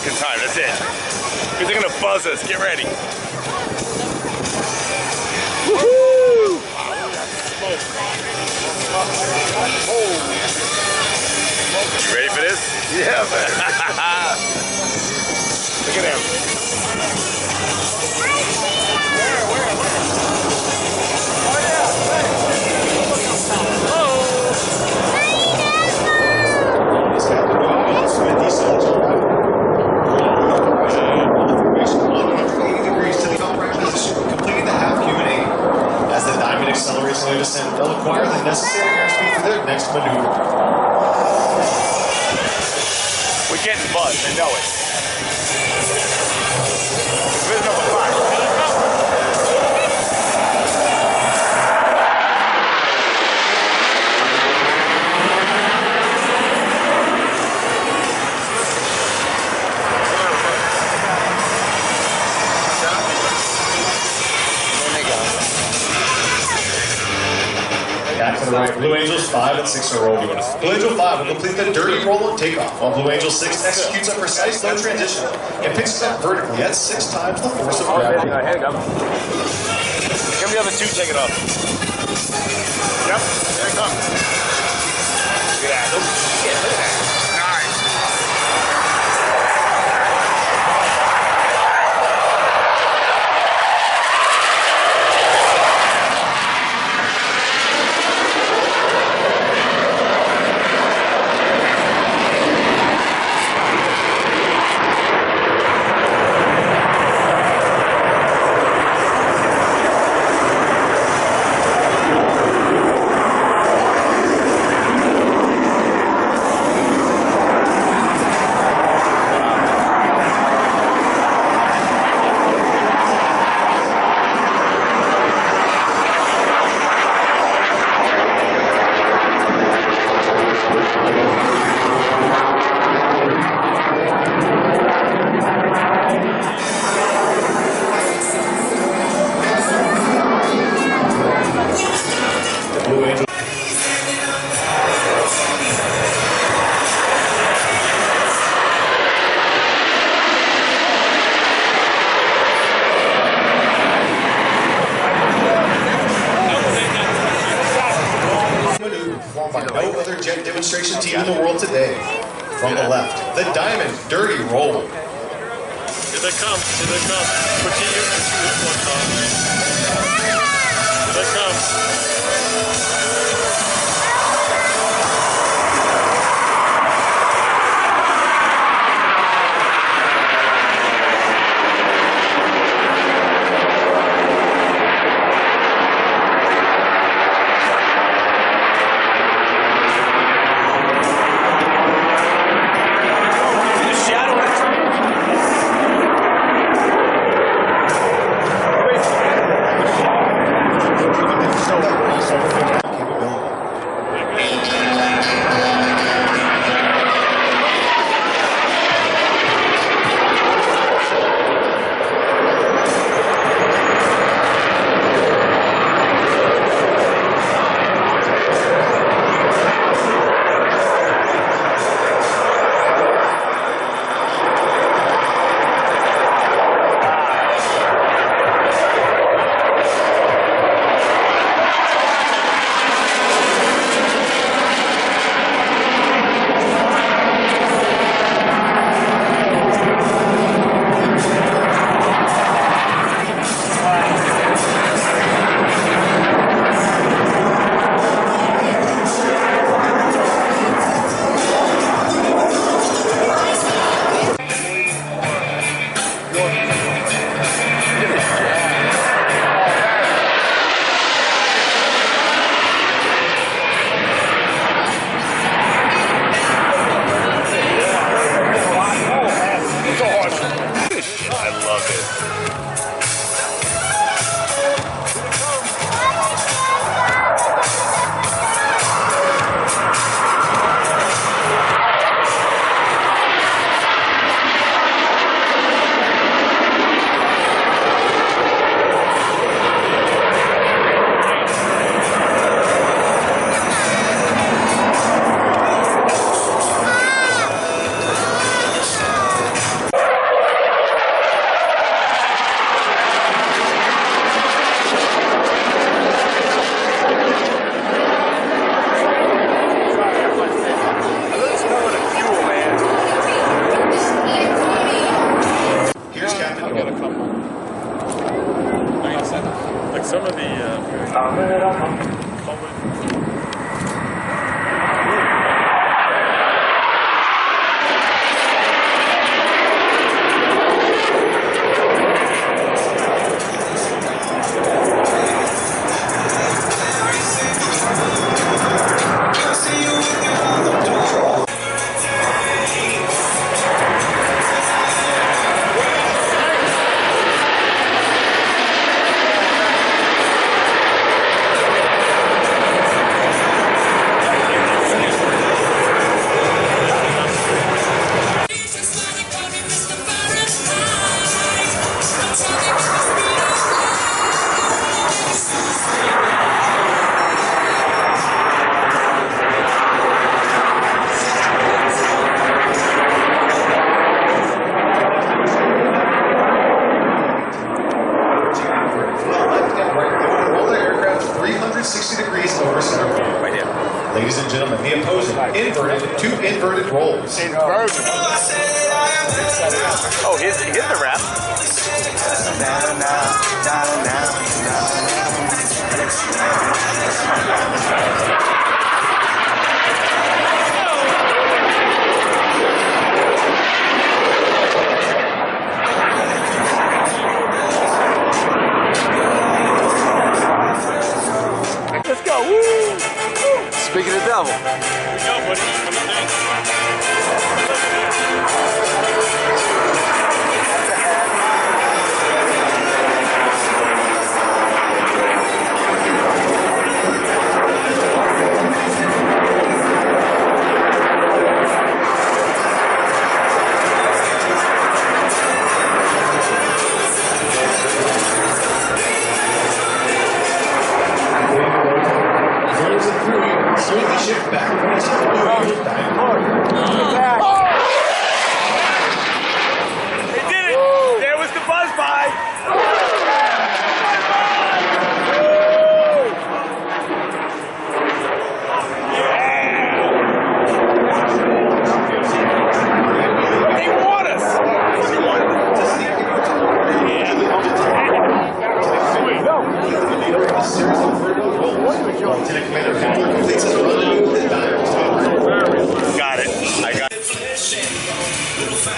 fucking time. That's it. Because they're gonna buzz us. Get ready. Woohoo! You ready for this? Yeah, man. Look at him. Accelerates their descent. They'll acquire the necessary airspeed for their next maneuver. We're getting buzzed. I know it. Where's number 5? Back to the right. Blue Angels 5 and 6 are rolling. Blue Angel 5 will complete the dirty roll and takeoff, while Blue Angel 6 executes a precise low transition and pitches up vertically at 6 times the force of gravity. Give me the other 2, take it off. Yep, there it comes. Look at that. Oh, shit, look at that. Nice. No other jet demonstration team in the world today. From the left, the Diamond Dirty Roll. Here they come. Here they come. Continue. Here they come. those two inverted rolls. Oh, here's the rap. Let's go. Woo! Speaking of devil. Got it. I got it.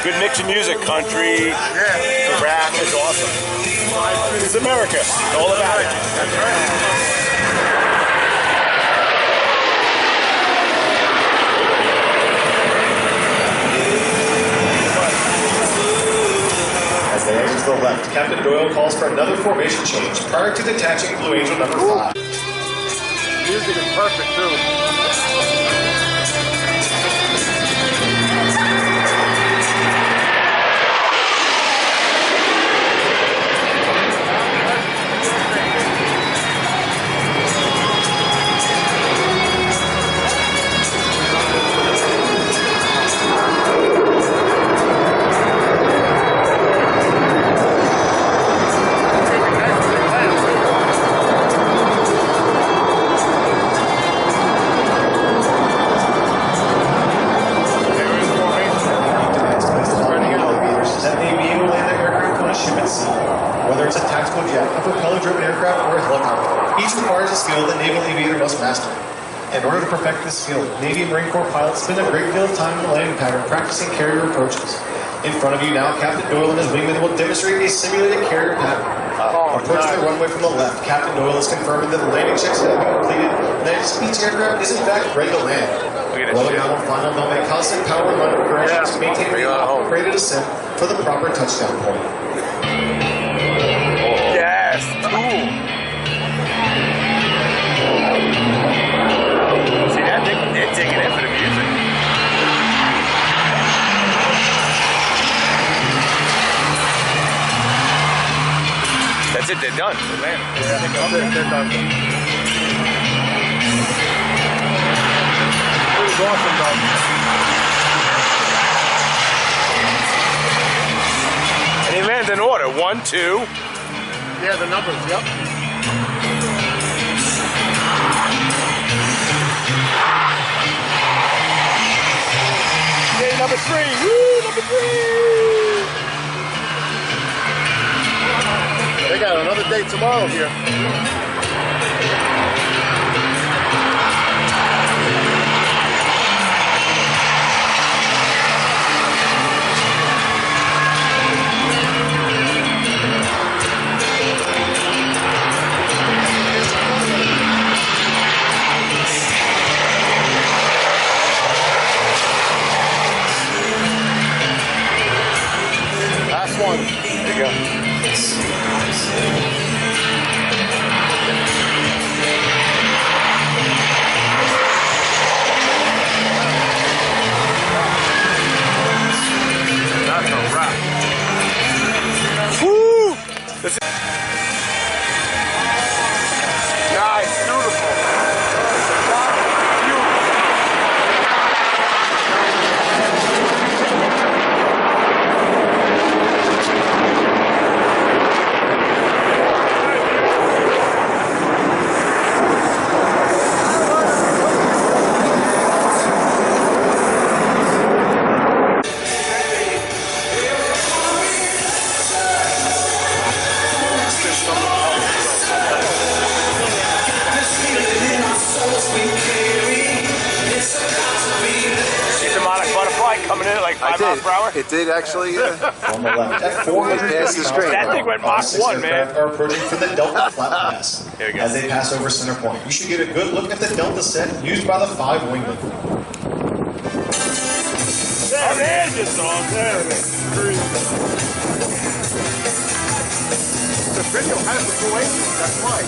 Good mix of music, country, the rap is awesome. It's America, all about it. That's right. As they exit to the left, Captain Doyle calls for another formation change prior to detaching Blue Angel number 5. Music is perfect too. Whether it's a tactical jet, a propeller-driven aircraft, or a helicopter, each requires a skill that naval aviator must master. In order to perfect this skill, Navy and Marine Corps pilots spend a great deal of time in the landing pattern practicing carrier approaches. In front of you now, Captain Doyle and his wingmen will demonstrate a simulated carrier pattern. Approaching the runway from the left, Captain Doyle is confirming that the landing checks have been completed and that each aircraft is in fact ready to land. Blowing out on final, they'll make constant power line corrections to maintain the operated ascent for the proper touchdown point. Yes, cool. See that? They're taking it for the music. That's it, they're done. They land. Yeah, they're done. It was awesome, though. And he lands in order. 1, 2. Yeah, the numbers, yep. Okay, number 3. Woo, number 3. They got another day tomorrow here. Last one. There you go. hit it like 5 miles per hour? It did actually. On the left, at 400 Pass the straight. That thing went Mach 1, man. Are approaching for the Delta flat pass. Here we go. As they pass over center point, you should get a good look at the Delta set used by the 5 wingmen. There it is, dog. There it is. The video has the full angles, that's why.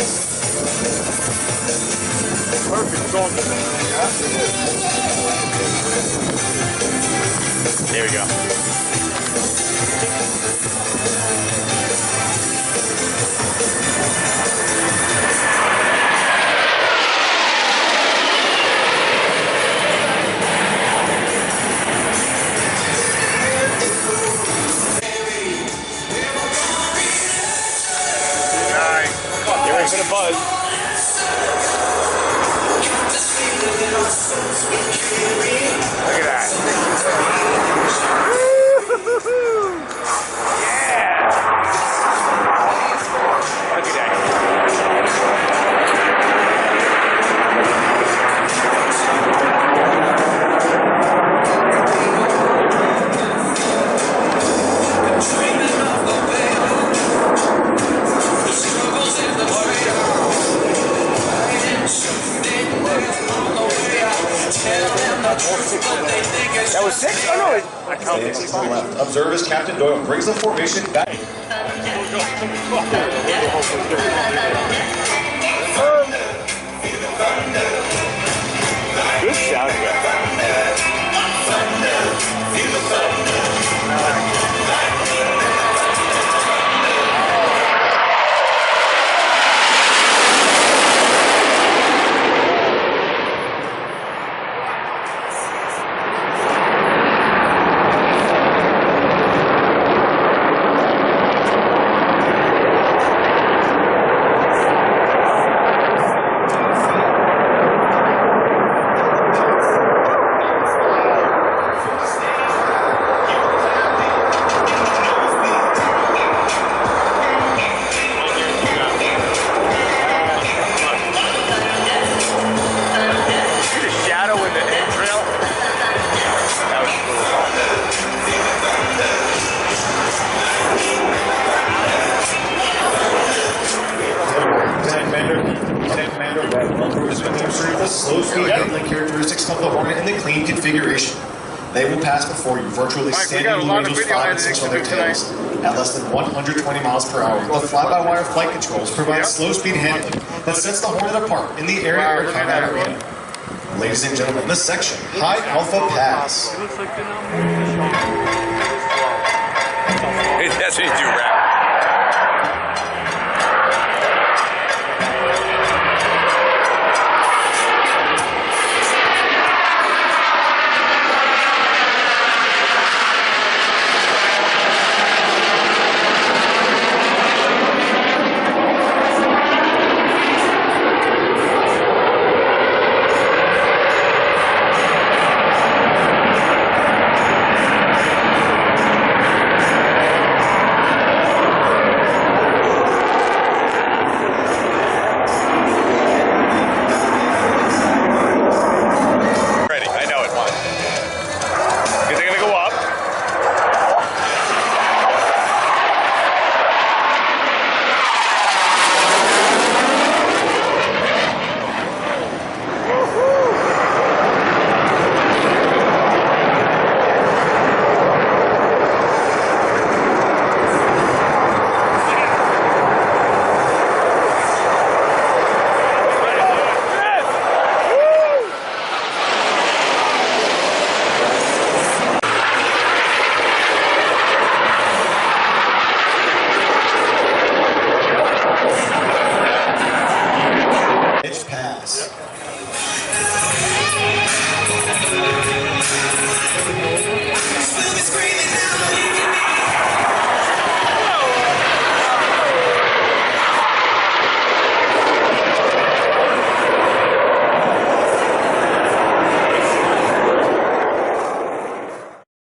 Perfect song. There we go. You're ready for the buzz. Look at that. Yeah. Look at that. That was 6? Oh no, I counted 6. Observe as Captain Doyle brings the formation back. Good sound. The slow speed handling characteristics of the Hornet and the clean configuration. They will pass before you, virtually standing in the range of 5 and 6 on their tails at less than 120 miles per hour. The fly-by-wire flight controls provide slow speed handling that sets the Hornet apart in the area air combat arena. Ladies and gentlemen, this section, High Alpha Pass. That's what you do, rap.